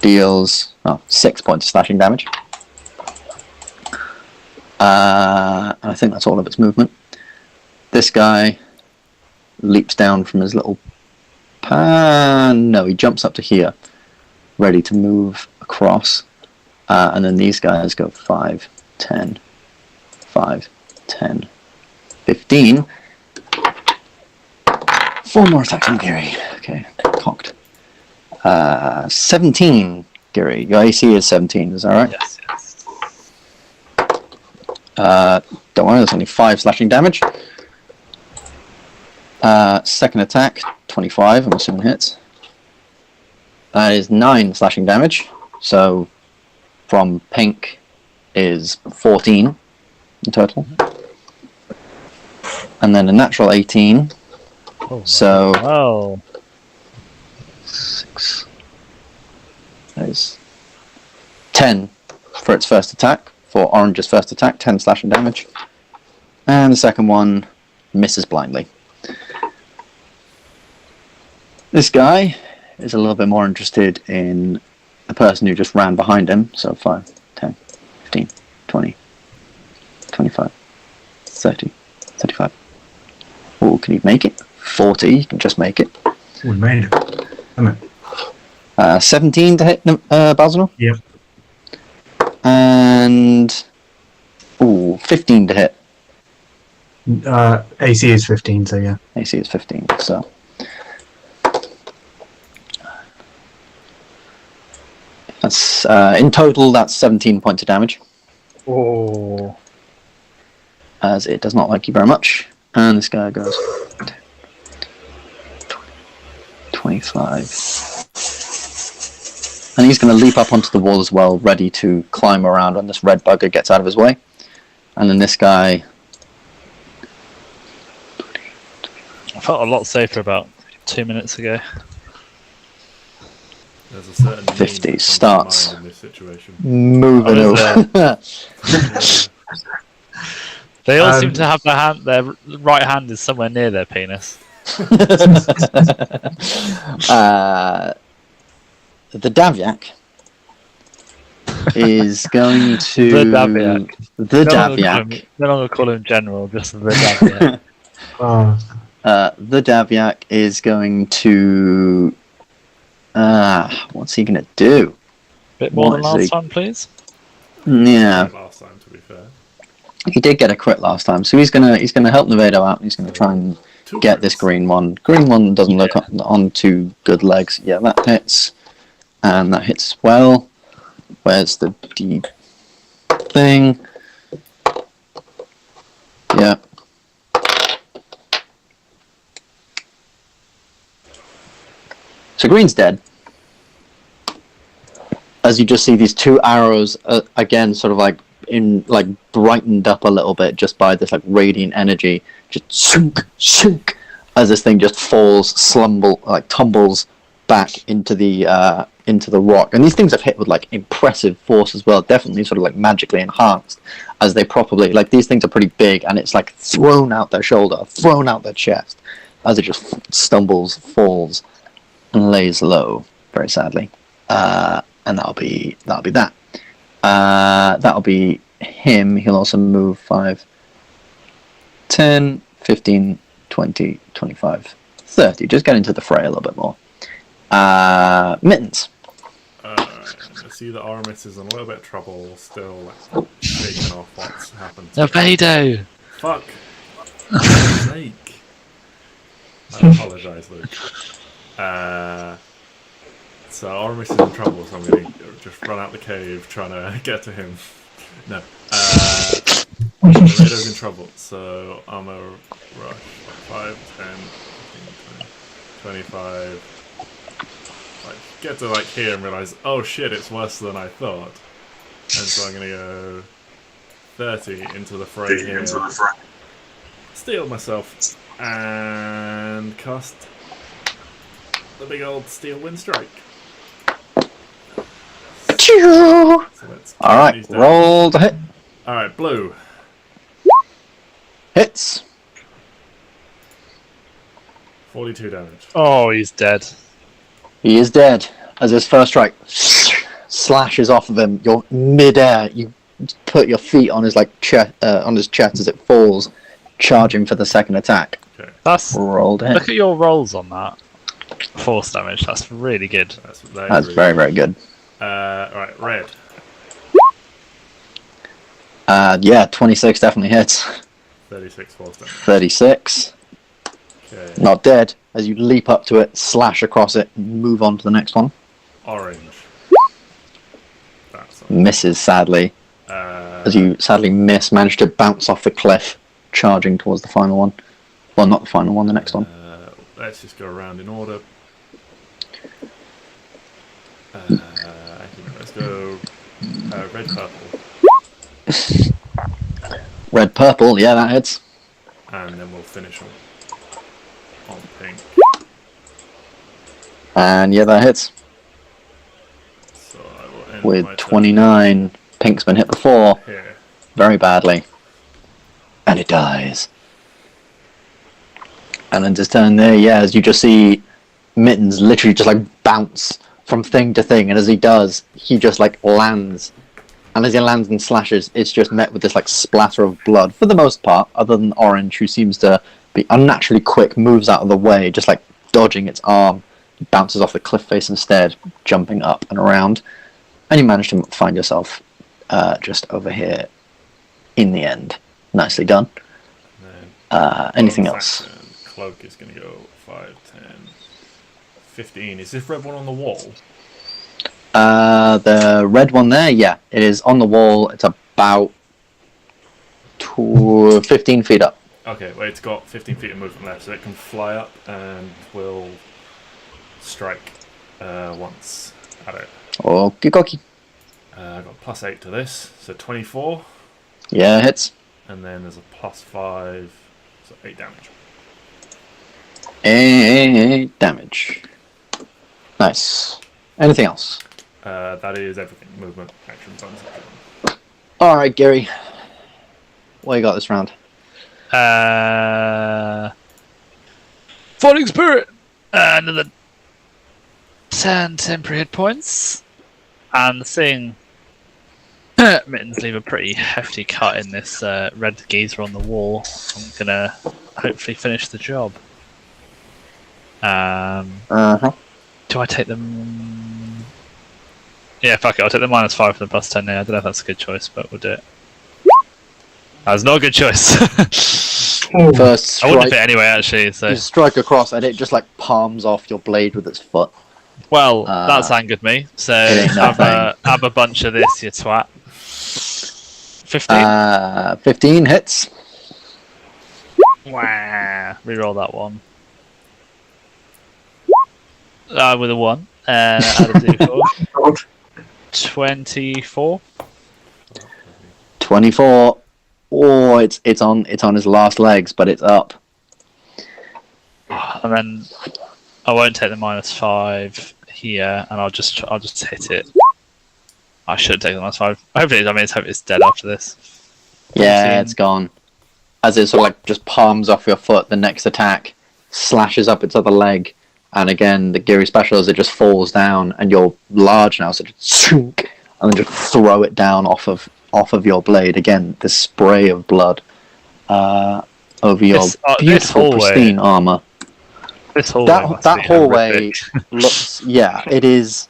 Speaker 1: deals 6 points of slashing damage. And I think that's all of its movement. This guy leaps down from his little pan. No, he jumps up to here, ready to move across. And then these guys go 5, 10, 5, 10, 15. 4 more attacks on Giri. Okay, cocked. 17, Giri. Your AC is 17, is that right?
Speaker 2: Yes.
Speaker 1: Don't worry, there's only 5 slashing damage. Second attack, 25, I'm assuming hits. That is 9 slashing damage. So from pink is 14 in total. And then a natural 18.
Speaker 2: Oh,
Speaker 1: So
Speaker 2: oh.
Speaker 1: 6, That is 10 for its first attack, for Orange's first attack, 10 slashing damage. And the second one misses blindly. This guy is a little bit more interested in the person who just ran behind him. So 5, 10, 15, 20, 25, 30, 35. Oh, can you make it? 40, you can just make it.
Speaker 4: We made it. Come on.
Speaker 1: 17 to hit Balzanor?
Speaker 4: Yep.
Speaker 1: And 15 to hit.
Speaker 4: AC is 15, so yeah.
Speaker 1: AC is 15, so. That's in total, that's 17 points of damage.
Speaker 2: Oh.
Speaker 1: As it does not like you very much. And this guy goes 25. And he's going to leap up onto the wall as well, ready to climb around when this red bugger gets out of his way. And then this guy...
Speaker 2: I felt a lot safer about 2 minutes ago.
Speaker 3: There's a certain
Speaker 1: 50
Speaker 3: meme that comes to
Speaker 1: starts
Speaker 3: mind in this situation.
Speaker 1: moving over.
Speaker 2: They all seem to have their right hand is somewhere near their penis.
Speaker 1: The Davyac is going to...
Speaker 2: The Davyac.
Speaker 1: The Davyac.
Speaker 2: No longer call him General, just the Davyac.
Speaker 1: The Davyac is going to... what's he going to do?
Speaker 2: Bit more
Speaker 1: What
Speaker 2: than
Speaker 1: is
Speaker 2: last
Speaker 1: he-
Speaker 2: time, please.
Speaker 1: Yeah,
Speaker 3: Last time, to be fair.
Speaker 1: he did get a crit last time, so he's gonna help Nevado out. He's gonna try and
Speaker 3: Two
Speaker 1: get this
Speaker 3: crits.
Speaker 1: green one. Green one doesn't look on too good legs. Yeah, that hits, and that hits well. Where's the D thing? Yeah. So green's dead. As you just see these two arrows again, sort of like brightened up a little bit just by this like radiant energy, just shunk, as this thing just falls, tumbles back into the rock. And these things have hit with like impressive force as well, definitely sort of like magically enhanced, as they probably like these things are pretty big, and it's like thrown out their shoulder, thrown out their chest, as it just stumbles, falls, and lays low, very sadly. And that'll be that. That'll be him. He'll also move 5, 10, 15, 20, 25, 30. Just get into the fray a little bit more. Mittens.
Speaker 3: I see that Aramis is in a little bit of trouble, still shaking off what's happened.
Speaker 2: Nevado!
Speaker 3: Fuck! For God's sake! I apologise, Luke. So Aramis is in trouble, so I'm going to just run out the cave trying to get to him. No. Nevado's in trouble, so I'm a rush 5, 10, 15, 20, 25. Like, get to like here and realise, oh shit, it's worse than I thought. And so I'm going to go 30 into the fray here. Steal myself and cast the big old steel wind strike. So
Speaker 1: Alright, roll to hit.
Speaker 3: Alright, blue.
Speaker 1: Hits.
Speaker 3: 42 damage.
Speaker 2: Oh, he's dead.
Speaker 1: He is dead. As his first strike slashes off of him, you're mid-air. You put your feet on his on his chest as it falls, charging for the second attack.
Speaker 3: Okay.
Speaker 2: That's
Speaker 1: Roll to hit.
Speaker 2: look at your rolls on that. Force damage. That's really good.
Speaker 3: That's
Speaker 1: That's very, very good.
Speaker 3: Right, red.
Speaker 1: Yeah, 26 definitely hits.
Speaker 3: 36 force damage.
Speaker 1: 36.
Speaker 3: Okay.
Speaker 1: Not dead. As you leap up to it, slash across it, and move on to the next one.
Speaker 3: Orange. That's
Speaker 1: Misses, sadly. As you sadly manage to bounce off the cliff, charging towards the final one. Well, not the final one, the next one.
Speaker 3: Let's just go around in order. Let's go red, purple,
Speaker 1: Red, purple, yeah, that hits.
Speaker 3: and then we'll finish on pink.
Speaker 1: And yeah, that hits. with
Speaker 3: my
Speaker 1: 29. Pink's been hit before,
Speaker 3: turn. Here.
Speaker 1: very badly. And it dies. And then his turn there, yeah, as you just see Mittens literally just like bounce from thing to thing, and as he does, he just like lands. And as he lands and slashes, it's just met with this like splatter of blood, for the most part, other than Orange, who seems to be unnaturally quick, moves out of the way, just like dodging its arm, bounces off the cliff face instead, jumping up and around. And you manage to find yourself just over here in the end. Nicely done. Anything else?
Speaker 3: Cloak is going to go 5, 10, 15. Is this red one on the wall?
Speaker 1: The red one there, yeah, it is on the wall. It's about 15 feet up.
Speaker 3: Okay, well, it's got 15 feet of movement left, so it can fly up and will strike once at it.
Speaker 1: Okie dokie.
Speaker 3: I got +8 to this, so 24.
Speaker 1: Yeah, hits.
Speaker 3: And then there's a +5, so 8 damage.
Speaker 1: 8 damage. Nice. Anything else?
Speaker 3: That is everything. Movement, action, bonus action.
Speaker 1: Alright, Giri. What you got this round?
Speaker 2: Falling Spirit! Another 10 temporary hit points. And seeing Mittens leave a pretty hefty cut in this red geezer on the wall, I'm gonna hopefully finish the job. Do I take them? Yeah, fuck it. I'll take the -5 for the +10 there. I don't know if that's a good choice, but we'll do it. That was not a good choice.
Speaker 1: First
Speaker 2: I wouldn't
Speaker 1: strike,
Speaker 2: fit anyway, actually. So
Speaker 1: you strike across and it just like palms off your blade with its foot.
Speaker 2: well, that's angered me. So
Speaker 1: it ain't
Speaker 2: have a bunch of this, you twat. 15.
Speaker 1: 15 hits.
Speaker 2: Wah. Reroll that one. With a 1. And add a d4. 24.
Speaker 1: 24. Oh, it's on his last legs, but it's up.
Speaker 2: And then I won't take the -5 here, and I'll just hit it. I should take the -5. Hopefully, I hope it's dead after this.
Speaker 1: Yeah,
Speaker 2: 14.
Speaker 1: it's gone. As it sort of like just palms off your foot, the next attack slashes up its other leg, and again the Giri special as it just falls down, and you're large now, so just sunk, and then just throw it down off of your blade. Again, this spray of blood over your beautiful,
Speaker 2: hallway,
Speaker 1: pristine armor.
Speaker 2: This hallway
Speaker 1: That hallway looks, yeah, it is.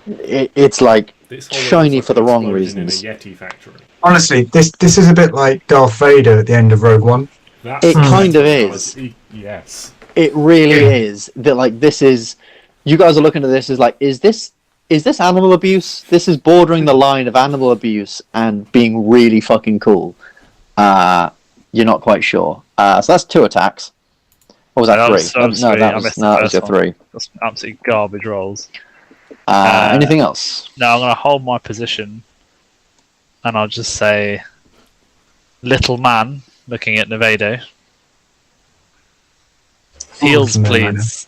Speaker 1: It's like
Speaker 3: This hallway
Speaker 1: shiny
Speaker 3: looks
Speaker 1: for
Speaker 3: like
Speaker 1: the
Speaker 3: an
Speaker 1: wrong
Speaker 3: explosion
Speaker 1: reasons.
Speaker 3: In a Yeti factory.
Speaker 4: Honestly, this is a bit like Darth Vader at the end of Rogue One.
Speaker 1: It kind of is.
Speaker 3: Yes.
Speaker 1: It really is. That like this is. You guys are looking at this as like, is this animal abuse? This is bordering the line of animal abuse and being really fucking cool. You're not quite sure. So that's 2 attacks. Or was that 3? No, that was your 3.
Speaker 2: That's absolutely garbage rolls.
Speaker 1: Anything else?
Speaker 2: No, I'm going to hold my position, and I'll just say, little man, looking at Nevado. Heals, please.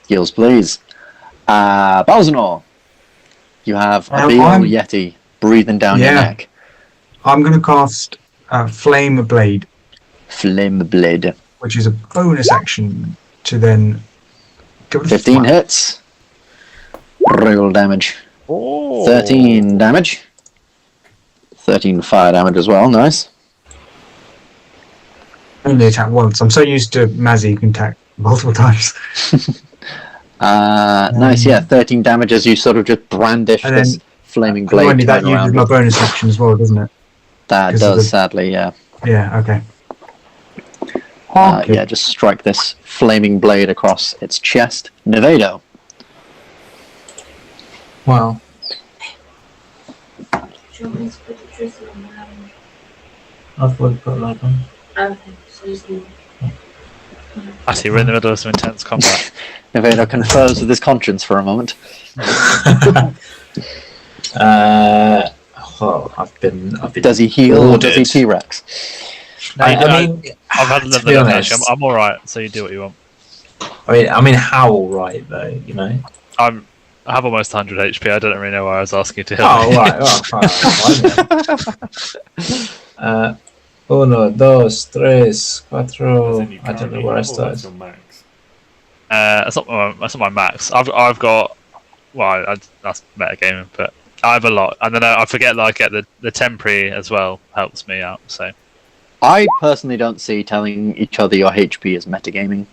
Speaker 1: Heals, please. Balzanor, you have a big old Yeti breathing down your neck.
Speaker 4: I'm going to cast Flame Blade.
Speaker 1: Flame Blade.
Speaker 4: Which is a bonus action to then... Go to
Speaker 1: 15 hits. Roll damage.
Speaker 2: Oh.
Speaker 1: 13 damage. 13 fire damage as well, nice.
Speaker 4: Only attack once. I'm so used to Mazzy, you can attack multiple times.
Speaker 1: Nice, yeah, 13 damage as you sort of just brandish this flaming blade.
Speaker 4: Only that uses my bonus action as well, doesn't it?
Speaker 1: That does, sadly, yeah.
Speaker 4: Yeah, okay.
Speaker 1: Yeah, just strike this flaming blade across its chest. Nevado.
Speaker 7: Well. I've already put a load on.
Speaker 8: Okay, so just leave it.
Speaker 2: Actually, we're in the middle of some intense combat.
Speaker 1: Nevado confers with his conscience for a moment.
Speaker 5: Well, I've been.
Speaker 1: Does he heal or does he
Speaker 5: ordered.
Speaker 1: T-Rex?
Speaker 5: I mean,
Speaker 2: I've had
Speaker 5: to
Speaker 2: another
Speaker 5: be
Speaker 2: look,
Speaker 5: honest,
Speaker 2: actually. I'm alright, so you do what you want.
Speaker 5: I mean, how all right though? You know.
Speaker 2: I'm I have almost 100 HP. I don't really know why I was asking you to heal
Speaker 5: Oh,
Speaker 2: me.
Speaker 5: right. Oh, uno, dos, tres, cuatro. I don't know where I started.
Speaker 3: Your max.
Speaker 2: That's not my max. I've got. Well, that's metagaming, but I have a lot, and then I forget that I get the temporary as well. Helps me out. So
Speaker 1: I personally don't see telling each other your HP as metagaming,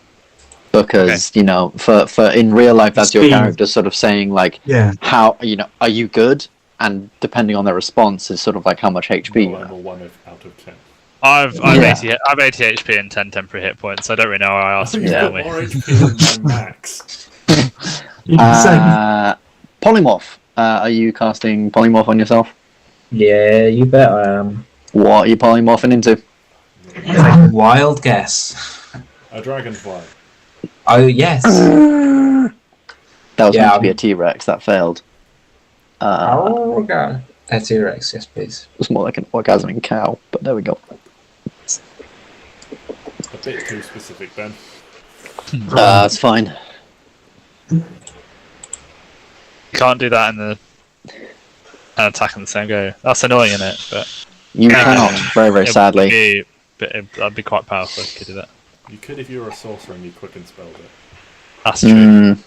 Speaker 1: because you know, for in real life, that's your character sort of saying like, how are you good, and depending on their response is sort of like how much HP.
Speaker 3: Level 1 out of 10.
Speaker 2: I've 80 HP and 10 temporary hit points. So I don't really know why I asked you to tell me.
Speaker 3: More HP than my max.
Speaker 1: Polymorph. Are you casting polymorph on yourself?
Speaker 5: Yeah, you bet I am.
Speaker 1: What are you polymorphing into?
Speaker 5: Take a wild guess.
Speaker 3: A dragonfly.
Speaker 5: Oh yes.
Speaker 1: That was meant to be a T-Rex. That failed.
Speaker 5: Oh god. A T-Rex, yes please.
Speaker 1: It was more like an orgasming cow, but there we go.
Speaker 3: A bit too specific, Ben.
Speaker 1: That's fine.
Speaker 2: You can't do that in the attack in the same go. That's annoying, isn't it? But
Speaker 1: you cannot, very sadly.
Speaker 2: That'd be quite powerful if you could do that.
Speaker 3: You could if you were a sorcerer and you quicken spelled it.
Speaker 2: That's true.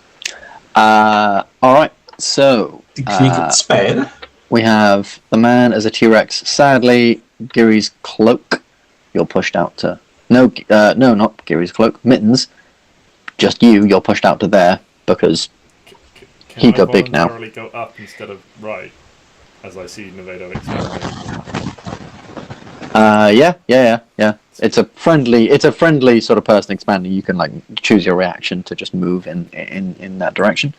Speaker 1: Alright, so
Speaker 5: spell.
Speaker 1: we have the man as a T-Rex. Sadly, Giri's cloak. You're pushed out to... No, not Giri's cloak. Mittens. Just you're pushed out to there, because he got big now.
Speaker 3: Can I voluntarily go up instead of right, as I see Nevado experimenting?
Speaker 1: Yeah. It's a friendly sort of person expanding. You can like choose your reaction to just move in that direction.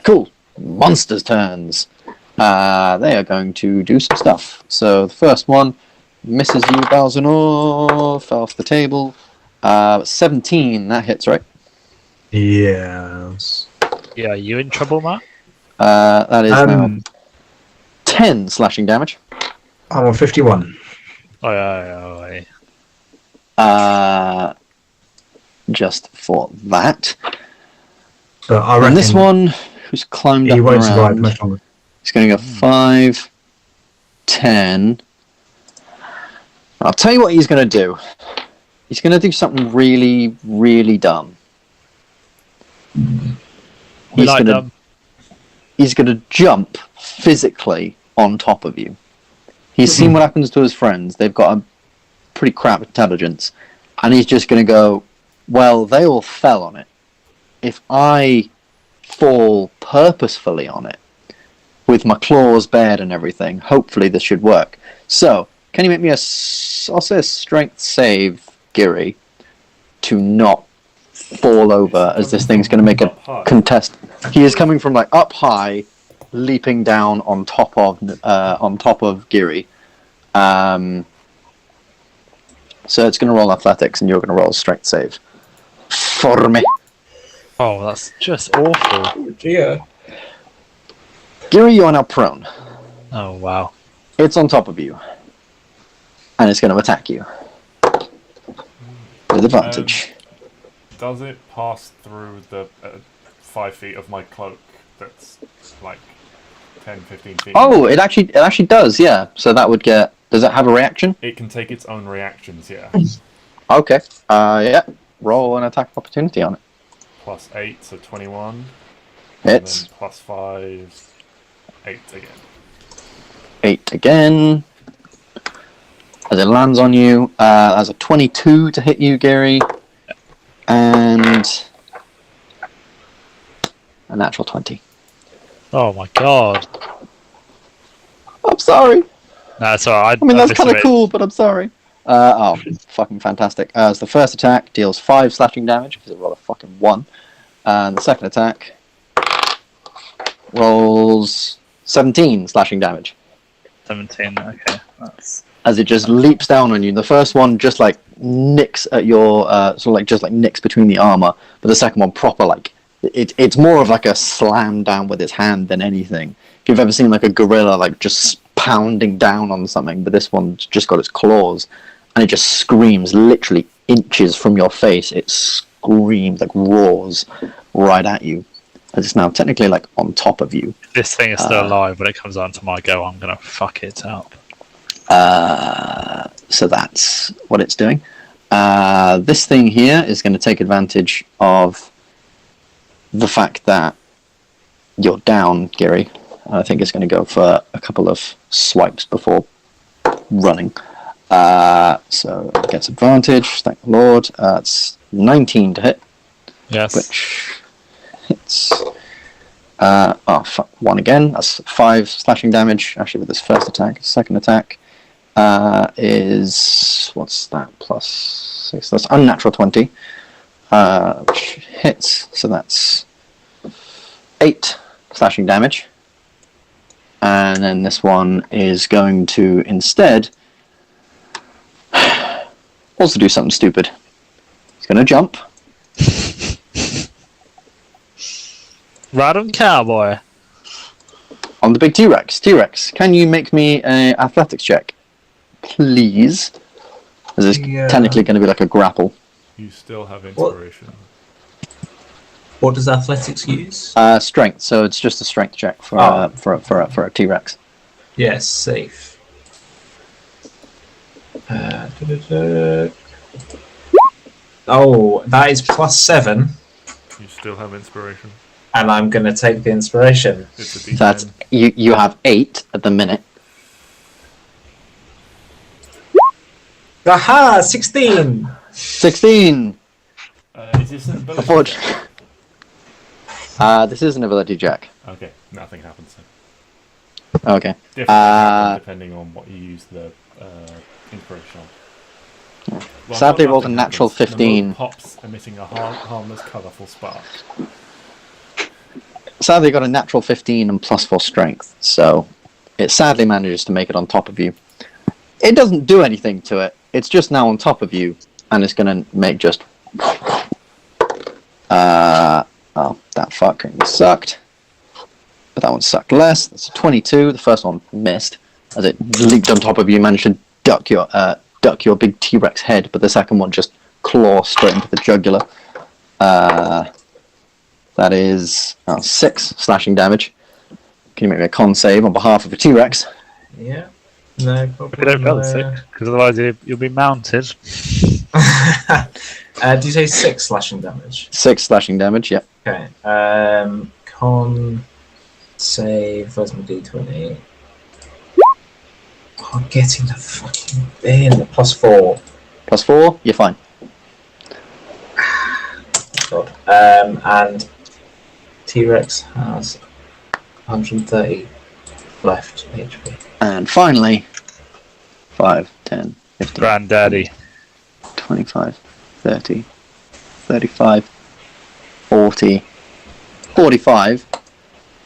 Speaker 1: Cool. Monsters' turns. They are going to do some stuff. So the first one misses you, Balzanor. Fell off the table. 17. That hits, right?
Speaker 4: Yes.
Speaker 2: Yeah, are you in trouble, Matt?
Speaker 1: That is now 10 slashing damage.
Speaker 4: I'm on 51.
Speaker 1: Just for that.
Speaker 4: But I
Speaker 1: And
Speaker 4: reckon
Speaker 1: this one, who's climbed
Speaker 4: he
Speaker 1: up
Speaker 4: won't survive
Speaker 1: around,
Speaker 4: much longer.
Speaker 1: he's going to go 5, 10. I'll tell you what he's going to do. He's going to do something really, really dumb. He's going to jump physically on top of you. He's seen what happens to his friends. They've got a pretty crap intelligence. And he's just going to go, well, they all fell on it. If I fall purposefully on it, with my claws bared and everything, hopefully this should work. So, can you make me I'll say a strength save, Giri, to not fall over, as this thing's going to make a contest. He is coming from like up high, leaping down on top of Giri. So it's going to roll athletics, and you're going to roll a strength save for me.
Speaker 2: Oh, that's just awful.
Speaker 5: Yeah.
Speaker 1: Giri, you are now prone.
Speaker 2: Oh wow.
Speaker 1: It's on top of you, and it's going to attack you with advantage.
Speaker 3: Does it pass through the 5 feet of my cloak that's like 10, 15 feet?
Speaker 1: Oh, it actually does, yeah. So that would get... Does it have a reaction?
Speaker 3: It can take its own reactions, yeah.
Speaker 1: Okay. Yeah. Roll an attack opportunity on it.
Speaker 3: Plus 8, so 21.
Speaker 1: Hits.
Speaker 3: And then plus 5, 8 again.
Speaker 1: 8 again. As it lands on you, as a 22 to hit you, Giri. And a natural 20.
Speaker 2: Oh my god.
Speaker 1: I'm sorry.
Speaker 2: No, it's alright.
Speaker 1: I mean, that's kind of cool, but I'm sorry. Fucking fantastic. So the first attack deals 5 slashing damage, because it rolled a fucking 1. And the second attack rolls 17 slashing damage.
Speaker 2: 17, okay. That's...
Speaker 1: As it just leaps down on you. The first one just like nicks at your, nicks between the armor, but the second one proper like, it's more of like a slam down with its hand than anything. If you've ever seen like a gorilla like just pounding down on something, but this one's just got its claws, and it just screams literally inches from your face. It screams, like roars right at you. as it's now technically like on top of you.
Speaker 2: If this thing is still alive when it comes onto my go, I'm gonna fuck it up.
Speaker 1: So that's what it's doing. This thing here is going to take advantage of the fact that you're down, Giri. I think it's going to go for a couple of swipes before running. So it gets advantage, thank the Lord. It's 19 to hit.
Speaker 2: Yes.
Speaker 1: Which hits. One again. That's 5 slashing damage, actually, with this first attack. Second attack is... what's that? Plus 6. That's unnatural 20. Which hits. So that's 8 slashing damage. And then this one is going to instead also do something stupid. He's going to jump.
Speaker 2: Random cowboy.
Speaker 1: On the big T-Rex. T-Rex, can you make me an athletics check? Please. This is technically going to be like a grapple.
Speaker 3: You still have inspiration.
Speaker 5: What does athletics use?
Speaker 1: Strength, so it's just a strength check for a T-Rex.
Speaker 5: Yes, safe. Oh, that is +7.
Speaker 3: You still have inspiration.
Speaker 5: And I'm going to take the inspiration.
Speaker 3: It's a
Speaker 1: So
Speaker 3: D10.
Speaker 1: that's you have 8 at the minute.
Speaker 5: Aha! 16!
Speaker 1: 16.
Speaker 3: Is this an ability?
Speaker 1: Unfortunately. This is an ability check.
Speaker 3: Okay, nothing happens then.
Speaker 1: Okay.
Speaker 3: Different happen depending on what you use the inspiration on. Well,
Speaker 1: Sadly,
Speaker 3: not
Speaker 1: rolled a
Speaker 3: nothing
Speaker 1: natural
Speaker 3: happens. The
Speaker 1: 15.
Speaker 3: mode pops, emitting a harmless, colourful spark.
Speaker 1: Sadly, got a natural 15 and +4 strength, so it sadly manages to make it on top of you. It doesn't do anything to it. It's just now on top of you, and it's going to make just... oh, that fucking sucked. But that one sucked less. That's a 22. The first one missed. As it leaped on top of you, managed to duck your big T-Rex head, but the second one just claws straight into the jugular. That is 6 slashing damage. Can you make me a con save on behalf of a T-Rex?
Speaker 5: Yeah. No
Speaker 2: If
Speaker 5: problem.
Speaker 2: you don't fail the 6, because otherwise you'll be mounted.
Speaker 5: Do you say 6 slashing damage?
Speaker 1: 6 slashing damage, yep.
Speaker 5: Okay. Con save. Where's my d20? Oh, getting the fucking bin. +4.
Speaker 1: +4, you're fine.
Speaker 5: God. And T-Rex has 130 left HP.
Speaker 1: And finally, 5, 10, 15,
Speaker 2: Granddaddy.
Speaker 1: 25, 30, 35, 40, 45. I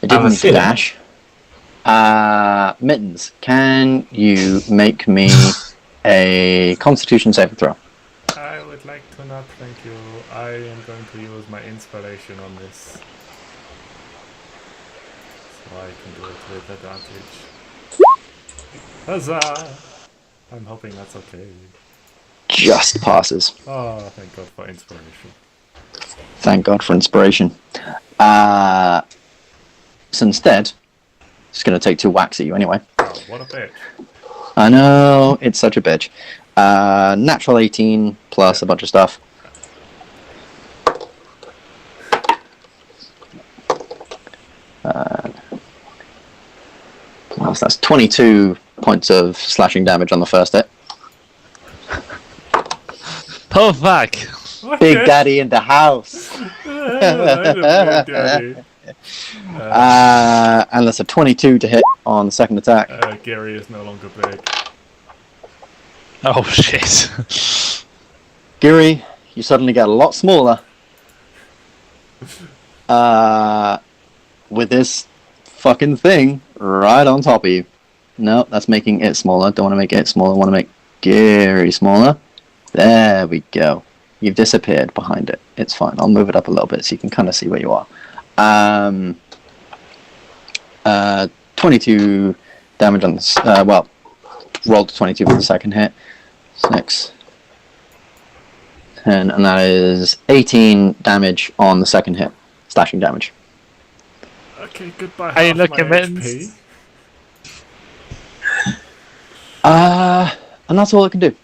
Speaker 1: didn't
Speaker 5: I'm a
Speaker 1: need to
Speaker 5: feeling.
Speaker 1: dash. Mittens, can you make me a Constitution saving throw?
Speaker 3: I would like to not thank you. I am going to use my inspiration on this. So I can do it with advantage. Huzzah! I'm hoping that's okay.
Speaker 1: Just passes.
Speaker 3: Oh, thank God for inspiration.
Speaker 1: Thank God for inspiration. So instead, it's going to take 2 whacks at you anyway.
Speaker 3: Oh, what a bitch.
Speaker 1: I know, it's such a bitch. Natural 18 plus a bunch of stuff. Plus that's 22 points of slashing damage on the first hit.
Speaker 2: Pull back.
Speaker 1: Big Daddy in the house.
Speaker 3: Big Daddy.
Speaker 1: And that's a 22 to hit on the second attack.
Speaker 3: Gary is no longer big.
Speaker 2: Oh shit.
Speaker 1: Giri, you suddenly get a lot smaller. With this fucking thing right on top of you. No, that's making it smaller. Don't want to make it smaller. Want to make Giri smaller. There we go. You've disappeared behind it. It's fine. I'll move it up a little bit so you can kind of see where you are. 22 damage on this. Well, rolled 22 for the second hit. 6, 10, and that is 18 damage on the second hit. Slashing damage.
Speaker 3: Okay, goodbye.
Speaker 2: How you
Speaker 3: half
Speaker 2: looking,
Speaker 3: my
Speaker 2: Mittens?
Speaker 3: HP.
Speaker 1: And that's all it can do.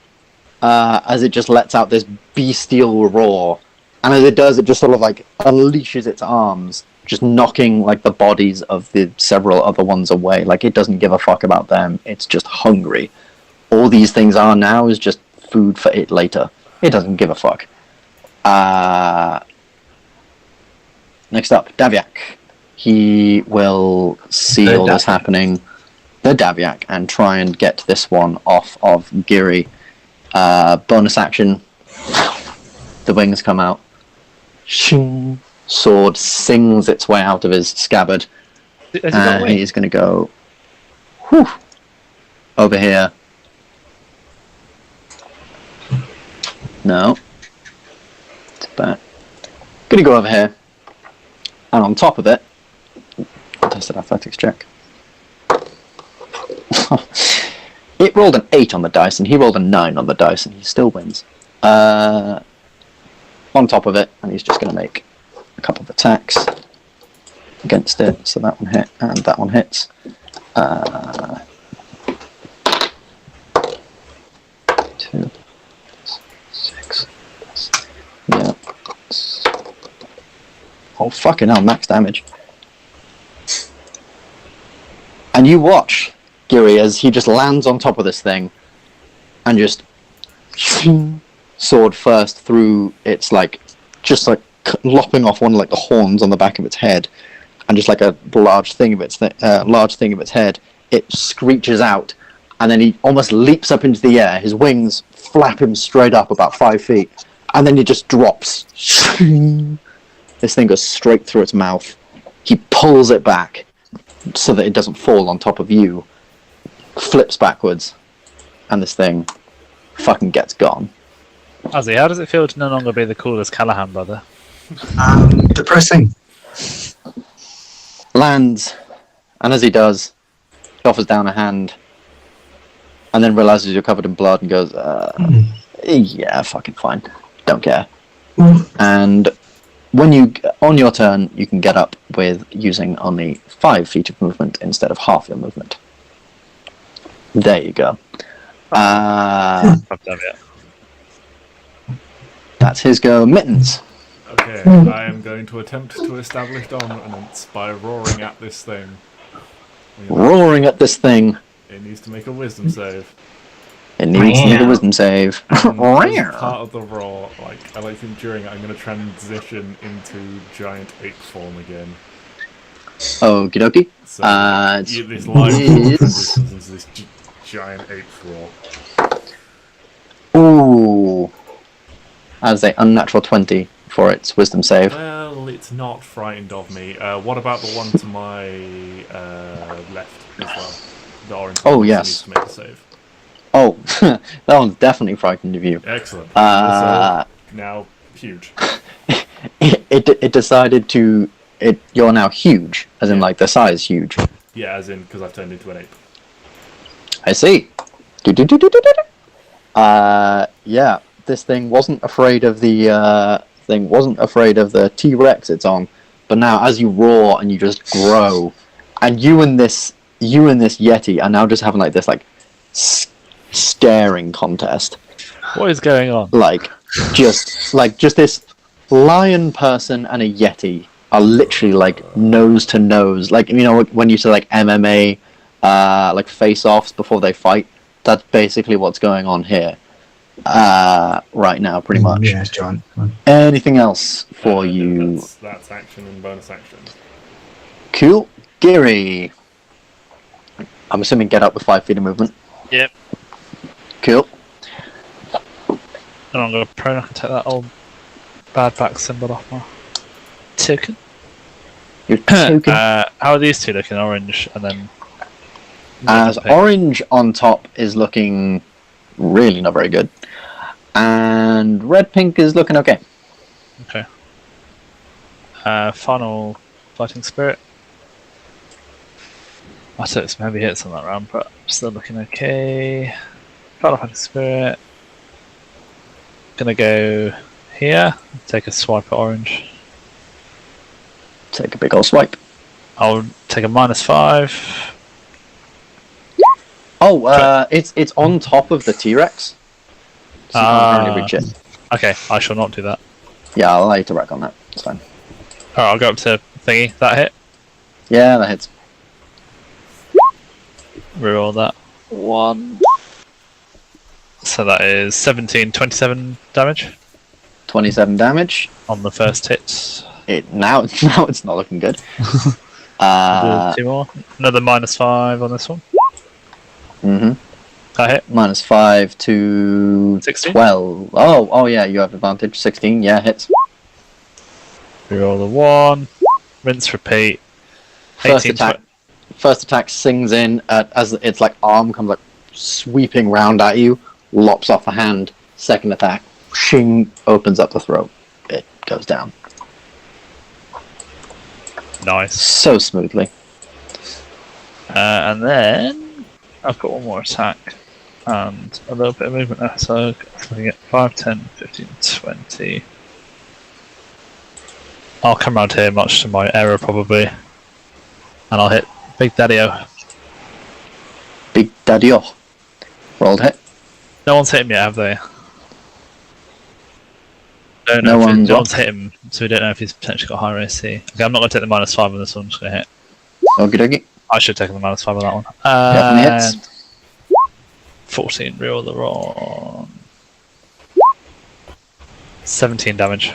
Speaker 1: As it just lets out this bestial roar. And as it does, it just sort of like unleashes its arms, just knocking like the bodies of the several other ones away. Like it doesn't give a fuck about them. It's just hungry. All these things are now is just food for it later. It doesn't give a fuck. Next up, Davyac. He will see all this happening. The Davyac, and try and get this one off of Giri. Bonus action. The wings come out. Shing. Sword sings its way out of his scabbard. He's going to go over here. No. It's back. Going to go over here. And on top of it, contested athletics check. It rolled an 8 on the dice, and he rolled a 9 on the dice, and he still wins. On top of it, and he's just going to make a couple of attacks against it. So that one hit, and that one hits. 2, 6. Yeah. Oh fucking hell! Max damage. And you watch Giri as he just lands on top of this thing, and just sword first through its like, just like lopping off one of like the horns on the back of its head, and just like a large thing of its head, it screeches out, and then he almost leaps up into the air. His wings flap him straight up about 5 feet, and then he just drops. This thing goes straight through its mouth. He pulls it back so that it doesn't fall on top of you, flips backwards, and this thing fucking gets gone.
Speaker 2: Ozzy, how does it feel to no longer be the coolest Callahan brother?
Speaker 4: Depressing.
Speaker 1: Lands, and as he does, he offers down a hand, and then realizes you're covered in blood and goes, yeah, fucking fine, don't care. And when you, on your turn, you can get up with using only 5 feet of movement instead of half your movement. There you go.
Speaker 2: I've done it.
Speaker 1: That's his go. Mittens.
Speaker 3: Okay, I am going to attempt to establish dominance by roaring at this thing.
Speaker 1: Roaring at this thing.
Speaker 3: It needs to make a wisdom save.
Speaker 1: It needs to make a wisdom save.
Speaker 3: And as part of the roar, like I think during it, I'm going to transition into giant ape form again.
Speaker 1: Okie dokie.
Speaker 3: So this line transitions into this giant ape roar.
Speaker 1: Ooh. As a unnatural 20 for its wisdom save.
Speaker 3: Well, it's not frightened of me. What about the one to my left as well? The orange one
Speaker 1: yes.
Speaker 3: needs to make a save.
Speaker 1: Oh, that one's definitely frightened of you.
Speaker 3: Excellent. So now huge.
Speaker 1: It decided to. You're now huge, as in like the size huge.
Speaker 3: Yeah, as in because I've turned into an ape.
Speaker 1: I see. Yeah, this thing wasn't afraid of the T-Rex it's on, but now as you roar and you just grow, and you and this Yeti are now just having like this like staring contest.
Speaker 2: What is going on?
Speaker 1: Like just this lion person and a Yeti are literally like nose to nose. Like, you know, when you say like MMA, like face-offs before they fight. That's basically what's going on here. Right now, pretty much.
Speaker 4: Yes, John.
Speaker 1: Anything else for you?
Speaker 3: That's action and bonus action.
Speaker 1: Cool. Giri. I'm assuming get up with 5 feet of movement.
Speaker 2: Yep.
Speaker 1: Cool.
Speaker 2: And I'm going to prone. I can take that old bad back symbol off my token.
Speaker 1: Your token.
Speaker 2: How are these two looking? Orange and then...
Speaker 1: As orange on top is looking really not very good. And red-pink is looking okay.
Speaker 2: Okay. Final fighting spirit. I took some heavy hits on that round, but still looking okay. Final fighting spirit. Gonna go here. Take a swipe at orange.
Speaker 1: Take a big old swipe.
Speaker 2: I'll take a -5.
Speaker 1: Oh, it's on top of the T-Rex. So you can't really reach it.
Speaker 2: Okay, I shall not do that.
Speaker 1: Yeah, I'll allow you to wreck on that. It's fine.
Speaker 2: Alright, I'll go up to thingy. That hit.
Speaker 1: Yeah, that hits.
Speaker 2: Reroll that. 1. So that is 17, 27 damage
Speaker 1: 27 damage.
Speaker 2: on the first hit.
Speaker 1: Now it's not looking good.
Speaker 2: Do 2 more. Another -5 on this one.
Speaker 1: Mm-hmm.
Speaker 2: That hit.
Speaker 1: -5 to
Speaker 2: 16.
Speaker 1: 12. Oh yeah, you have advantage. 16, yeah, hits.
Speaker 2: Reroll the 1. Rinse, repeat.
Speaker 1: First
Speaker 2: 18,
Speaker 1: attack. First attack sings in as its like arm comes like sweeping round at you, lops off a hand. Second attack, shing, opens up the throat. It goes down
Speaker 2: Nice.
Speaker 1: so smoothly.
Speaker 2: And then I've got one more attack and a little bit of movement there. So I get 5, 10, 15, 20. I'll come around here, much to my error probably, and I'll hit Big Daddy-O.
Speaker 1: Big Daddy-O. Rolled hit.
Speaker 2: No one's hit him yet, have they?
Speaker 1: No one's
Speaker 2: hit him, so we don't know if he's potentially got higher AC. Okay, I'm not going to take the -5 on this one, I'm just going to hit.
Speaker 1: Okie dokie.
Speaker 2: I should have taken the -5 on that one.
Speaker 1: Definitely hits.
Speaker 2: 14, reroll the wrong. 17 damage.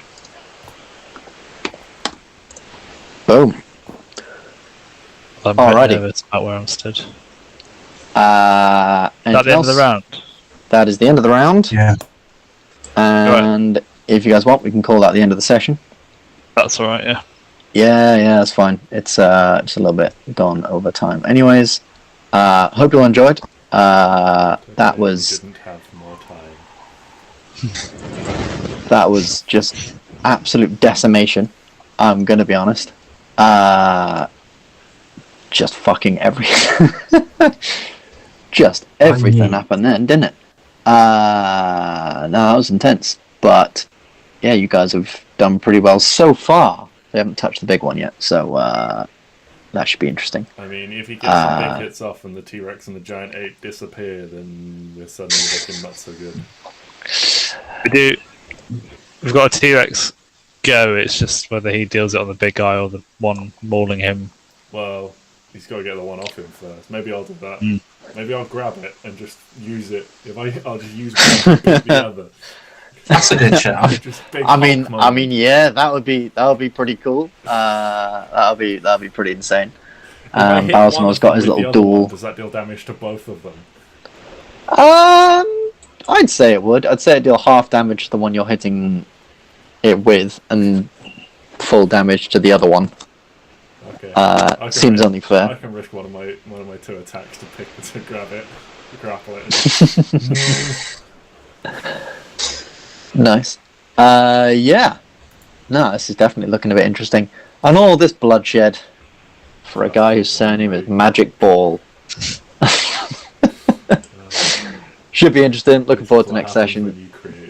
Speaker 1: Boom.
Speaker 2: I'm
Speaker 1: Alrighty.
Speaker 2: nervous about where I'm stood. Is
Speaker 1: At
Speaker 2: that the end of the round?
Speaker 1: That is the end of the round.
Speaker 4: Yeah.
Speaker 1: And if you guys want, we can call that the end of the session.
Speaker 2: That's alright, yeah.
Speaker 1: Yeah, that's fine. It's just a little bit gone over time. Anyways, hope you all enjoyed. That was
Speaker 3: Didn't have more time.
Speaker 1: that was just absolute decimation. I'm gonna be honest. Just fucking everything. Just everything happened then, didn't it? No, that was intense. But yeah, you guys have done pretty well so far. They haven't touched the big one yet, so that should be interesting.
Speaker 3: I mean, if he gets some big hits off and the T-Rex and the giant ape disappear, then we're suddenly looking not so good.
Speaker 2: We've got a T-Rex go, it's just whether he deals it on the big guy or the one mauling him.
Speaker 3: Well, he's got to get the one off him first. Maybe I'll do that.
Speaker 2: Mm.
Speaker 3: Maybe I'll grab it and just use it. I'll just use one to beat the other.
Speaker 5: That's a good shout.
Speaker 3: Just big
Speaker 1: I mean,
Speaker 3: Hulk moment.
Speaker 1: yeah, that would be pretty cool. That'll be pretty insane.
Speaker 3: If I hit one
Speaker 1: Balzanor's
Speaker 3: of
Speaker 1: got
Speaker 3: them
Speaker 1: his
Speaker 3: with the
Speaker 1: little
Speaker 3: other one,
Speaker 1: duel.
Speaker 3: does that deal damage to both of them?
Speaker 1: I'd say it would. I'd say it'd deal half damage to the one you're hitting it with, and full damage to the other one.
Speaker 3: Okay.
Speaker 1: Seems only
Speaker 3: I
Speaker 1: fair.
Speaker 3: can risk one of my 2 attacks to grab it, to grapple it.
Speaker 1: Nice. Yeah. No, this is definitely looking a bit interesting. And all this bloodshed for a guy whose surname is Magic Ball. Should be interesting. Looking forward to
Speaker 3: What
Speaker 1: next
Speaker 3: happens
Speaker 1: session.
Speaker 3: when you create